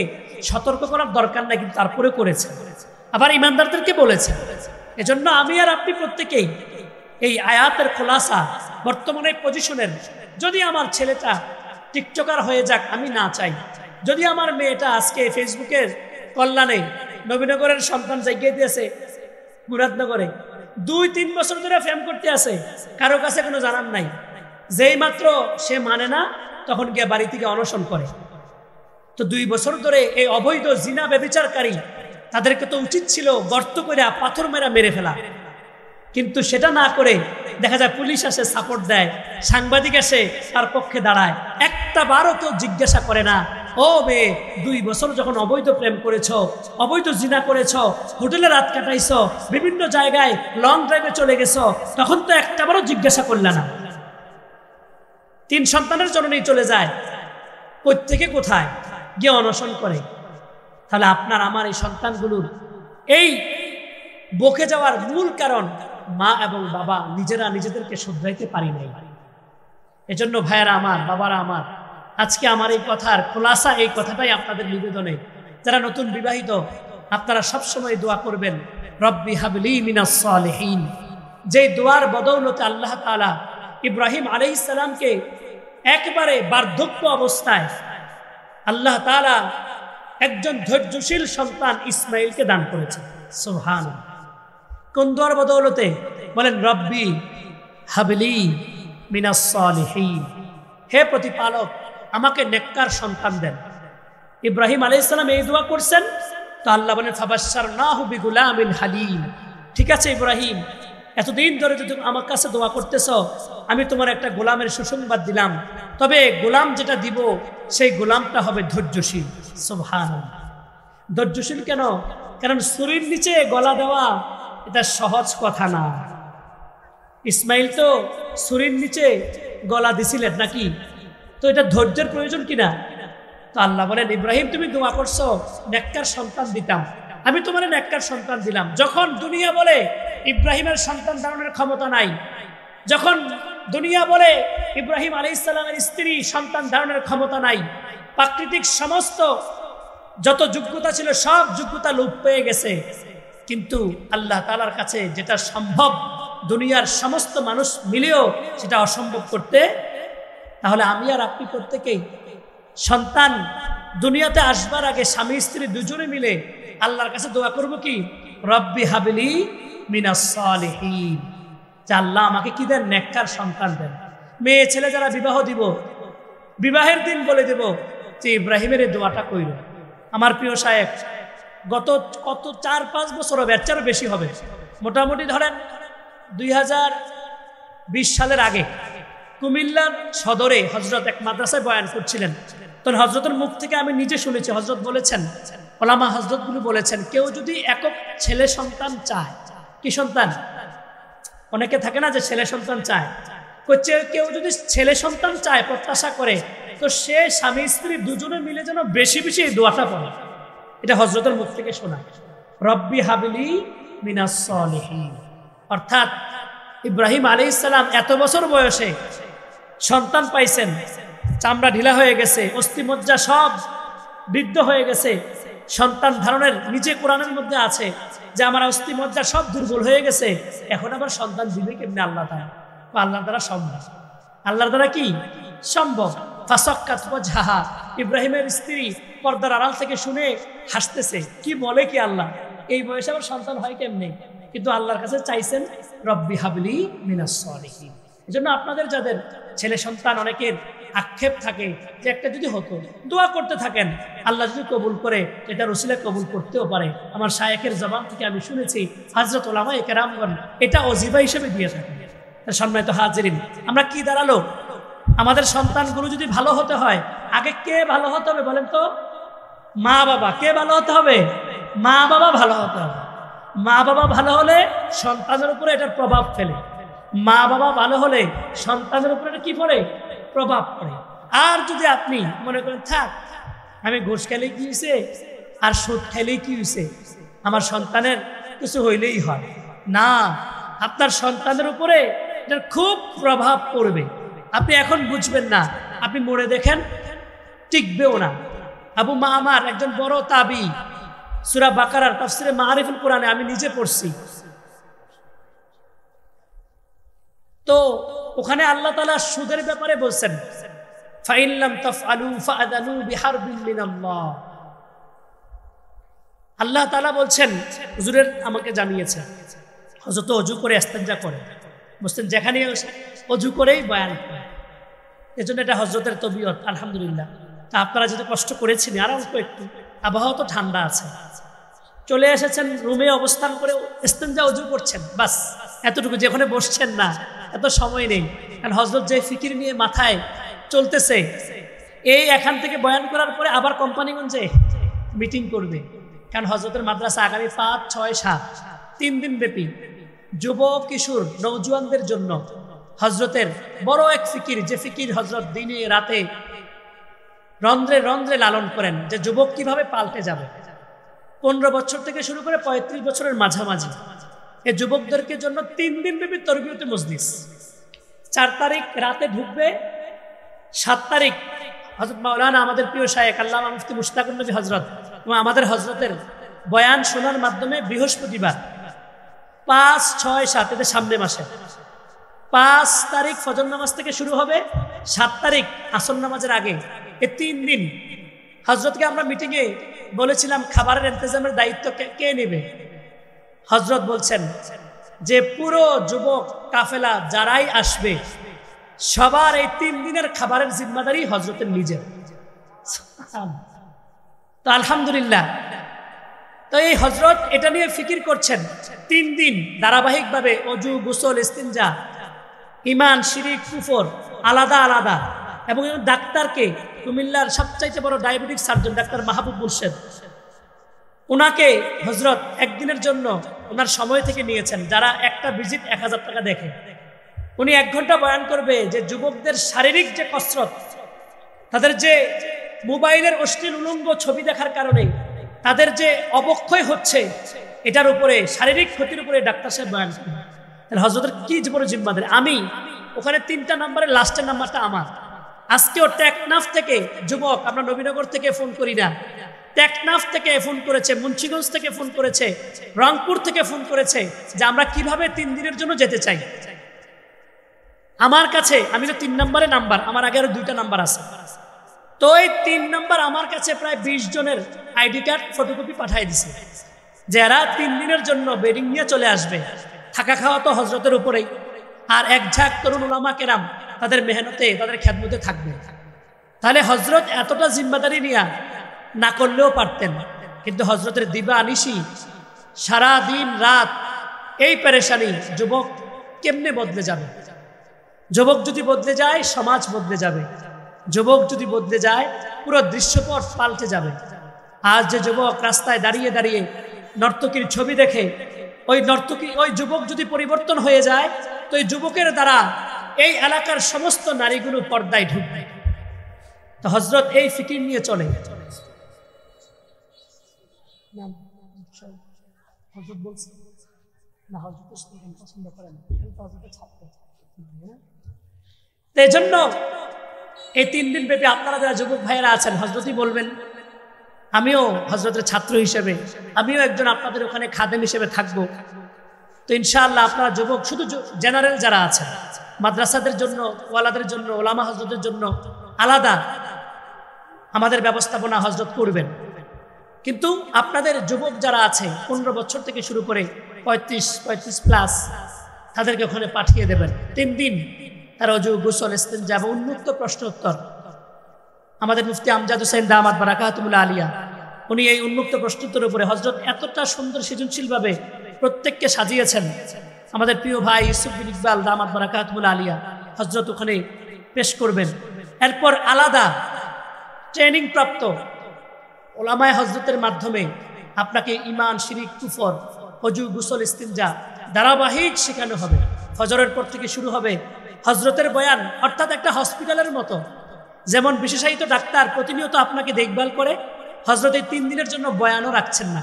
সতর্ক করার দরকার নাই, কিন্তু তারপরে করেছে। আবার ইমানদারদেরকে বলেছে। এজন্য আমি আর আপনি প্রত্যেকেই এই আয়াতের খোলাসা, বর্তমানে পজিশনের, যদি আমার ছেলেটা টিকটকার হয়ে যাক আমি না চাই, যদি আমার মেয়েটা আজকে ফেসবুকের কল্যাণে নবীনগরের সন্তান জায়গায় দিয়েছে মুরাদনগরে 2-3 বছর ধরে ফেম করতে আছে, কারো কাছে কোনো জানার নাই, যেই মাত্র সে মানে না তখন গিয়ে বাড়ি থেকে অনশন করে। তো 2 বছর ধরে এই অবৈধ জিনা ব্যভিচারকারী, তাদেরকে তো উচিত ছিল গর্ত করে পাথর মেরে ফেলা, কিন্তু সেটা না করে দেখা যায় পুলিশ আসে সাপোর্ট দেয়, সাংবাদিক আসে তার পক্ষে দাঁড়ায়, একটা বারও কেউ জিজ্ঞাসা করে না ও মেয়ে 2 বছর যখন অবৈধ প্রেম করেছ, অবৈধ জিনা করেছ, হোটেলে রাত কাটাইছ, বিভিন্ন জায়গায় লং ড্রাইভে চলে গেছ, তখন তো একটা বারও জিজ্ঞাসা করলে না। 3 সন্তানের জননী চলে যায়, প্রত্যেকে কোথায় গিয়ে অনশন করে। তাহলে আপনার আমার এই সন্তানগুলোর এই বকে যাওয়ার মূল কারণ মা এবং বাবা নিজেরা নিজেদেরকে শুধরাইতে পারি নাই। এজন্য ভাইয়েরা আমার, বাবারা আমার, আজকে আমার এই কথার খোলাসা এই কথাটাই আপনাদের নিবেদনে। যারা নতুন বিবাহিত আপনারা সবসময় দোয়া করবেন, রব্বি হাবলি মিনাস সালিহিন। যেই দোয়ার বদৌলতে আল্লাহ তাআলা ইব্রাহিম আলাইহিস সালামকে একবারে বার্ধক্য অবস্থায় আল্লাহ তাআলা একজন ধৈর্যশীল সন্তান ইসমাইলকে দান করেছে। সুবহানাল্লাহ। কোন দোয়ার বদৌলতে? বলেন রব্বি হাবলি মিনাস সালিহিন, হে প্রতিপালক আমাকে নেককার সন্তান দেন। ইব্রাহিম আলাইহিস সালাম এই দোয়া করছেন, তো আল্লাহ বলেন ফাবাশশারনাহু বিগুলামিন হালিম। ঠিক আছে ইব্রাহিম, এতদিন ধরে যদি আমার কাছে দোয়া করতেছ, আমি তোমার একটা গোলামের সুসংবাদ দিলাম, তবে গোলাম যেটা দিব সেই গোলামটা হবে ধৈর্যশীল। সুবহানাল্লাহ। ধৈর্যশীল কেন? কারণ ছুরির নিচে গলা দেওয়া এটা সহজ কথা না। ইসমাইল তো ছুরির নিচে গলা দিছিলেন নাকি? তো এটা ধৈর্যের প্রয়োজন কিনা? তো আল্লাহ বলেন ইব্রাহিম তুমি দোয়া করছো নেককার সন্তান দিতাম, আমি তোমার নেককার সন্তান দিলাম। যখন দুনিয়া বলে ইব্রাহিমের সন্তান ধারণের ক্ষমতা নাই, যখন দুনিয়া বলে ইব্রাহিম আলাইহিস সালামের স্ত্রী সন্তান ধারণের ক্ষমতা নাই, প্রাকৃতিক সমস্ত যত যোগ্যতা ছিল সব যোগ্যতা লোপ পেয়ে গেছে, কিন্তু আল্লাহ তাআলার কাছে যেটা সম্ভব দুনিয়ার সমস্ত মানুষ মিলেও সেটা অসম্ভব করতে, তাহলে আমি আর আপনি প্রত্যেকেই সন্তান দুনিয়াতে আসবার আগে স্বামী স্ত্রী দুজনে মিলে আল্লাহর কাছে দোয়া করব কি, রব্বি হাবলি মিনাস সালিহিন, যে আল্লাহ আমাকে কি দেন, নেককার সন্তান দেন। মেয়ে ছেলে যারা বিবাহ দিব, বিবাহের দিন বলে দেব যে ইব্রাহিমের এই দোয়াটা কইল। আমার প্রিয় সাহেব গত 4-5 বছর হবে, এর চেয়ে বেশি হবে, মোটামুটি ধরেন 2020 সালের আগে কুমিল্লার সদরে হযরত এক মাদ্রাসায় বয়ান করছিলেন। তখন হযরতের মুখ থেকে আমি নিজে শুনেছি, হযরত বলেছেন, ওলামা হযরতগুলো বলেছেন, কেউ যদি একক ছেলে সন্তান চায়, কি সন্তান? অনেকে থাকে না যে ছেলে সন্তান চায়, কেউ যদি ছেলে সন্তান চায় প্রত্যাশা করে, তো সে স্বামী স্ত্রী দুজনে মিলে যেন বেশি বেশি এই দোয়াটা পড়ে। এটা হযরতের মুখ থেকে শোনা, রব্বি হাবলি মিনাস সালিহিন। অর্থাৎ ইব্রাহিম আলাইহিস সালাম এত বছর বয়সে সন্তান পাইছেন, চামড়া ঢিলা হয়ে গেছে, অস্থিমজ্জা সব বৃদ্ধ হয়ে গেছে, সন্তান ধারণের নিচে কোরআনের মধ্যে আছে যে আমার অস্থিমজ্জা সব দুর্বল হয়ে গেছে, এখন আবার সন্তান দিবে কেমনি? আল্লাহ তাআলা, আল্লাহর দ্বারা সম্ভব। আল্লাহর দ্বারা কি সম্ভব? ফাসাক্কাত ওয়াজহাহা, ইব্রাহিমের স্ত্রী পর্দার আড়াল থেকে শুনে হাসতেছে, কি বলে কি আল্লাহ, এই বয়সে আবার সন্তান হয় কেমনে? কিন্তু আল্লাহর কাছে চাইছেন রব্বি হাবলি মিনাস সালিহিন। এজন্য আপনাদের যাদের ছেলে সন্তান, অনেকের আক্ষেপ থাকে যে একটা যদি হতো, দোয়া করতে থাকেন, আল্লাহ যদি কবুল করে, এটা রসুলে কবুল করতেও পারে। আমার শায়েখের জবান থেকে আমি শুনেছি হযরত উলামায়ে কেরামগণ এটা ওজিফা হিসেবে দিয়ে থাকেন। সম্মানিত হাজিরিন, আমরা কি দাঁড়ালো? আমাদের সন্তানগুলো যদি ভালো হতে হয়, আগে কে ভালো হতে হবে বলেন তো? মা বাবা। কে ভালো হতে হবে? মা বাবা ভালো হতে হবে। মা বাবা ভালো হলে সন্তানের উপরে এটার প্রভাব ফেলে। মা বাবা ভালো হলে সন্তানের উপরে এটা কি পড়ে? প্রভাব পড়ে। আর যদি আপনি মনে করেন থাক আমি ঘুষ খেলেই কি হয়েছে আর সুদ খেলেই কি হয়েছে, আমার সন্তানের কিছু হইলেই হয় না, আপনার সন্তানের উপরে এটার খুব প্রভাব পড়বে। আপনি এখন বুঝবেন না, আপনি মনে দেখেন টিকবেও না। আবু মামার একজন বড় তাবি, সূরা বাকারার তাফসিরে মাআরিফুল কোরআনে আমি নিজে পড়ছি। তো ওখানে আল্লাহ তাআলা সুদের ব্যাপারে বলছেন, ফাইন লাম তাফআলু ফাআযানু বিহারবিন মিনাল্লাহ। আল্লাহ তাআলা বলছেন, হুজুরের আমাকে জানিয়েছে হযরত ওযু করে ইস্তেনজা করে, বুঝছেন, যেখানে ওযু করেই বয়ান করে। এজন্য এটা হযরতের তবিয়ত, আলহামদুলিল্লাহ। তা আপনারা যদি কষ্ট করেছেন আর অল্প একটু, আবহাওয়া তো ঠান্ডা আছে, চলে এসেছেন রুমে অবস্থান করে ইস্তেনজা ওযু করছেন, বাস এতটুকু। যেখানে বসছেন না, এত সময় নেই, কারণ হযরত যে ফিকির নিয়ে মাথায় চলতেছে, এই এখান থেকে বয়ান করার পরে আবার কোম্পানিগঞ্জে মিটিং করবে। কারণ হযরতের মাদ্রাসা আগামী 5, 6, 7 3 দিন ব্যাপী যুবক কিশোর নওজোয়ানদের জন্য হযরতের বড় এক ফিকির, যে ফিকির হযরত দিনে রাতে রন্ধ্রে রন্ধ্রে লালন করেন, যে যুবক কিভাবে পাল্টে যাবে। 15 বছর থেকে শুরু করে 35 বছরের মাঝামাঝি এই যুবকদেরকে জন্য 3 দিন ব্যাপী তরবিয়তে মজলিস। 4 তারিখ রাতে ঢুকবে, 7 তারিখ হযরত মাওলানা আমাদের প্রিয় শায়েখ আল্লামা মুফতি মুশতাকুর নবী হযরত এবং আমাদের হযরতের বয়ান শোনার মাধ্যমে বৃহস্পতিবার 5, 6, 7 এদের সামনে মাসে 5 তারিখ ফজর নামাজ থেকে শুরু হবে, 7 তারিখ আসর নামাজের আগে। এই 3 দিন হযরতকে আমরা মিটিংয়ে বলেছিলাম খাবারের ইন্তজামের দায়িত্ব কে নেবে। হযরত বলছেন যে পুরো যুবক কাফেলা যারাই আসবে সবার এই 3 দিনের খাবারের জিম্মাদারি হযরতের নিজের। তো আলহামদুলিল্লাহ, তো এই হযরত এটা নিয়ে ফিকির করছেন 3 দিন ধারাবাহিকভাবে ওযু, গোসল, ইস্তিনজা, ঈমান, শিরিক, কুফর আলাদা আলাদা। এবং ডাক্তারকে, কুমিল্লার সবচাইতে বড় ডায়াবেটিক সার্জন ডাক্তার মাহবুব মুর্শেদ, ওনাকে হযরত একদিনের জন্য ওনার সময় থেকে নিয়েছেন। যারা একটা ভিজিট 1000 টাকা দেখে, উনি 1 ঘন্টা বয়ান করবে যে যুবকদের শারীরিক যে কসরত, তাদের যে মোবাইলের অশ্লীল উলঙ্গ ছবি দেখার কারণে তাদের যে অবক্ষয় হচ্ছে, এটার উপরে শারীরিক ক্ষতির উপরে ডাক্তার সাহেব বয়ান করেন। তাহলে হযরতের কি বড় জিম্মাদারি। আমি ওখানে 3টা নাম্বারের লাস্টের নাম্বারটা আমার। আজকেও টেকনাফ থেকে যুবক, আমরা নবীনগর থেকে ফোন করি না, টেকনাফ থেকে ফোন করেছে, মুন্সিগঞ্জ থেকে ফোন করেছে, রংপুর থেকে ফোন করেছে যে আমরা কিভাবে 3 দিনের জন্য যেতে চাই। আমার কাছে, আমি তো 3 নম্বরে নাম্বার, আমার আগে আরো 2টা নাম্বার আছে। তো এই 3 নাম্বার আমার কাছে প্রায় 20 জনের আইডি কার্ড ফটোকপি পাঠিয়ে দিছে, যারা 3 দিনের জন্য বেডিং নিয়ে চলে আসবে। থাকা খাওয়া তো হযরতের উপরেই, আর এক ঝাঁক তরুণ উলামা কেরাম তাদের মেহনতে, তাদের খেদমতে থাকবে। তাহলে হযরত এতটা জিম্মাদারি নিয়ে না করলেও পারতেন, কিন্তু হযরতের দিবা আনিসি সারা দিন রাত এই পেরেশানি। যুবক কেমনে বদলে যাবে? যুবক যদি বদলে যায় সমাজ বদলে যাবে, যুবক যদি বদলে যায় পুরো দৃশ্যপট পাল্টে যাবে। আজ যে যুবক রাস্তায় দাঁড়িয়ে দাঁড়িয়ে নর্তকীর ছবি দেখে, ওই নর্তকী, ওই যুবক যদি পরিবর্তন হয়ে যায়, তো এই যুবকের দ্বারা এই এলাকার সমস্ত নারীগুলো পর্দায় ঢুকবে। তো হযরত এই ফিকির নিয়ে চলে। এই জন্য এই 3 দিন ব্যাপী আপনারা যারা যুবক ভাইয়েরা আছেন, হযরতই বলবেন, আমিও হযরতের ছাত্র হিসেবে, আমিও একজন আপনাদের ওখানে খাদেম হিসেবে থাকবো। তো ইনশাআল্লাহ আপনারা যুবক, শুধু জেনারেল যারা আছেন, মাদ্রাসাদের জন্য, ওয়ালাদের জন্য, ওলামা হযরতের জন্য আলাদা আমাদের ব্যবস্থাপনা হযরত করবেন। কিন্তু আপনাদের যুবক যারা আছে 15 বছর থেকে শুরু করে 35 প্লাস, তাদেরকে ওখানে পাঠিয়ে দেবেন। 3 দিন তারা ওযু, গোসল, ইস্তিনজা এবং উন্মুক্ত প্রশ্ন উত্তর। আমাদের মুফতি আমজাদ হোসেন দামাত বারাকাতুল আলিয়া, উনি এই উন্মুক্ত প্রশ্নোত্তরের উপরে হযরত এতটা সুন্দর সৃজনশীলভাবে প্রত্যেককে সাজিয়েছেন। আমাদের প্রিয় ভাই ইউসুফ বিন ইকবাল দামাত বারাকাতুল আলিয়া হযরত ওখানে পেশ করবেন। এরপর আলাদা ট্রেনিং প্রাপ্ত ওলামায়ে হযরতের মাধ্যমে আপনাকে ঈমান, শিরিক, কুফর, ওযু, গোসল, ইস্তিনজা ধারাবাহিক শেখানো হবে। ফজরের পর থেকে শুরু হবে হযরতের বয়ান, অর্থাৎ একটা হসপিটালের মতো। যেমন বিশেষায়িত ডাক্তার প্রতিনিয়ত আপনাকে দেখভাল করে, হযরত এই 3 দিনের জন্য বয়ানও রাখছেন না।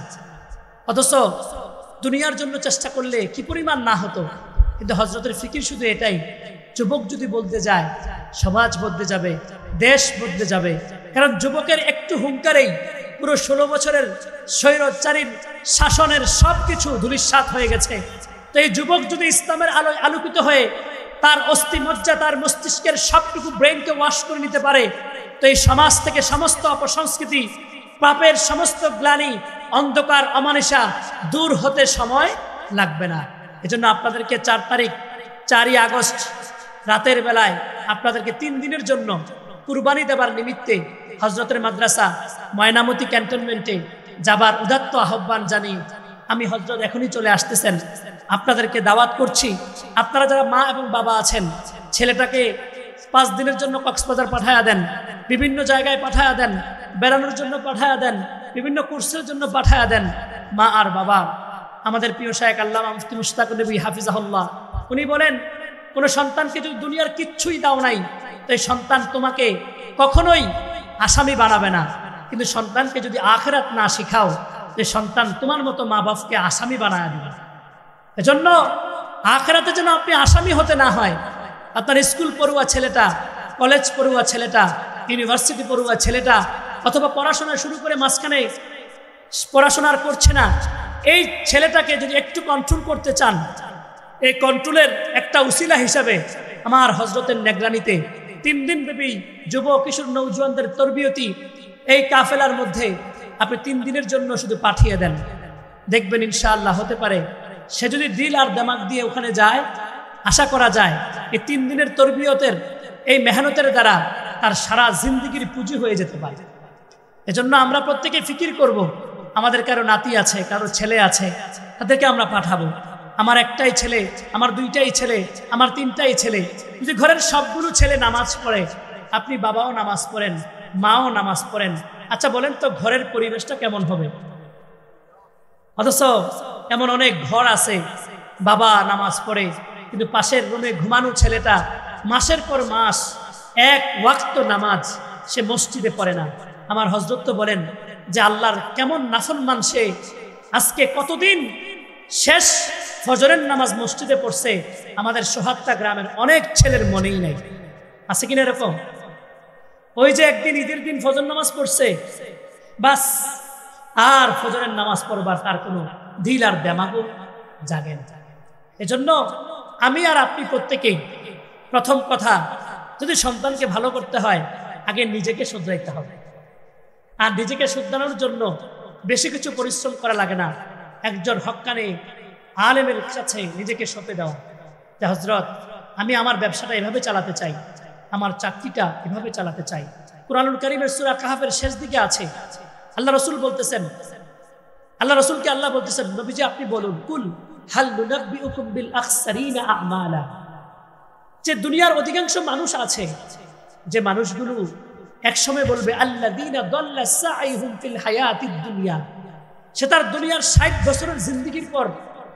অথচ দুনিয়ার জন্য চেষ্টা করলে কি পরিমাণ না হতো। কিন্তু হযরতের ফিকির শুধু এটাই, যুবক যদি বদলে যায় সমাজ বদলে যাবে, দেশ বদলে যাবে, কারণ যুবকের একটু হুঙ্কারেই পুরো 16 বছরের স্বৈরাচারীর শাসনের সবকিছু ধূলিসাৎ হয়ে গেছে। তো এই যুবক যদি ইসলামের আলোয় আলোকিত হয়ে তার অস্থিমজ্জা, তার মস্তিষ্কের সবটুকু ব্রেনকে ওয়াশ করে নিতে পারে, তো এই সমাজ থেকে সমস্ত অপসংস্কৃতি, পাপের সমস্ত গ্লানি, অন্ধকার, অমানিসা দূর হতে সময় লাগবে না। এজন্য আপনাদেরকে 4ই আগস্ট রাতের বেলায় আপনাদেরকে 3 দিনের জন্য কুরবানি দেবার নিমিত্তে হজরতের মাদ্রাসা ময়নামতি ক্যান্টনমেন্টে যাবার উদাত্ত আহ্বান জানিয়ে আমি হজরত এখনই চলে আসতেছেন। আপনাদেরকে দাওয়াত করছি, আপনারা যারা মা এবং বাবা আছেন, ছেলেটাকে 5 দিনের জন্য কক্সবাজার পাঠায়া দেন, বিভিন্ন জায়গায় পাঠায়া দেন, বেড়ানোর জন্য পাঠায়া দেন, বিভিন্ন কোর্সের জন্য পাঠায়া দেন। মা আর বাবা, আমাদের প্রিয় শায়েখ আল্লামা মুফতি মুশতাক নবী হাফিজাহুল্লাহ উনি বলেন, কোনো সন্তানকে যদি দুনিয়ার কিচ্ছুই দাও নাই, তো এই সন্তান তোমাকে কখনোই আসামি বানাবে না, কিন্তু সন্তানকে যদি আখিরাত না শিখাও, যে সন্তান তোমার মতো মা বাপকে আসামি বানায় দিবে। এজন্য আখিরাতে যেন আপনি আসামি হতে না হয়। আপনার স্কুল পড়ুয়া ছেলেটা, কলেজ পড়ুয়া ছেলেটা, ইউনিভার্সিটি পড়ুয়া ছেলেটা, অথবা পড়াশোনা শুরু করে মাঝখানে পড়াশোনা আর করছে না, এই ছেলেটাকে যদি একটু কন্ট্রোল করতে চান, এই কন্ট্রোলের একটা উসিলা হিসাবে আমার হজরতের নেগরানিতে 3 দিন ব্যাপী যুব কিশোর নৌজওয়ানদের তরবিয়তি এই কাফেলার মধ্যে আপনি 3 দিনের জন্য শুধু পাঠিয়ে দেন। দেখবেন ইনশাআল্লাহ হতে পারে সে যদি দিল আর দিমাগ দিয়ে ওখানে যায়, আশা করা যায় এই 3 দিনের তরবিয়তের এই মেহনতের দ্বারা তার সারা জিন্দেগির পুঁজি হয়ে যেতে পারে। এজন্য আমরা প্রত্যেকে ফিকির করব, আমাদের কারো নাতি আছে, কারো ছেলে আছে, তাদেরকে আমরা পাঠাবো। আমার একটাই ছেলে, আমার 2টাই ছেলে, আমার 3টাই ছেলে, যদি ঘরের সবগুলো ছেলে নামাজ পড়ে, আপনি বাবাও নামাজ পড়েন, মাও নামাজ পড়েন, আচ্ছা বলেন তো ঘরের পরিবেশটা কেমন হবে? অথচ এমন অনেক ঘর আছে বাবা নামাজ পড়ে, কিন্তু পাশের রুমে ঘুমানো ছেলেটা মাসের পর মাস 1 ওয়াক্ত নামাজ সে মসজিদে পড়ে না। আমার হযরত তো বলেন যে আল্লাহর কেমন নাফরমান সে, আজকে কতদিন শেষ ফজরের নামাজ মসজিদে পড়ছে, আমাদের সোহাত্তা গ্রামের অনেক ছেলের মনেই নাই। আছে কিনা এরকম? ওই যে একদিন ঈদের দিন ফজর নামাজ পড়ছে, বাস আর ফজরের নামাজ পড়বার তার কোনো দিল আর দেমাগও জাগে না। এজন্য আমি আর আপনি প্রত্যেকেই প্রথম কথা, যদি সন্তানকে ভালো করতে হয় আগে নিজেকে শুধরাইতে হবে। আর নিজেকে শুধরানোর জন্য বেশি কিছু পরিশ্রম করা লাগে না, একজন হক্কানি আলেমের কাছে নিজেকে সঁপে দেওয়া, যে হযরত আমি আমার ব্যবসাটা এভাবে চালাতে চাই, আমার চাকরিটা এভাবে চালাতে চাই। কুরআনুল কারীমের সূরা কাহফের শেষ দিকে আছে, আল্লাহ রাসূল বলতেছেন, আল্লাহ রাসূলকে আল্লাহ বলতেছেন, নবীজি আপনি বলুন, কুল হাল নুনাব্বিউকুম বিল আখসারিনা আমালা, যে দুনিয়ার অধিকাংশ মানুষ আছে, যে মানুষগুলো একসময় বলবে আল্লাযীনা দাল্লা সাইহুম ফিল হায়াতিদ দুনিয়া, সে তার দুনিয়ার 60 বছরের জিন্দেগির পর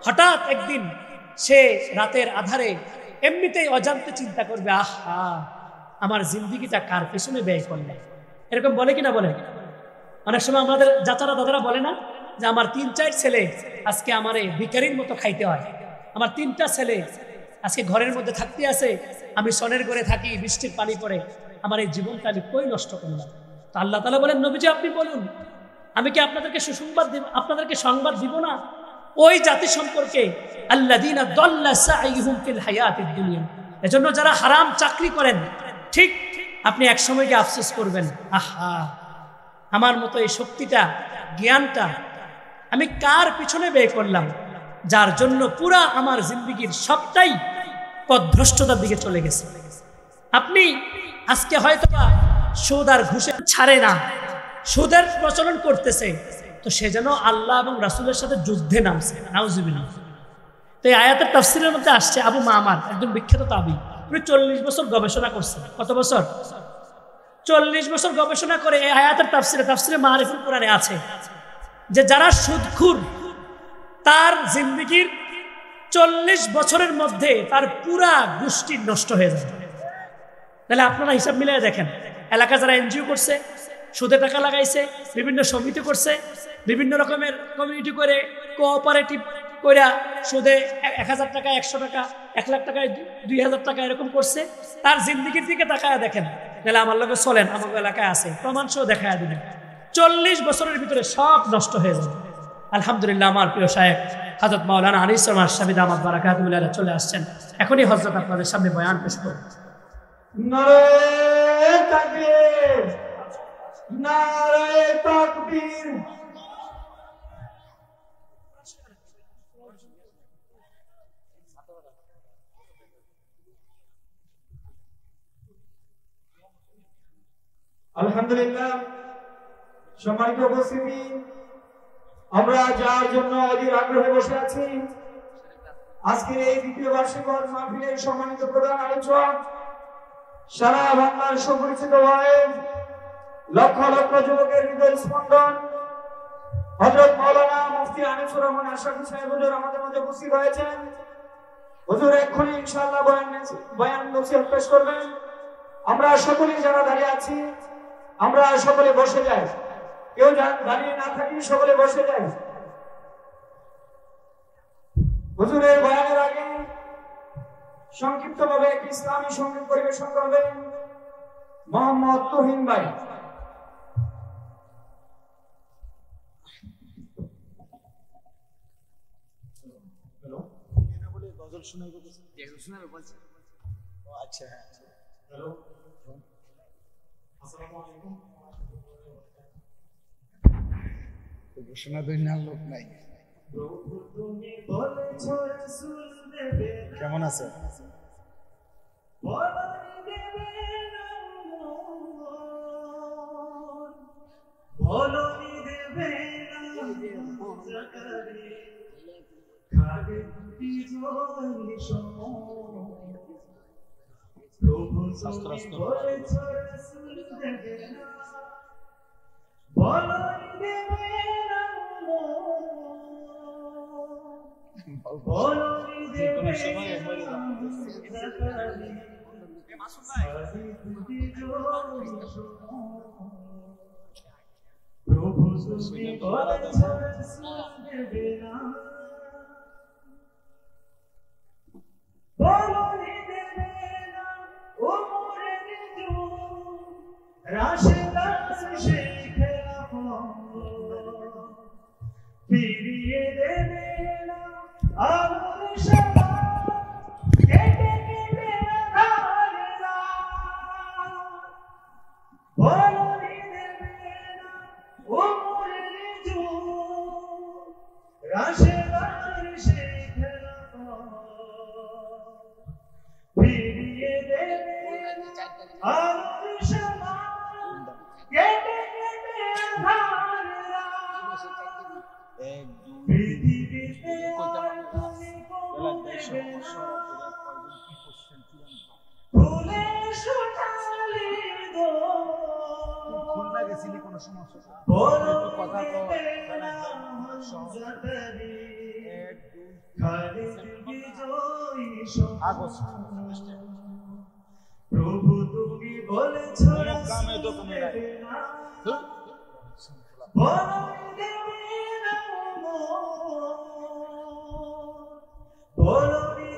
হঠাৎ একদিন সে রাতের আধারে এমনিতেই অজান্তে চিন্তা করবে, আহা আমার জিন্দেগিটা কার পেছনে ব্যয় করলে। এরকম বলে কিনা বলে? অনেক সময় আমাদের চাচারা দাদারা বলে না যে আমার 3-4 ছেলে আজকে আমারে ভিখারির মতো খাইতে হয়, আমার 3টা ছেলে আজকে ঘরের মধ্যে থাকতে আছে, আমি সনের ঘরে থাকি, বৃষ্টির পানি পড়ে, আমার এই জীবনটা আমি কই নষ্ট করলাম। তো আল্লাহ তাআলা বলেন, নবীজি আপনি বলুন, আমি কি আপনাদেরকে সুসংবাদ দিব, আপনাদেরকে সংবাদ দিব না ওই জাতি সম্পর্কে, আল্লাযীনা দাল্লা সাইহুম ফিল হায়াতিদ দুনিয়া। এজন্য যারা হারাম চাকরি করেন, ঠিক আপনি এক সময় গিয়ে আফসোস করবেন, আহা আমার মতো এই শক্তিটা, জ্ঞানটা আমি কার পিছনে ব্যয় করলাম, যার জন্য পুরা আমার জিন্দেগির সবটাই পথভ্রষ্টতার দিকে চলে গেছে। আপনি আজকে হয়তোবা সুদ আর ঘুষে ছাড়ে না, সুদের প্রচলন করতেছে, তো সে যেন আল্লাহ এবং রাসূলের সাথে যুদ্ধে নামছে, নাউজুবিল্লাহ। তো এই আয়াতের তাফসীরের মধ্যে আসছে, আবু মামার একজন বিখ্যাত তাবী, উনি 40 বছর গবেষণা করছেন। কত বছর? 40 বছর গবেষণা করে এই আয়াতের তাফসীরে মারিফুল কোরআনে আছে যে যারা সুদখোর, তার জিন্দেগির 40 বছরের মধ্যে তার পুরা গোষ্ঠী নষ্ট হয়ে যাবে। তাহলে আপনারা হিসাব মিলিয়ে দেখেন, এলাকা যারা এনজিও করছে, সুদে টাকা লাগাইছে, বিভিন্ন সমিতি করছে, বিভিন্ন রকমের কমিউনিটি করে, কোঅপারেটিভ করে সুদে 1000 টাকা, 100 টাকা, 1 লাখ টাকায় 2000 টাকা এরকম করছে, তার জিন্দেগির দিকে তাকায় দেখেন তাহলে আমার লোকে চলেন, আমাকে এলাকায় আছে, প্রমাণ সহ দেখায় দিলেন। 40 বছরের ভিতরে সব নষ্ট হয়ে যাবে। আলহামদুলিল্লাহ, আমার প্রিয় শায়েখ হযরত মাওলানা আনিস রহমান সাহেব দামাত বারাকাতুহুল্লাহ চলে আসছেন। এখনই হযরত আপনাদের সামনে বয়ান পেশ করবেন। নারে তাকবীর, নারে তাকবীর। আলহামদুলিল্লাহ, সম্মানিত উপস্থিতি, আমরা যার জন্য অধীর আগ্রহে বসে আছি, আজকের এই দ্বিতীয় বার্ষিক ওয়াজ মাহফিলের সম্মানিত প্রধান আলোচক, সারা বাংলার সুপরিচিত ওয়াইজ, লক্ষ লক্ষ যুবকের হৃদয় স্পন্দন হযরত মাওলানা মুফতি আনিসুর রহমান আশরাফী সাহেব হুজুর আমাদের মধ্যে উপস্থিত হয়েছেন। হুজুর এক্ষুনি ইনশাআল্লাহ বয়ান নসিহত পেশ করবেন। আমরা সকলেই যারা দাঁড়িয়ে আছি, আমরা সকলে বসে যাই, কেউ দাঁড়িয়ে না থাকি, সকলে বসে যাই। হুজুরের বয়ানের আগে সংক্ষিপ্তভাবে একটি ইসলামী সঙ্গীত পরিবেশন করবেন মোহাম্মদ তুহিন ভাই। ঘোষণা দিন লোক নাই। কেমন আছে? প্রভু তুমি বলেছো কামে দোকানে বলনি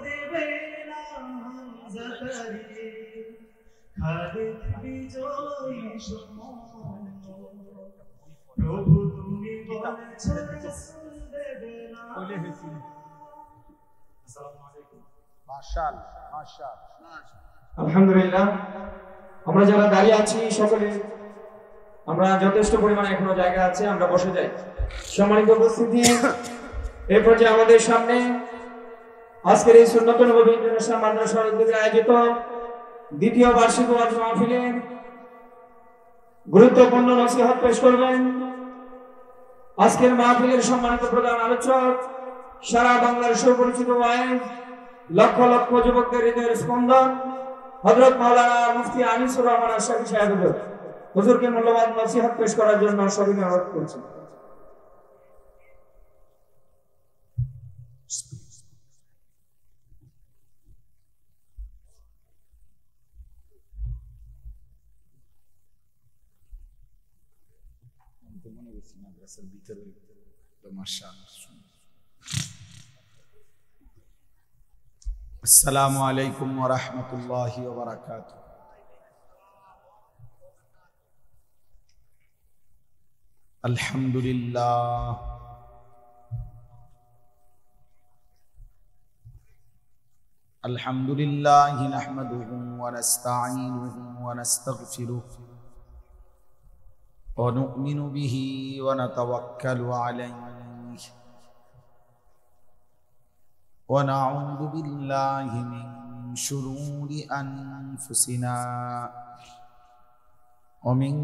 দেবে না জাকারি খালিদ বিজয়ী সময়। প্রভু তুমি বলেছো দেবে না। আসসালামু আলাইকুম। মাশাআল্লাহ, মাশাআল্লাহ। আলহামদুলিল্লাহ, আমরা যারা দাঁড়িয়ে আছি সকলে, আমরা যথেষ্ট পরিমাণে এখনো জায়গা আছে, আমরা বসে যাই। সম্মানিত উপস্থিতি, এই পর্যায়ে আমাদের সামনে আজকের এই সুন্নত নববী ইন্টারন্যাশনাল মাদ্রাসার উদ্যোগে আয়োজিত দ্বিতীয় বার্ষিক ওয়াজ মাহফিলে গুরুত্বপূর্ণ নসিহত পেশ করবেন আজকের মাহফিলের সম্মানিত প্রধান আলোচক, সারা বাংলার সুপরিচিত ওয়াইজ, লক্ষ লক্ষ যুবকদের হৃদয়ের স্পন্দন হযরত মাওলানা মুফতি আনিসুর রহমান আশরাফী সাহেব হুজুরকে মূল্যবান নসিহত পেশ করার জন্য সবিনয় অনুরোধ করছি। আসসালামু আলাইকুম ওয়া রাহমাতুল্লাহি ওয়া বারাকাতুহু। আলহামদুলিল্লাহ আলহামদুলিল্লাহি নাহমাদুহু ওয়া নাস্তাঈনুহু ওয়া নাস্তাগফিরুহু ওয়া নু'মিনু বিহি ওয়া নাতাওয়াক্কালু আলাইহি ওয়া নাউযু বিল্লাহি মিন শুরুরি আনফুসিনা ওয়া মিন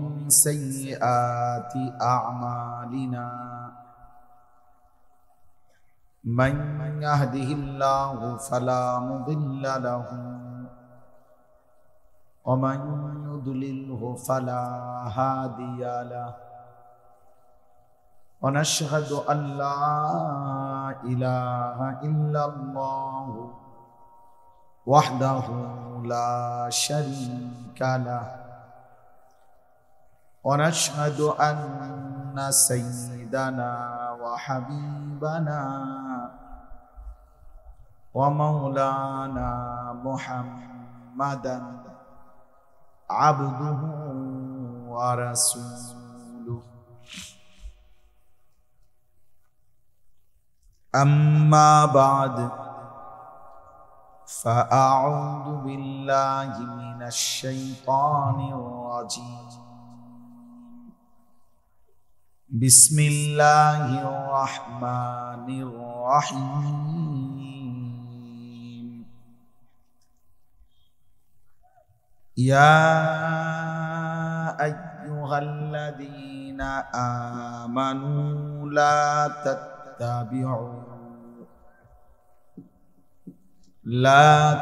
সাইয়্যাতি আ'মালিনা من يهده الله فلا مضل له ومن يضلله فلا هادي له ونشهد أن لا إله إلا الله وحده لا شريك له ونشهد أن سيدنا وحبيبنا ومولانا محمدا عبده ورسوله أما بعد فأعوذ بالله من الشيطان الرجيم بسم الله الرحمن الرحيم يا أيها الذين آمنوا لا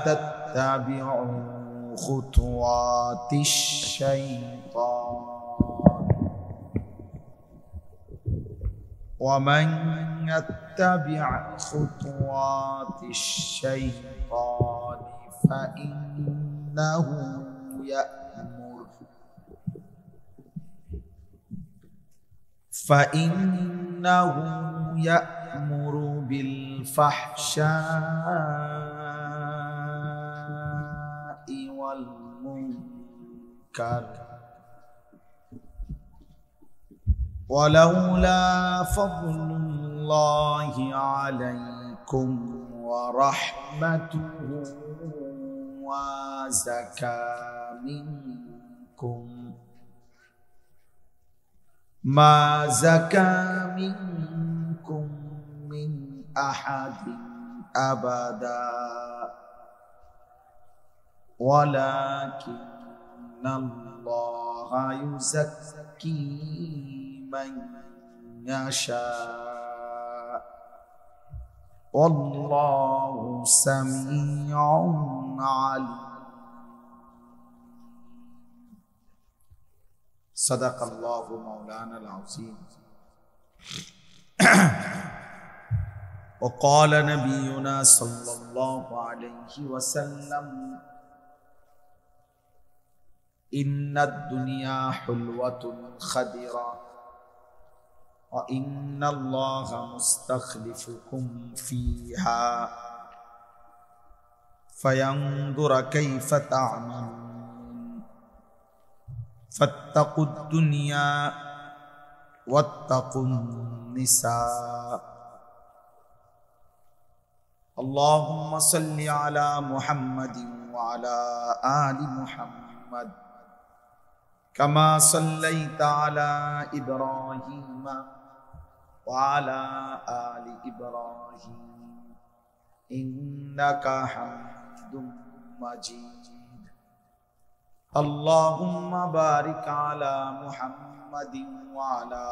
تتبعوا خطوات الشيطان ومن يتبع خطوات الشيطان فإنه يأمر بالفحشاء والمنكر ولولا فضل الله عليكم ورحمته ما زكى منكم من أحد أبدا ولكن الله يزكي من يشاء والله سميع عليم صدق الله مولانا العظيم وقال نبينا صلى الله عليه وسلم إن الدنيا حلوة خضرة وإن الله مستخلفكم فيها فينظر كيف تعملون فاتقوا الدنيا واتقوا النساء اللهم صل على محمد وعلى آل محمد كما صليت على إبراهيم وعلى آل إبراهيم إنك حميد مجيد اللهم بارك على محمد وعلى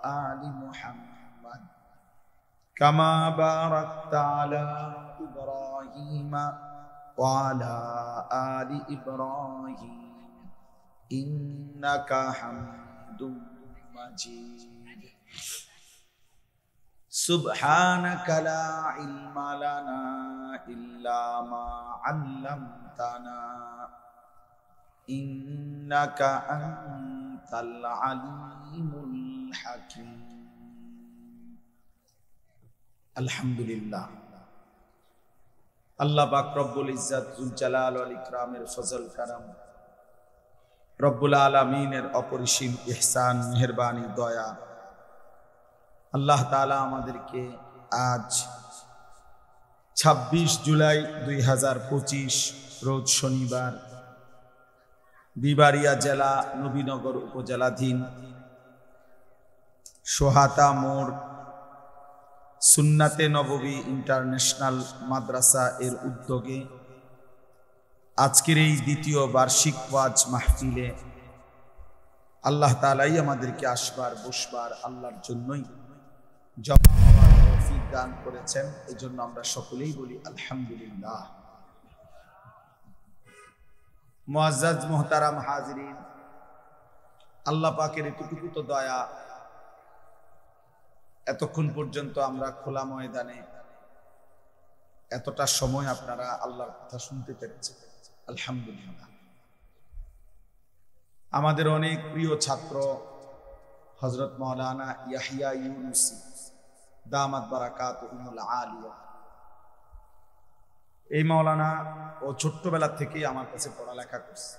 آل محمد كما باركت على إبراهيم وعلى آل إبراهيم إنك حميد مجيد سبحانك لا علم لنا إلا ما علمتنا إنك أنت العليم الحكيم الحمد لله আল্লাহ পাক রব্বুল ইজ্জত জুল জালাল ওয়াল ইকরামের ফজল করম রব্বুল আলামিনের অপরিসীম ইহসান মেহেরবানি দয়া আল্লাহ তাআলা আমাদেরকে আজ 26 জুলাই 2025 রোজ শনিবার বিবাড়িয়া জেলা নবীনগর উপজেলাধীন সোহাতা মোড় সুন্নাতে নববী ইন্টারন্যাশনাল মাদ্রাসা এর উদ্যোগে আজকের এই দ্বিতীয় বার্ষিক ওয়াজ মাহফিলে আল্লাহ তাআলাই আমাদেরকে আসবার বসবার আল্লাহর জন্যই জমা হওয়ার তৌফিক দান করেছেন। এই জন্য আমরা সকলেই বলি আলহামদুলিল্লাহ। মুআজ্জাজ মুহতারাম হাজিরিন, আল্লাহ পাকের এতটুকু তো দয়া, এতক্ষণ পর্যন্ত আমরা খোলা ময়দানে এতটা সময় আপনারা আল্লাহর কথা শুনতে পেরেছেন, আলহামদুলিল্লাহ। আমাদের অনেক প্রিয় ছাত্র হযরত মাওলানা ইয়াহিয়া ইউনুসী দামাত বারাকাতুহুল আলিয়া, এই মাওলানা ও ছোট্টবেলা থেকেই আমার কাছে পড়ালেখা করছে।